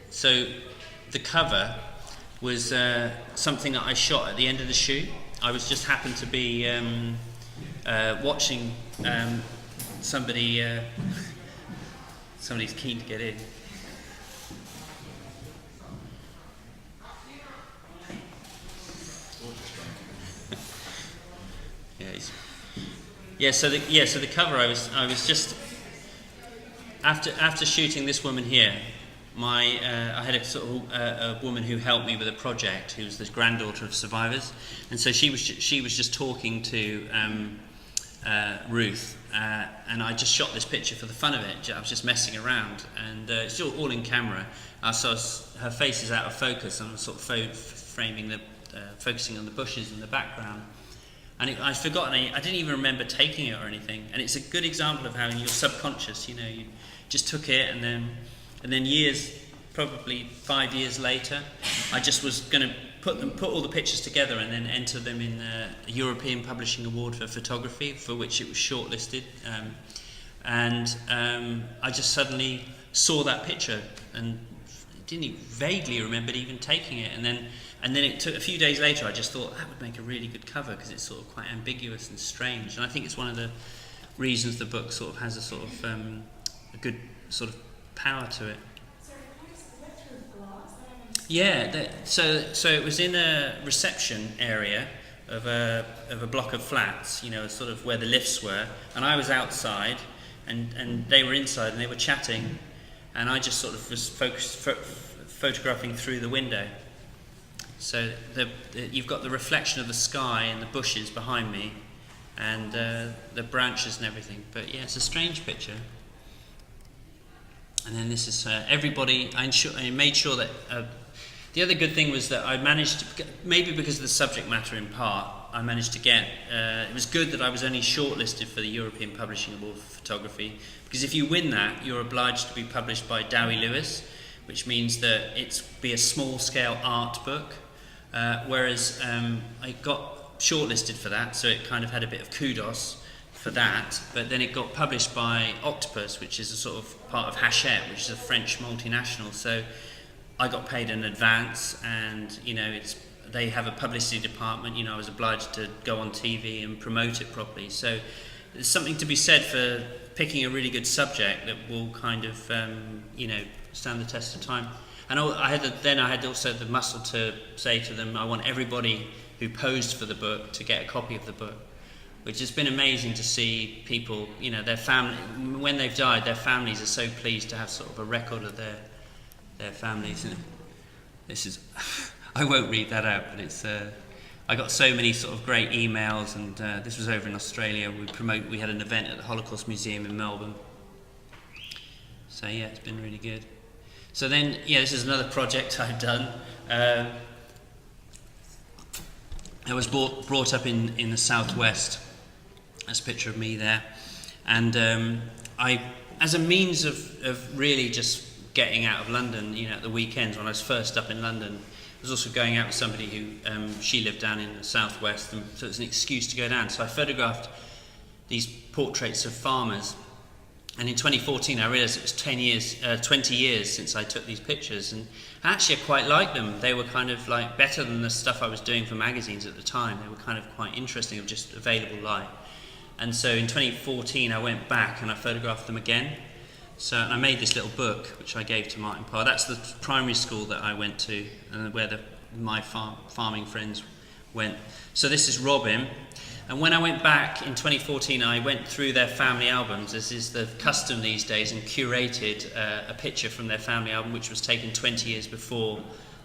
So the cover was something that I shot at the end of the shoot. I was just happened to be watching somebody's keen to get in. So the cover, I was just after shooting this woman here. I had a woman who helped me with a project, who was the granddaughter of survivors, and so she was just talking to Ruth, and I just shot this picture for the fun of it. I was just messing around, and it's all in camera. So her face is out of focus, and I'm sort of focusing on the bushes in the background. And I'd forgotten, I didn't even remember taking it or anything. And it's a good example of how in your subconscious, you just took it, and then years, probably 5 years later, I just was going to put all the pictures together and then enter them in the European Publishing Award for Photography, for which it was shortlisted. I just suddenly saw that picture and didn't vaguely remember even taking it. And then it took a few days later, I just thought that would make a really good cover because it's sort of quite ambiguous and strange. And I think it's one of the reasons the book sort of has a sort of a good sort of power to it. Yeah, so it was in a reception area of a block of flats, sort of where the lifts were, and I was outside, and they were inside, and they were chatting, and I just sort of was photographing through the window. So you've got the reflection of the sky and the bushes behind me, and the branches and everything. But yeah, it's a strange picture. And then this is everybody. I made sure that. The other good thing was that I managed to, maybe because of the subject matter in part, I managed to get, it was good that I was only shortlisted for the European Publishing Award for Photography, because if you win that, you're obliged to be published by Dowie Lewis, which means that it's be a small-scale art book, whereas I got shortlisted for that, so it kind of had a bit of kudos for that, but then it got published by Octopus, which is a sort of part of Hachette, which is a French multinational, so I got paid in advance, and they have a publicity department. I was obliged to go on TV and promote it properly. So there's something to be said for picking a really good subject that will kind of stand the test of time. And I had also the muscle to say to them, I want everybody who posed for the book to get a copy of the book, which has been amazing to see people. Their family, when they've died, their families are so pleased to have sort of a record of their families. And this is, I won't read that out, but it's, I got so many sort of great emails, and this was over in Australia. We had an event at the Holocaust Museum in Melbourne. So yeah, it's been really good. So then, this is another project I've done. I was brought up in the southwest. That's a picture of me there. And I, as a means of really just getting out of London, at the weekends when I was first up in London, I was also going out with somebody who, she lived down in the southwest, and so it was an excuse to go down. So I photographed these portraits of farmers, and in 2014 I realised it was 20 years since I took these pictures, and actually I quite liked them. They were kind of like better than the stuff I was doing for magazines at the time. They were kind of quite interesting, of just available light. And so in 2014 I went back and I photographed them again. So and I made this little book, which I gave to Martin Parr. That's the primary school that I went to, and where my farming friends went. So this is Robin. And when I went back in 2014, I went through their family albums, as is the custom these days, and curated a picture from their family album, which was taken 20 years before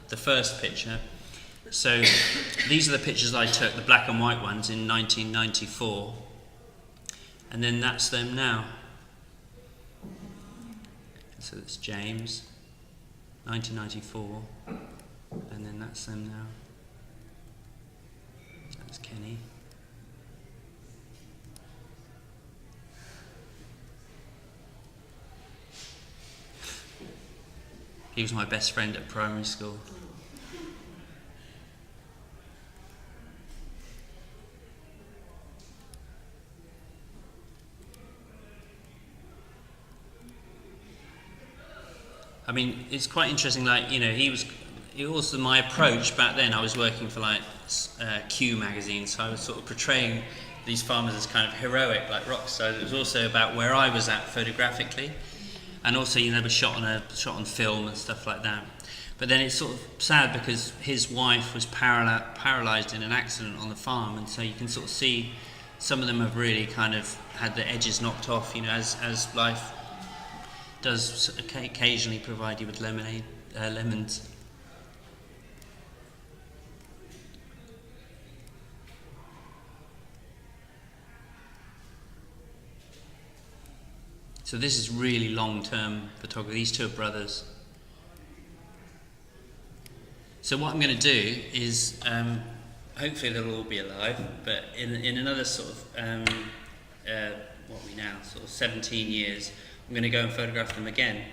the first picture. So these are the pictures I took, the black and white ones, in 1994. And then that's them now. So that's James, 1994, and then that's them now. That's Kenny. He was my best friend at primary school. I mean, it's quite interesting, it was my approach back then. I was working for Q magazine, so I was sort of portraying these farmers as kind of heroic, like rock stars. It was also about where I was at photographically, and also, was shot on film and stuff like that. But then it's sort of sad because his wife was paralysed in an accident on the farm, and so you can sort of see some of them have really kind of had the edges knocked off, you know, as life does occasionally provide you with lemons. So this is really long-term photography. These two are brothers. So what I'm going to do is, hopefully they'll all be alive, but in another sort of, what are we now, sort of 17 years, I'm going to go and photograph them again.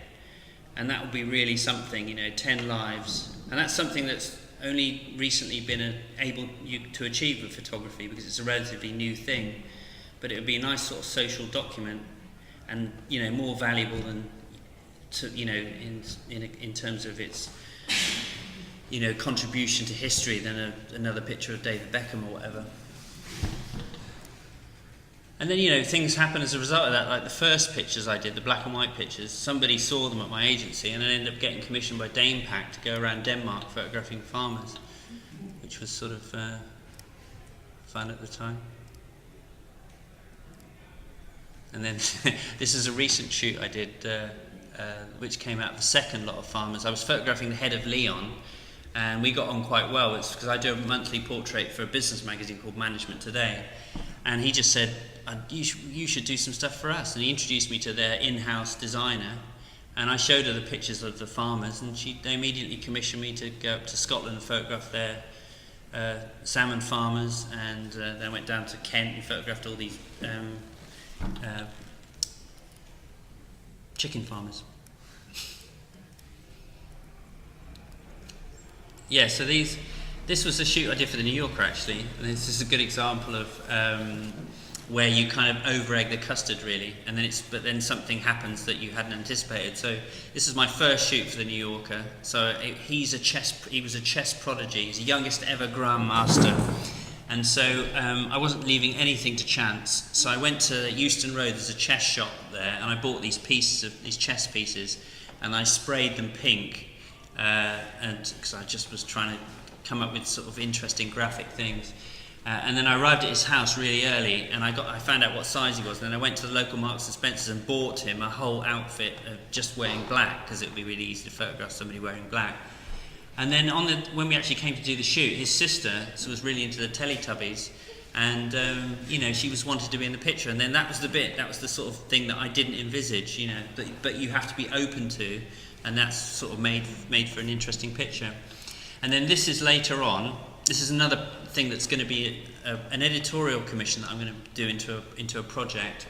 And that will be really something, you know, 10 lives. And that's something that's only recently been able to achieve with photography, because it's a relatively new thing. But it would be a nice sort of social document, and, you know, more valuable than, you know, in terms of its, you know, contribution to history than another picture of David Beckham or whatever. And then, you know, things happen as a result of that. Like the first pictures I did, the black and white pictures, somebody saw them at my agency, and I ended up getting commissioned by Danepak to go around Denmark photographing farmers, which was sort of fun at the time. And then this is a recent shoot I did, which came out of the second lot of farmers. I was photographing the head of Leon, and we got on quite well. It's because I do a monthly portrait for a business magazine called Management Today, and he just said, you should do some stuff for us. And he introduced me to their in-house designer, and I showed her the pictures of the farmers, and they immediately commissioned me to go up to Scotland and photograph their salmon farmers, and then I went down to Kent and photographed all these chicken farmers. Yeah, so this was a shoot I did for the New Yorker, actually, and this is a good example of where you kind of over-egg the custard, really, and but then something happens that you hadn't anticipated. So this is my first shoot for the New Yorker. So he was a chess prodigy. He's the youngest ever Grandmaster. And so I wasn't leaving anything to chance. So I went to Euston Road, there's a chess shop there, and I bought these chess pieces, and I sprayed them pink, and because I just was trying to come up with sort of interesting graphic things. And then I arrived at his house really early, and I found out what size he was. And then I went to the local Marks and Spencer's and bought him a whole outfit of just wearing black, because it would be really easy to photograph somebody wearing black. And then when we actually came to do the shoot, his sister was really into the Teletubbies, and you know, she wanted to be in the picture. And then that was the sort of thing that I didn't envisage, you know, but you have to be open to, and that's sort of made for an interesting picture. And then this is later on. This is another thing that's going to be an editorial commission that I'm going to do into a project.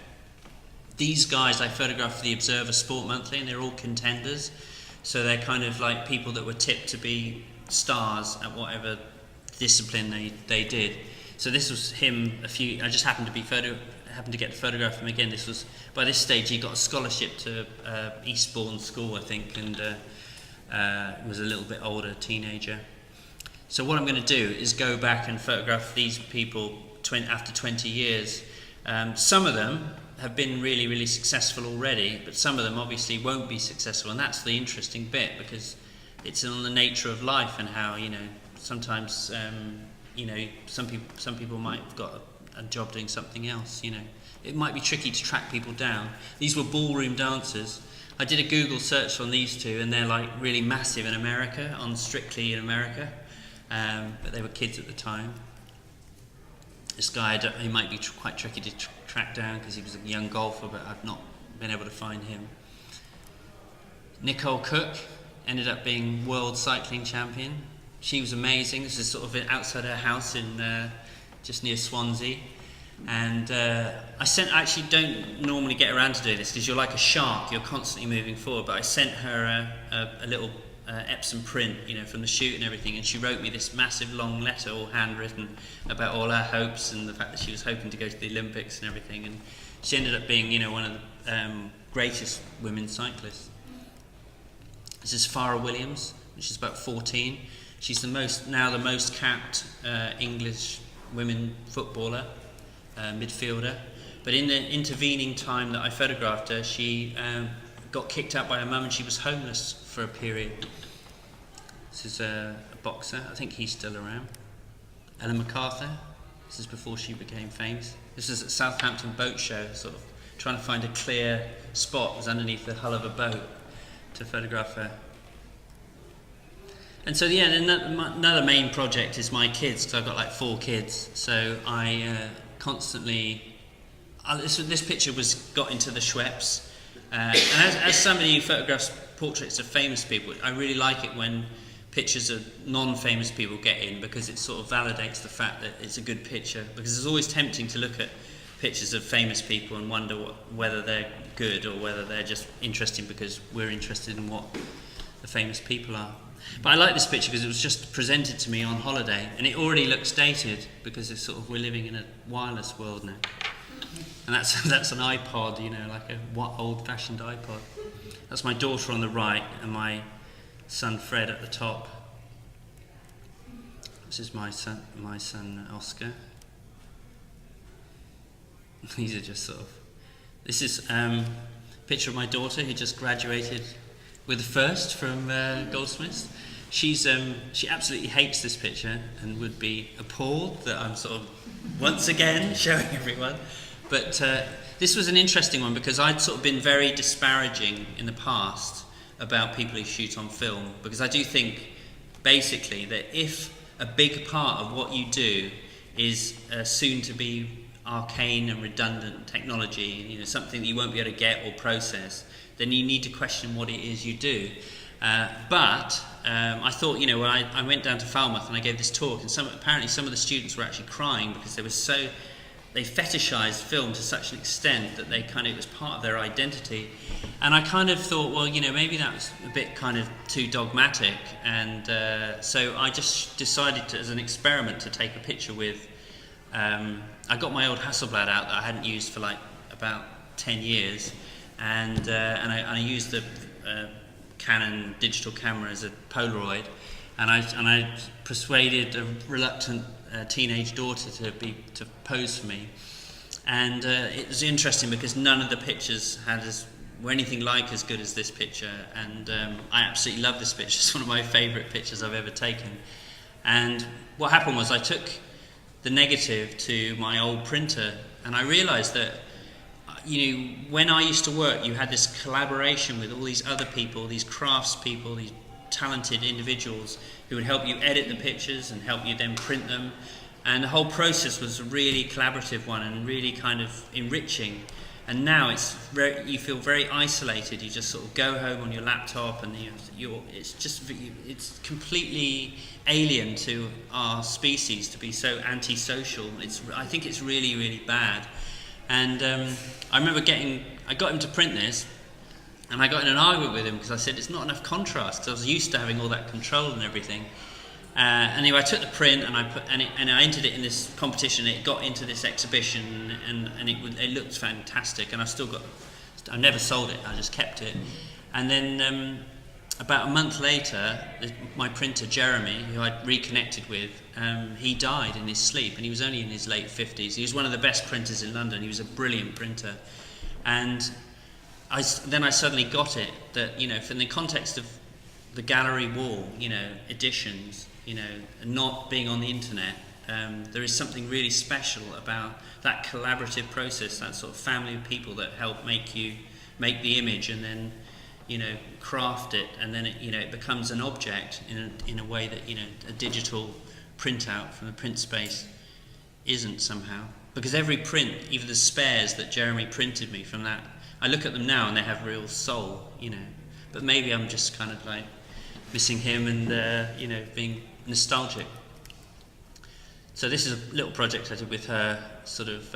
These guys I photographed for the Observer Sport Monthly, and they're all contenders. So they're kind of like people that were tipped to be stars at whatever discipline they did. So this was him. I just happened to get to photograph him again. This was, by this stage, he got a scholarship to Eastbourne School, I think, and was a little bit older, teenager. So what I'm going to do is go back and photograph these people after 20 years. Some of them have been really, really successful already, but some of them obviously won't be successful, and that's the interesting bit, because it's on the nature of life and how, you know, sometimes you know, some people might have got a job doing something else. You know, it might be tricky to track people down. These were ballroom dancers. I did a Google search on these two, and they're like really massive in America, on Strictly in America, but they were kids at the time. This guy, he might be quite tricky to track down because he was a young golfer, but I've not been able to find him. Nicole Cook ended up being world cycling champion. She was amazing. This is sort of outside her house in just near Swansea. And I actually don't normally get around to doing this because you're like a shark, you're constantly moving forward, but I sent her a little Epsom print, you know, from the shoot and everything, and she wrote me this massive long letter, all handwritten, about all her hopes and the fact that she was hoping to go to the Olympics and everything. And she ended up being, you know, one of the greatest women cyclists. This is Zara Williams, which is about 14. She's the most capped English women footballer, midfielder. But in the intervening time that I photographed her, she got kicked out by her mum, and she was homeless for a period. This is a boxer. I think he's still around. Ellen MacArthur. This is before she became famous. This is at Southampton Boat Show, sort of trying to find a clear spot. It was underneath the hull of a boat to photograph her. And so, yeah, another main project is my kids, because I've got like 4 kids. So I constantly... this picture got into the Schweppes. And as somebody who photographs portraits of famous people, I really like it when pictures of non-famous people get in, because it sort of validates the fact that it's a good picture. Because it's always tempting to look at pictures of famous people and wonder whether they're good or whether they're just interesting because we're interested in what the famous people are. But I like this picture because it was just presented to me on holiday, and it already looks dated because it's sort of, we're living in a wireless world now. And that's an iPod, you know, like a old-fashioned iPod. That's my daughter on the right and my son Fred at the top. This is my son Oscar. These are just sort of... This is a picture of my daughter who just graduated with a first from Goldsmiths. She absolutely hates this picture and would be appalled that I'm sort of once again showing everyone. But this was an interesting one because I'd sort of been very disparaging in the past about people who shoot on film, because I do think basically that if a big part of what you do is soon to be arcane and redundant technology, you know, something that you won't be able to get or process, then you need to question what it is you do. But I thought, you know, when I went down to Falmouth and I gave this talk, and apparently some of the students were actually crying because they fetishised film to such an extent that it was part of their identity. And I kind of thought, well, you know, maybe that was a bit kind of too dogmatic, and so I just decided as an experiment to take a picture with, I got my old Hasselblad out that I hadn't used for like about 10 years, and I used the Canon digital camera as a Polaroid, and I persuaded a reluctant teenage daughter to pose for me, and it was interesting because none of the pictures were anything like as good as this picture, and I absolutely love this picture. It's one of my favourite pictures I've ever taken. And what happened was I took the negative to my old printer, and I realised that, you know, when I used to work, you had this collaboration with all these other people, these crafts people, these talented individuals who would help you edit the pictures and help you then print them, and the whole process was a really collaborative one and really kind of enriching. And now you feel very isolated. You just sort of go home on your laptop, and it's completely alien to our species to be so antisocial. I think it's really, really bad. And I remember I got him to print this, and I got in an argument with him because I said it's not enough contrast, because I was used to having all that control and everything. Anyway, I took the print and I entered it in this competition. It got into this exhibition, and it looked fantastic. And I never sold it. I just kept it. And then about a month later, my printer Jeremy, who I'd reconnected with, he died in his sleep, and he was only in his late 50s. He was one of the best printers in London. He was a brilliant printer, and then I suddenly got it that, you know, in the context of the gallery wall, you know, editions, you know, and not being on the internet, there is something really special about that collaborative process, that sort of family of people that help make the image, and then, you know, craft it, and then it becomes an object in a way that, you know, a digital printout from the print space isn't somehow. Because every print, even the spares that Jeremy printed me from that, I look at them now and they have real soul, you know. But maybe I'm just kind of like missing him and, you know, being nostalgic. So this is a little project I did with her, sort of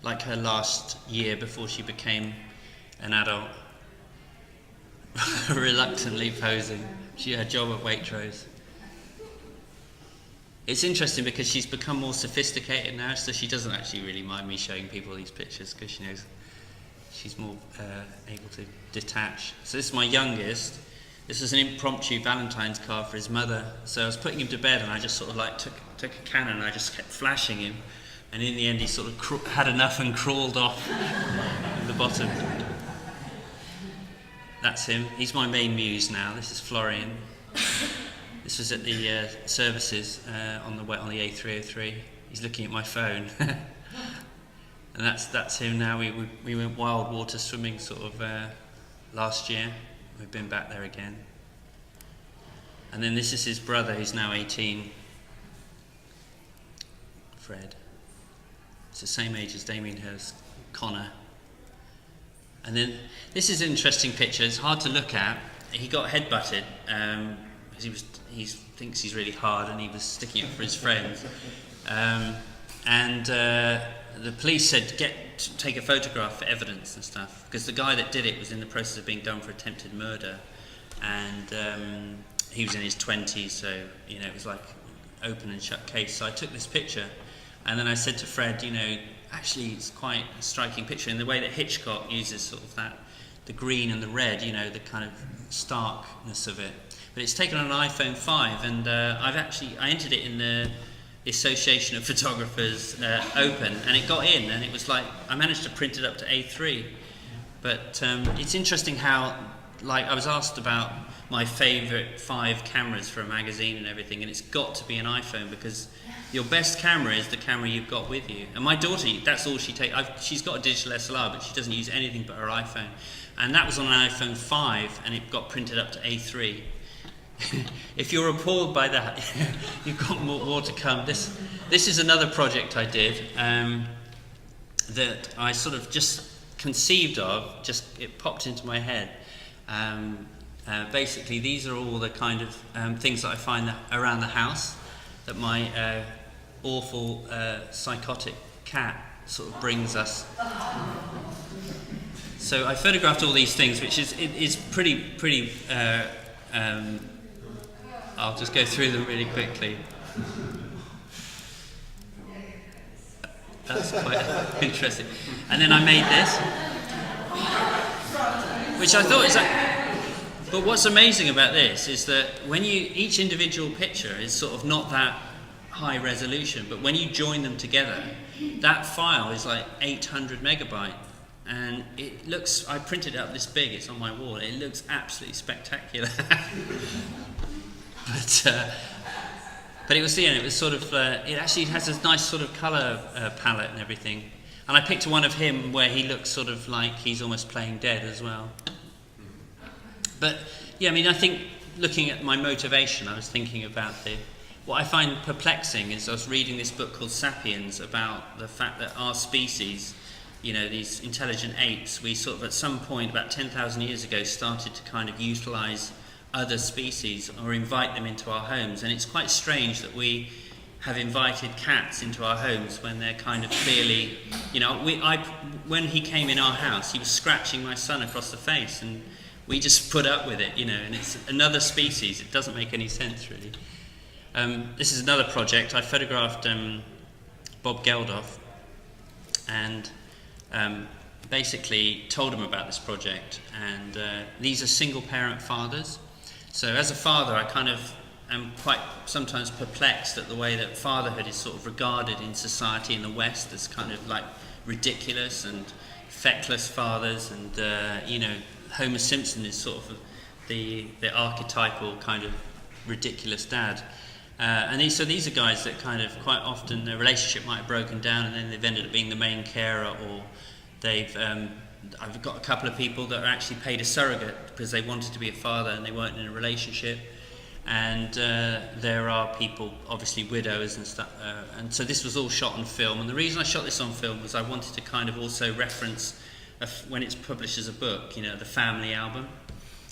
like her last year before she became an adult. Reluctantly posing. Her job at Waitrose. It's interesting because she's become more sophisticated now, so she doesn't actually really mind me showing people these pictures because she knows she's more able to detach. So this is my youngest. This is an impromptu Valentine's card for his mother. So I was putting him to bed, and I just sort of like took a Canon and I just kept flashing him, and in the end he sort of had enough and crawled off at the bottom. That's him. He's my main muse now. This is Florian. This was at the services on the A303. He's looking at my phone. And that's him now. We went wild water swimming sort of last year. We've been back there again. And then this is his brother, who's now 18, Fred. It's the same age as Damien Hirst, Connor. And then this is an interesting picture. It's hard to look at. He got headbutted because he thinks he's really hard, and he was sticking up for his friends. The police said, take a photograph for evidence and stuff, because the guy that did it was in the process of being done for attempted murder, and he was in his 20s, so it was like open and shut case. So I took this picture, and then I said to Fred, actually it's quite a striking picture in the way that Hitchcock uses sort of the green and the red, the kind of starkness of it. But it's taken on an iPhone 5, and I entered it in the Association of Photographers Open, and it got in, and it was like I managed to print it up to A3. But it's interesting how, I was asked about my favourite 5 cameras for a magazine and everything, and it's got to be an iPhone, because your best camera is the camera you've got with you. And my daughter, that's all she takes. She's got a digital SLR, but she doesn't use anything but her iPhone. And that was on an iPhone 5, and it got printed up to A3. If you're appalled by that, you've got more to come. This is another project I did that I sort of just conceived of. It popped into my head. Basically, these are all the kind of things that I find around the house that my awful psychotic cat sort of brings us. So I photographed all these things, which is pretty. I'll just go through them really quickly. That's quite interesting. And then I made this, which I thought is but what's amazing about this is that each individual picture is sort of not that high resolution, but when you join them together, that file is like 800 megabyte. And it looks, I printed it up this big, it's on my wall, it looks absolutely spectacular. But it was, it was sort of, it actually has a nice sort of colour palette and everything. And I picked one of him where he looks sort of like he's almost playing dead as well. But yeah, I think looking at my motivation, I was thinking about what I find perplexing is I was reading this book called Sapiens about the fact that our species, these intelligent apes, we sort of at some point about 10,000 years ago started to kind of utilise other species or invite them into our homes. And it's quite strange that we have invited cats into our homes when they're kind of clearly, when he came in our house, he was scratching my son across the face, and we just put up with it, and it's another species. It doesn't make any sense, really. This is another project. I photographed Bob Geldof, and basically told him about this project. And these are single-parent fathers. So as a father, I kind of am quite sometimes perplexed at the way that fatherhood is sort of regarded in society in the West as kind of like ridiculous, and feckless fathers, and Homer Simpson is sort of the archetypal kind of ridiculous dad. So these are guys that kind of quite often their relationship might have broken down, and then they've ended up being the main carer, or I've got a couple of people that are actually paid a surrogate because they wanted to be a father and they weren't in a relationship. And there are people, obviously widows and stuff. And so this was all shot on film. And the reason I shot this on film was I wanted to kind of also reference, when it's published as a book, the family album.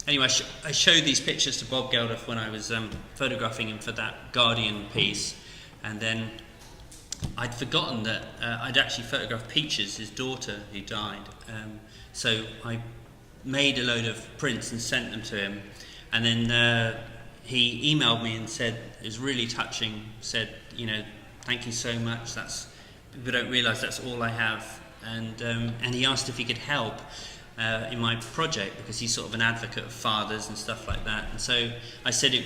Anyway, I showed these pictures to Bob Geldof when I was photographing him for that Guardian piece. And then I'd forgotten that I'd actually photographed Peaches, his daughter, who died. So I made a load of prints and sent them to him. And then he emailed me and said, it was really touching, said, thank you so much. People don't realise that's all I have. And he asked if he could help in my project, because he's sort of an advocate of fathers and stuff like that. And so I said,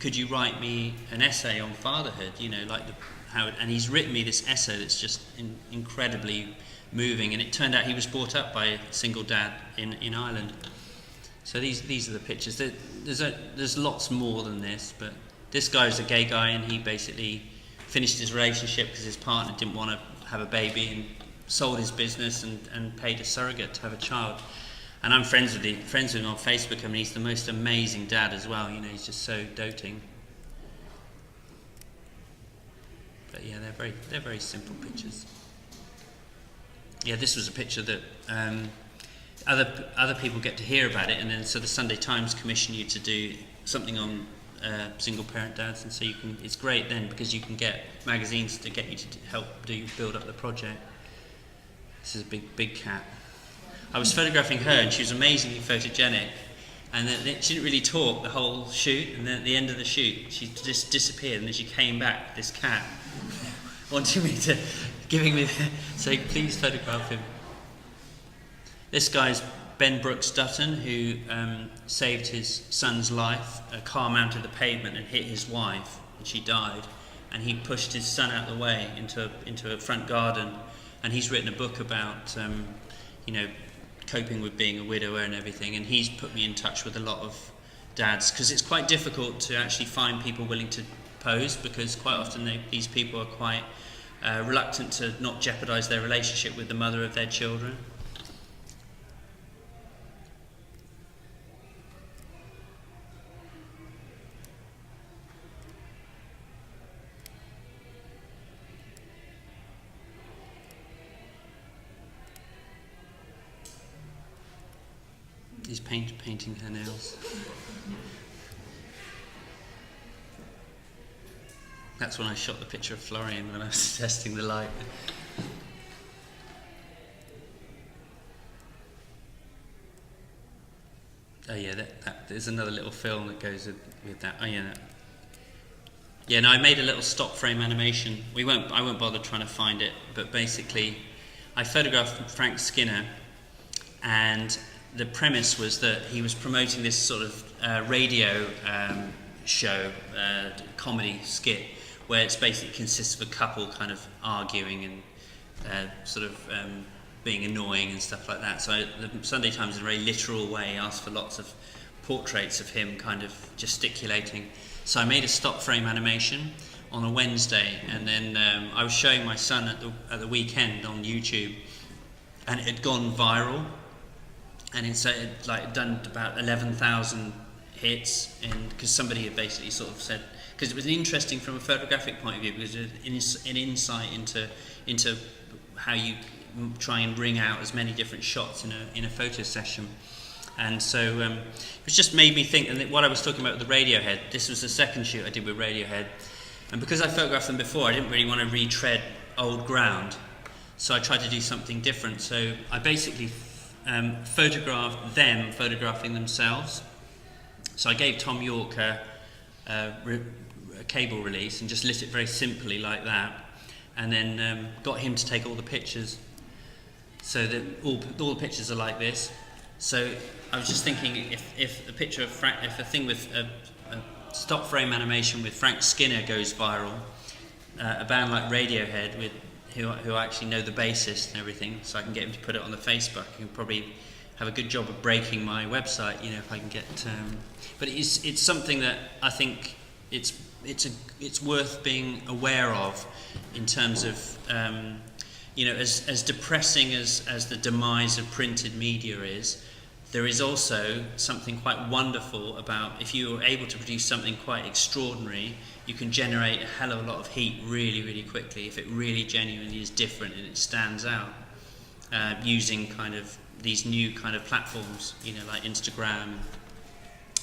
could you write me an essay on fatherhood, and he's written me this essay that's just incredibly moving. And it turned out he was brought up by a single dad in Ireland. So these are the pictures. There's lots more than this, but this guy's a gay guy, and he basically finished his relationship because his partner didn't want to have a baby, and sold his business and paid a surrogate to have a child. And I'm friends with him on Facebook. I mean, he's the most amazing dad as well. You know, he's just so doting. But yeah, they're very simple pictures. Yeah, this was a picture that other people get to hear about it, and then so the Sunday Times commission you to do something on single parent dads, and so you can. It's great then because you can get magazines to get you to help build up the project. This is a big cat. I was photographing her, and she was amazingly photogenic, and then she didn't really talk the whole shoot, and then at the end of the shoot she just disappeared, and then she came back, this cat, wanting me to, giving me, saying please photograph him. This guy's Ben Brooks Dutton, who saved his son's life. A car mounted the pavement and hit his wife, and she died, and he pushed his son out the way into a front garden, and he's written a book about coping with being a widower and everything, and he's put me in touch with a lot of dads, because it's quite difficult to actually find people willing to pose, because quite often these people are quite reluctant to not jeopardise their relationship with the mother of their children. He's painting her nails. That's when I shot the picture of Florian when I was testing the light. Oh yeah, that there's another little film that goes with that. Oh yeah. Yeah, no, I made a little stop frame animation. I won't bother trying to find it, but basically I photographed Frank Skinner, and the premise was that he was promoting this sort of radio show, comedy skit, where it's basically consists of a couple kind of arguing and being annoying and stuff like that. So the Sunday Times, in a very literal way, asked for lots of portraits of him kind of gesticulating. So I made a stop frame animation on a Wednesday, and then I was showing my son at the weekend on YouTube, and it had gone viral. And it's done about 11,000 hits, and because somebody had basically sort of said, because it was interesting from a photographic point of view, because it was an insight into how you try and bring out as many different shots in a photo session. And so it just made me think, and what I was talking about with the Radiohead, this was the second shoot I did with Radiohead, and because I photographed them before, I didn't really want to retread old ground, so I tried to do something different. So I basically photographed them photographing themselves. So I gave Tom York a cable release and just lit it very simply like that, and then got him to take all the pictures, so that all the pictures are like this. So I was just thinking, if a picture of if a thing with a stop frame animation with Frank Skinner goes viral, a band like Radiohead with who actually know the bassist and everything, so I can get him to put it on the Facebook. I can probably have a good job of breaking my website, if I can get. But it's something that I think it's worth being aware of, in terms of as depressing as the demise of printed media is. There is also something quite wonderful about, if you're able to produce something quite extraordinary, you can generate a hell of a lot of heat really, really quickly if it really genuinely is different and it stands out, using kind of these new kind of platforms, like Instagram.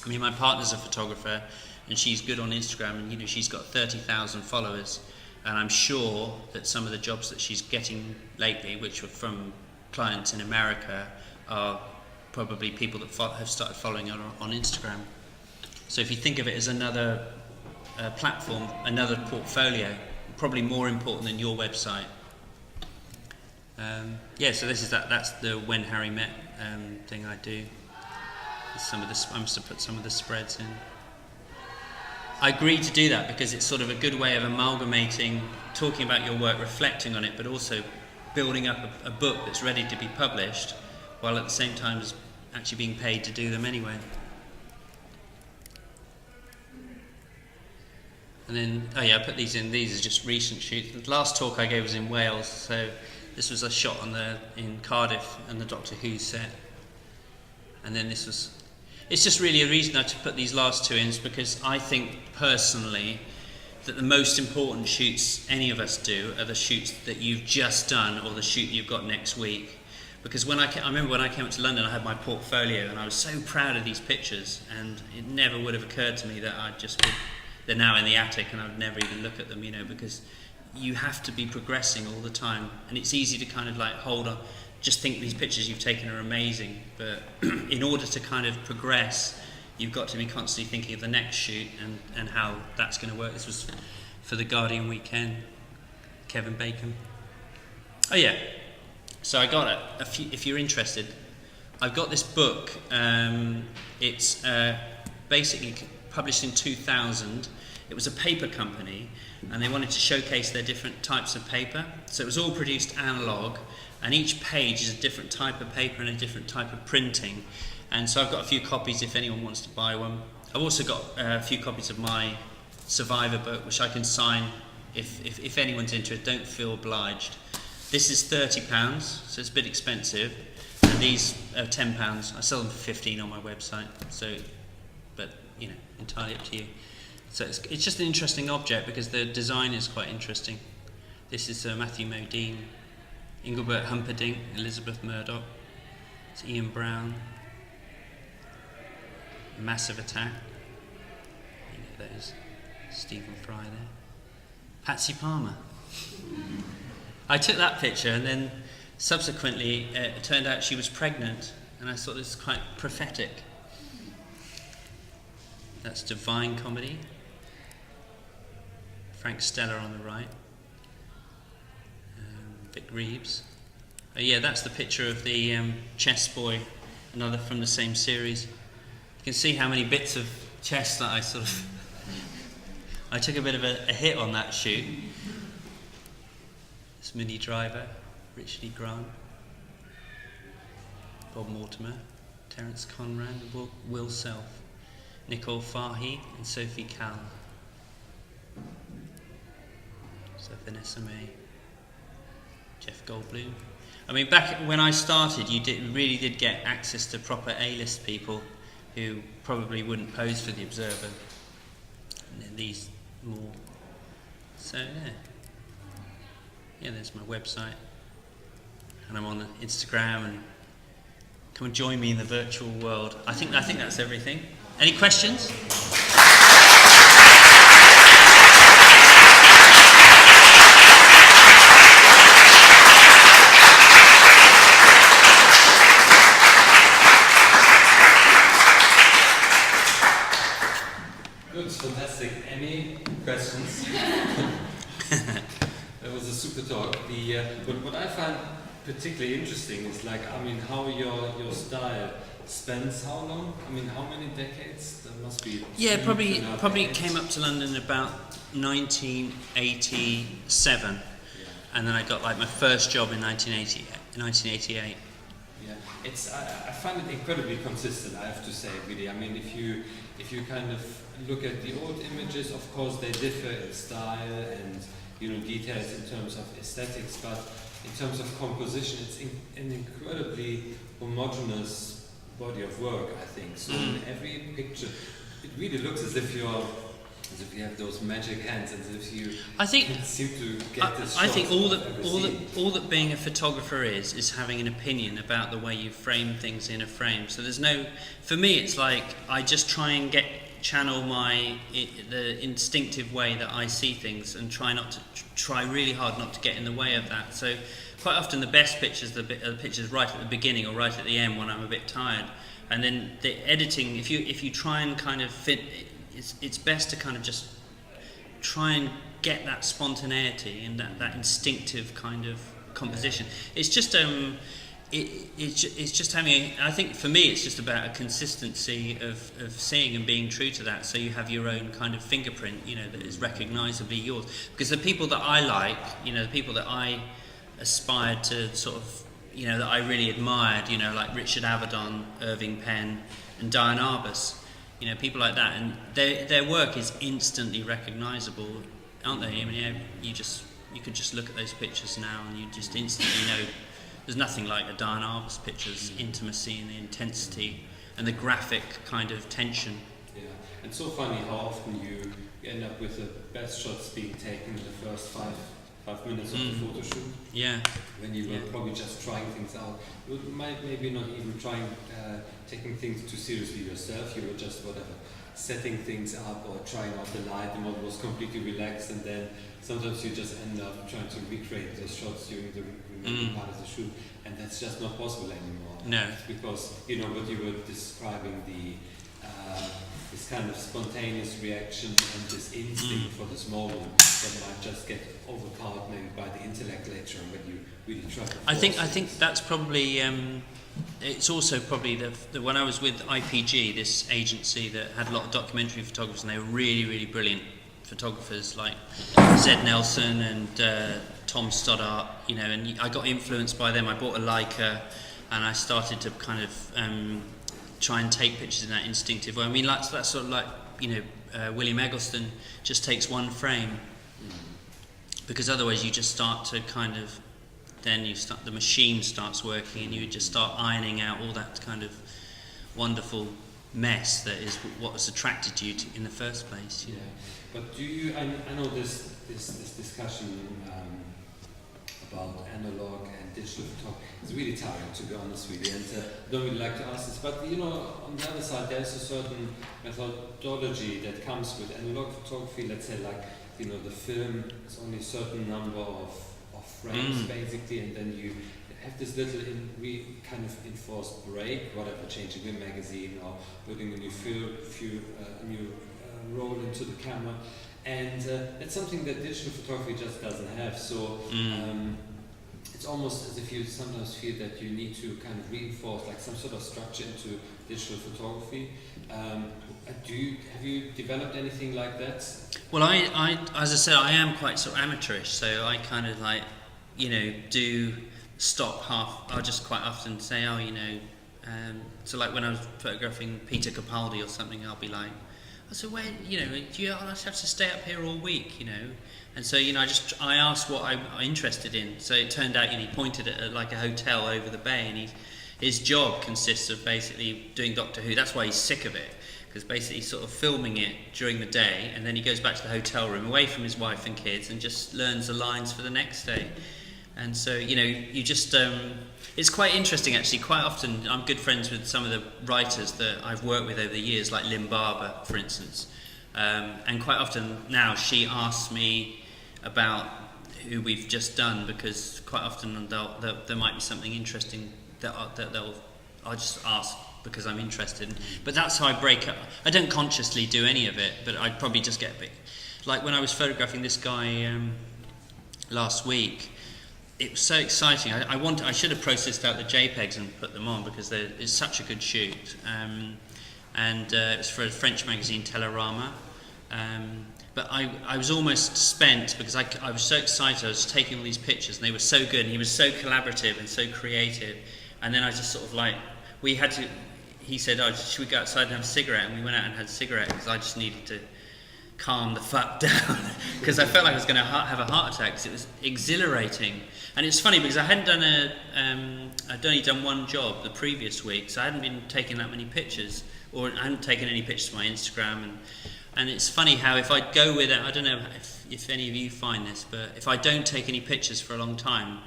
I mean, my partner's a photographer, and she's good on Instagram, and she's got 30,000 followers, and I'm sure that some of the jobs that she's getting lately, which were from clients in America, are probably people that have started following her on Instagram. So if you think of it as another platform, another portfolio, probably more important than your website. So this is that's the When Harry Met thing I do. I must have put some of the spreads in. I agreed to do that because it's sort of a good way of amalgamating, talking about your work, reflecting on it, but also building up a book that's ready to be published, while at the same time as actually being paid to do them anyway. And then, oh yeah, I put these in. These are just recent shoots. The last talk I gave was in Wales, so this was a shot in Cardiff and the Doctor Who set. And then this was... It's just really a reason to put these last two in, is because I think personally that the most important shoots any of us do are the shoots that you've just done or the shoot you've got next week. Because I remember when I came up to London, I had my portfolio and I was so proud of these pictures, and it never would have occurred to me that they're now in the attic and I would never even look at them, because you have to be progressing all the time, and it's easy to kind of like hold on, just think these pictures you've taken are amazing, but in order to kind of progress, you've got to be constantly thinking of the next shoot and how that's going to work. This was for the Guardian weekend, Kevin Bacon. Oh yeah, so I got a few, if you're interested, I've got this book. It's basically published in 2000. It was a paper company, and they wanted to showcase their different types of paper. So it was all produced analog, and each page is a different type of paper and a different type of printing. And so I've got a few copies if anyone wants to buy one. I've also got a few copies of my Survivor book, which I can sign if anyone's interested. Don't feel obliged. This is £30, so it's a bit expensive, and these are £10. I sell them for 15 on my website. So, but entirely up to you. So it's just an interesting object because the design is quite interesting. This is Matthew Modine, Engelbert Humperdinck, Elizabeth Murdoch. It's Ian Brown. Massive Attack. That is Stephen Fry there. Patsy Palmer. I took that picture, and then subsequently it turned out she was pregnant, and I thought this was quite prophetic. That's Divine Comedy. Frank Stella on the right. Vic Reeves. Oh yeah, that's the picture of the chess boy, another from the same series. You can see how many bits of chess that I took a bit of a hit on that shoot. This Minnie Driver, Richard E. Grant, Bob Mortimer, Terence Conran, Will Self, Nicole Fahey and Sophie Cal. So Vanessa May, Jeff Goldblum. I mean, back when I started, you really did get access to proper A-list people who probably wouldn't pose for the Observer. And then these more. So yeah, there's my website, and I'm on Instagram. And come and join me in the virtual world. I think that's everything. Any questions? Good, fantastic. Any questions? That was a super talk. But what I find particularly interesting is how your style spans how long? I mean, how many decades? There must be. Yeah, probably came up to London about 1987, and then I got my first job in 1988. Yeah, I find it incredibly consistent. I have to say, really. I mean, if you kind of look at the old images, of course they differ in style and details in terms of aesthetics, but in terms of composition, it's an incredibly homogeneous body of work, I think. So in every picture, it really looks as if you have those magic hands, as if you seem to get this shot. I think all that being a photographer is having an opinion about the way you frame things in a frame. So for me, it's like I just try and channel the instinctive way that I see things, and try really hard not to get in the way of that. So quite often the best pictures are the pictures right at the beginning or right at the end when I'm a bit tired. And then the editing, if you try and kind of fit, it's best to kind of just try and get that spontaneity and that instinctive kind of composition. It's just it's just having I think for me it's just about a consistency of seeing and being true to that, so you have your own kind of fingerprint, that is recognisably yours. Because the people that I like, the people that I aspired to sort of, that I really admired, like Richard Avedon, Irving Penn and Diane Arbus, You know, people like that, and their work is instantly recognisable, aren't they? I mean, you could just look at those pictures now, and you just instantly know. There's nothing like a Diane Arbus picture's intimacy and the intensity and the graphic kind of tension. Yeah, and so funny how often you end up with the best shots being taken in the first five minutes of the photo shoot. Yeah. When you were probably just trying things out. You might maybe not even trying taking things too seriously yourself. You were just setting things up or trying out the light. The model was completely relaxed, and then sometimes you just end up trying to recreate those shots during the remaining part of the shoot, and that's just not possible anymore. No. Because what you were describing, this kind of spontaneous reaction and this instinct for this moment that might just get overpowered maybe by the intellect later on when you really try to. I think that's probably. It's also probably the when I was with IPG, this agency that had a lot of documentary photographers, and they were really, really brilliant photographers like Zed Nelson and Tom Stoddart, and I got influenced by them. I bought a Leica, and I started to kind of try and take pictures in that instinctive way. I mean, that's sort of like, William Eggleston just takes one frame, because otherwise you just start to kind of, the machine starts working, and you just start ironing out all that kind of wonderful mess that is what has attracted you in the first place. Yeah, but do you? I know this discussion about analog and digital photography is really tiring, to be honest with you, and I don't really like to ask this, but on the other side there's a certain methodology that comes with analog photography. Let's say the film is only a certain number of frames basically, and then you have this little kind of enforced break, whatever, changing a magazine or putting a new roll into the camera, and it's something that digital photography just doesn't have. So it's almost as if you sometimes feel that you need to kind of reinforce like some sort of structure into digital photography. Have you developed anything like that? Well, I as I said, I am quite sort of amateurish, so I kind of do stop half. I'll just quite often say, so like when I was photographing Peter Capaldi or something, I'll be like, so where, do you have to stay up here all week, And so, I asked what I'm interested in. So it turned out, he pointed at like a hotel over the bay, and his job consists of basically doing Doctor Who. That's why he's sick of it, because basically he's sort of filming it during the day, and then he goes back to the hotel room, away from his wife and kids, and just learns the lines for the next day. And so, you just, it's quite interesting actually. Quite often I'm good friends with some of the writers that I've worked with over the years, like Lynn Barber, for instance. And quite often now she asks me about who we've just done, because quite often there might be something interesting that I'll just ask because I'm interested. But that's how I break up. I don't consciously do any of it, but I'd probably just get a bit... Like when I was photographing this guy last week, it was so exciting. I should have processed out the JPEGs and put them on, because it's such a good shoot. And it was for a French magazine, Télérama. But I was almost spent, because I was so excited. I was taking all these pictures, and they were so good, and he was so collaborative and so creative. And then I just sort of he said, should we go outside and have a cigarette? And we went out and had a cigarette, because I just needed to calm the fuck down, because I felt like I was going to have a heart attack, because it was exhilarating. And it's funny, because I hadn't done I'd only done one job the previous week, so I hadn't been taking that many pictures, or I hadn't taken any pictures to my Instagram. And it's funny how if I go with it, I don't know if any of you find this, but if I don't take any pictures for a long time,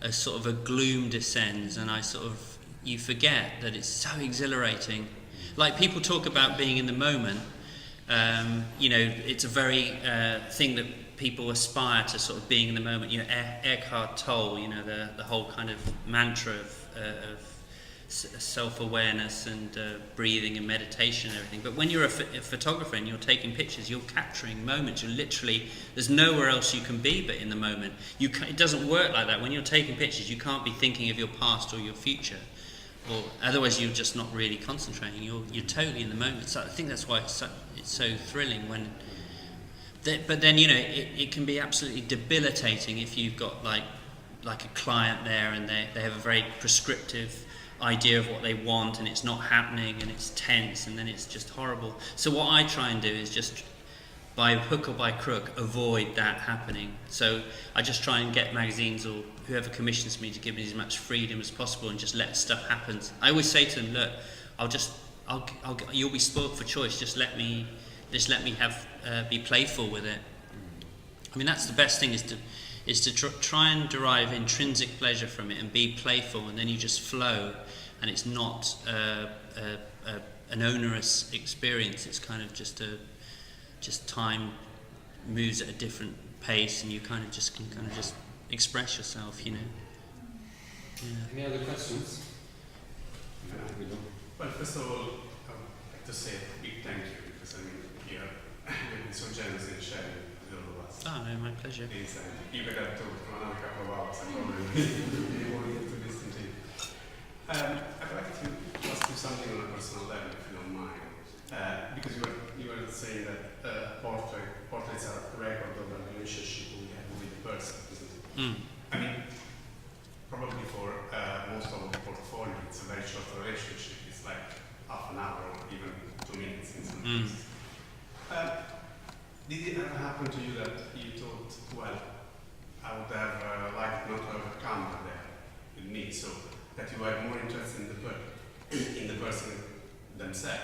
a sort of a gloom descends, and you forget that it's so exhilarating. Like people talk about being in the moment. It's a very thing that people aspire to, sort of being in the moment. Eckhart Tolle, the whole kind of mantra of self-awareness and breathing and meditation and everything. But when you're a photographer and you're taking pictures, you're capturing moments. You're literally, there's nowhere else you can be but in the moment. It doesn't work like that. When you're taking pictures, you can't be thinking of your past or your future. Or otherwise you're just not really concentrating. You're totally in the moment. So I think that's why it's so thrilling when. But then it can be absolutely debilitating if you've got like a client there, and they have a very prescriptive idea of what they want, and it's not happening, and it's tense, and then it's just horrible. So what I try and do is just, by hook or by crook, avoid that happening. So I just try and get magazines or whoever commissions me to give me as much freedom as possible and just let stuff happen. I always say to them, look, you'll be spoiled for choice. Just let me have be playful with it. I mean, that's the best thing, is to try and derive intrinsic pleasure from it and be playful, and then you just flow, and it's not an onerous experience. It's kind of just time moves at a different pace, and you can just express yourself, you know. Yeah. Any other questions? Well, first of all, I would like to say a big thank you, because I mean, you've been so generous in sharing with all of us. Oh no, my pleasure. These, you could have talked for another couple of hours. I probably really wanted to listen to you. I'd like to ask you something on a personal level, if you don't mind, because you were saying that portraits are a record of a relationship we have with the person, isn't it? I mean, probably for most of the portfolio, it's a very short relationship. It's like half an hour or even 2 minutes in some cases. Did it ever happen to you that you thought, well, I would have liked not to have a camera there with me, so that you were more interested in the person themselves,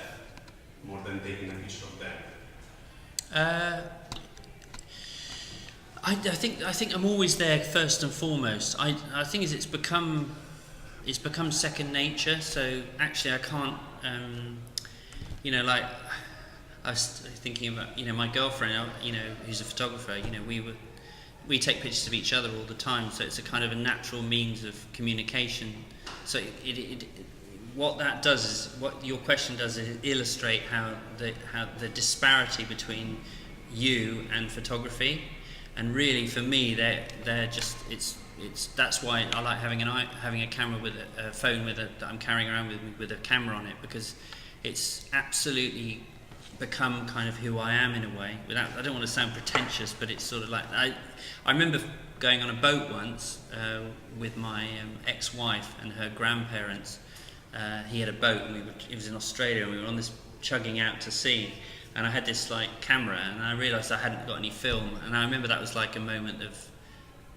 more than taking a picture of them? I think I'm always there first and foremost. I think it's become second nature. So actually, I can't. Like I was thinking about my girlfriend. Who's a photographer. We take pictures of each other all the time. So it's a kind of a natural means of communication. So what that does is, what your question does is illustrate how the disparity between you and photography. And really, for me, they're just that's why I like having a camera with a phone that I'm carrying around with me with a camera on it, because it's absolutely become kind of who I am in a way. I don't want to sound pretentious, but it's sort of like I remember going on a boat once with my ex-wife and her grandparents. He had a boat, and it was in Australia, and we were on this chugging out to sea. And I had this camera, and I realised I hadn't got any film, and I remember that was like a moment of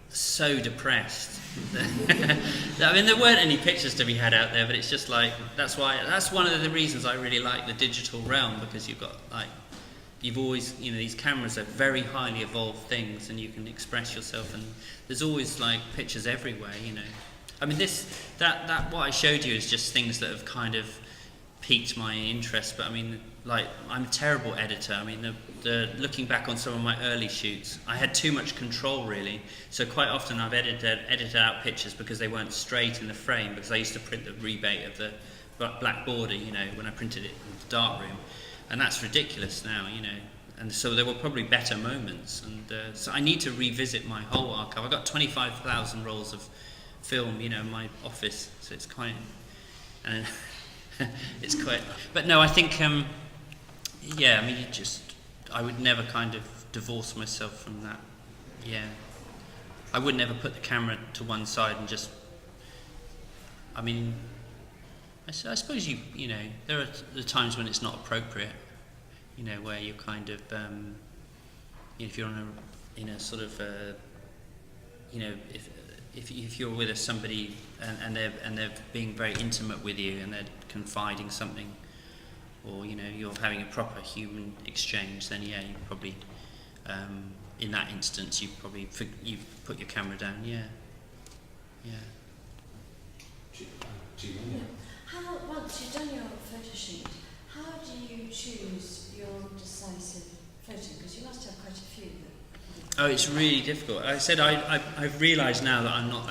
so depressed. I mean, there weren't any pictures to be had out there, but it's just that's one of the reasons I really like the digital realm, because you've always, these cameras are very highly evolved things, and you can express yourself, and there's always pictures everywhere, I mean, what I showed you is just things that have kind of piqued my interest, but I mean, I'm a terrible editor. I mean, looking back on some of my early shoots, I had too much control, really. So quite often I've edited out pictures because they weren't straight in the frame, because I used to print the rebate of the black border, when I printed it in the darkroom, and that's ridiculous now, And so there were probably better moments, and so I need to revisit my whole archive. I've got 25,000 rolls of film, in my office, so it's quite, and it's quite. But no, I think. I mean, I would never kind of divorce myself from that. Yeah. I would never put the camera to one side and just, I mean, I suppose there are the times when it's not appropriate, where you're kind of, if you're in a sort of, if you're with somebody and they're being very intimate with you, and they're confiding something, or you're having a proper human exchange, then you probably in that instance you put your camera down. Yeah. How, once you've done your photo shoot, how do you choose your decisive photo? Because you must have quite a few. Oh, it's really difficult. I said I've realised now that I'm not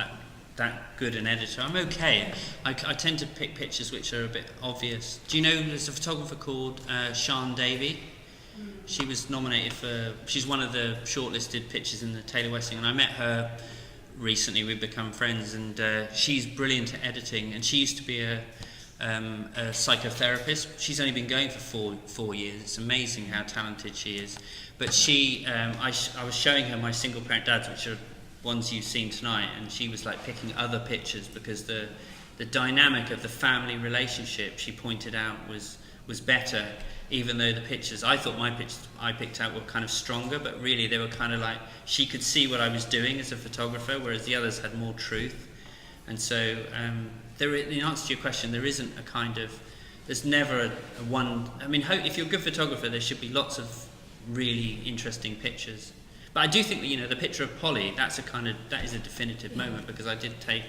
that good an editor. I'm okay. I tend to pick pictures which are a bit obvious. Do you know there's a photographer called Sian Davey? She was nominated she's one of the shortlisted pictures in the Taylor Westing, and I met her recently. We've become friends, and she's brilliant at editing, and she used to be a psychotherapist. She's only been going for 4 years. It's amazing how talented she is. But she, I was showing her my single parent dads, which are ones you've seen tonight, and she was picking other pictures because the dynamic of the family relationship, she pointed out, was better, even though the pictures, I thought my pictures I picked out were kind of stronger, but really they were kind of like, she could see what I was doing as a photographer, whereas the others had more truth. And so, in answer to your question, there isn't a kind of, there's never a one, I mean, if you're a good photographer, there should be lots of really interesting pictures. But I do think that, you know, the picture of Polly, that is a definitive moment, because I did take,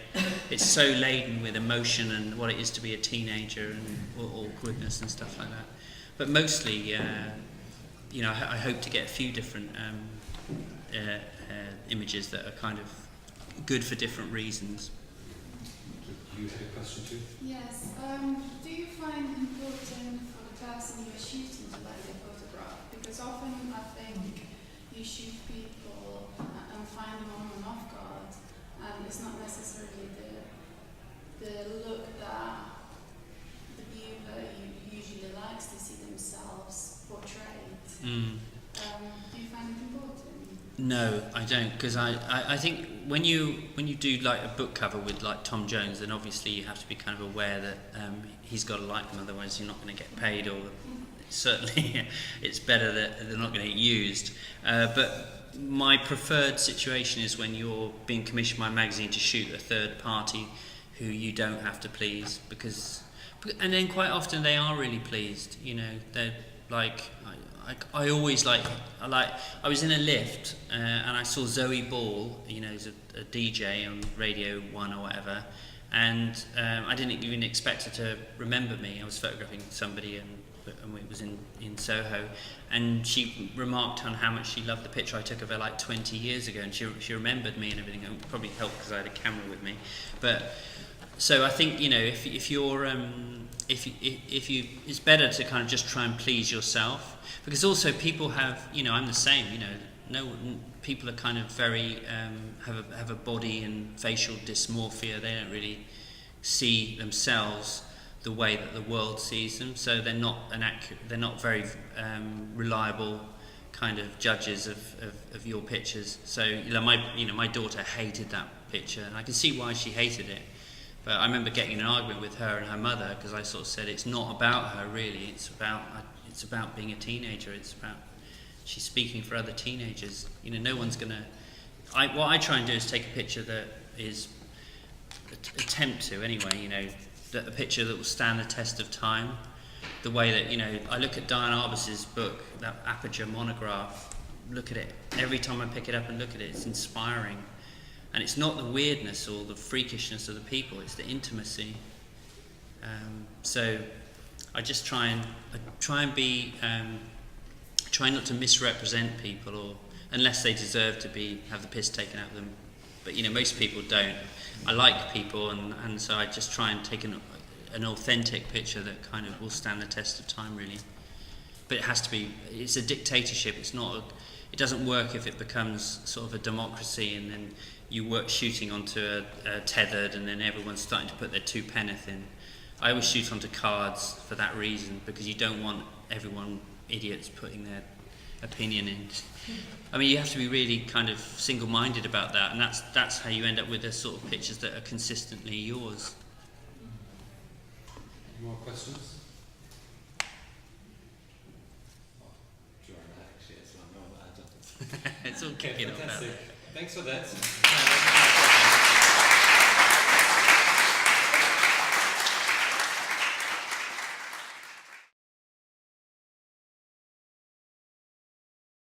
it's so laden with emotion and what it is to be a teenager and awkwardness and stuff like that. But mostly, you know, I hope to get a few different images that are kind of good for different reasons. You had a question too? Yes. Do you find important for the person you're shooting to like their photograph? Because often I think you shoot people and find them off guard, and it's not necessarily the look that the viewer usually likes to see themselves portrayed. Do you find it important? No, I don't, because I think when you do like a book cover with like Tom Jones, then obviously you have to be kind of aware that he's got to like them, otherwise you're not going to get paid, or certainly it's better that they're not going to get used. But my preferred situation is when you're being commissioned by a magazine to shoot a third party who you don't have to please, and then quite often they are really pleased, you know, they're like, I always I was in a lift and I saw Zoe Ball, you know, who's a DJ on Radio 1 or whatever, and I didn't even expect her to remember me. I was photographing somebody and it was in Soho, and she remarked on how much she loved the picture I took of her like 20 years ago, and she remembered me and everything. It probably helped because I had a camera with me. But so I think, you know, if you it's better to kind of just try and please yourself, because also people have, you know, I'm the same, you know, people are kind of very have a body and facial dysmorphia. They don't really see themselves the way that the world sees them, so they're not very reliable kind of judges of your pictures. So my daughter hated that picture, and I can see why she hated it. But I remember getting in an argument with her and her mother, because I sort of said it's not about her really. It's about being a teenager. She's speaking for other teenagers. You know, no one's gonna. What I try and do is take a picture that is attempt to anyway. You know, a picture that will stand the test of time. The way that, you know, I look at Diane Arbus's book, that Aperture monograph. Look at it every time I pick it up and look at it. It's inspiring. And it's not the weirdness or the freakishness of the people, it's the intimacy. So I just try and be, try not to misrepresent people, or unless they deserve to have the piss taken out of them. But, you know, most people don't. I like people, and so I just try and take an authentic picture that kind of will stand the test of time, really. But it has to be, it's a dictatorship, it doesn't work if it becomes sort of a democracy, and then you work shooting onto a tethered, and then everyone's starting to put their two penneth in. I always shoot onto cards for that reason, because you don't want everyone idiots putting their opinion in. I mean, you have to be really kind of single-minded about that, and that's how you end up with the sort of pictures that are consistently yours. Any more questions? Joanna, actually, as well. No, I don't. It's all kicking off now. Fantastic. Thanks for that.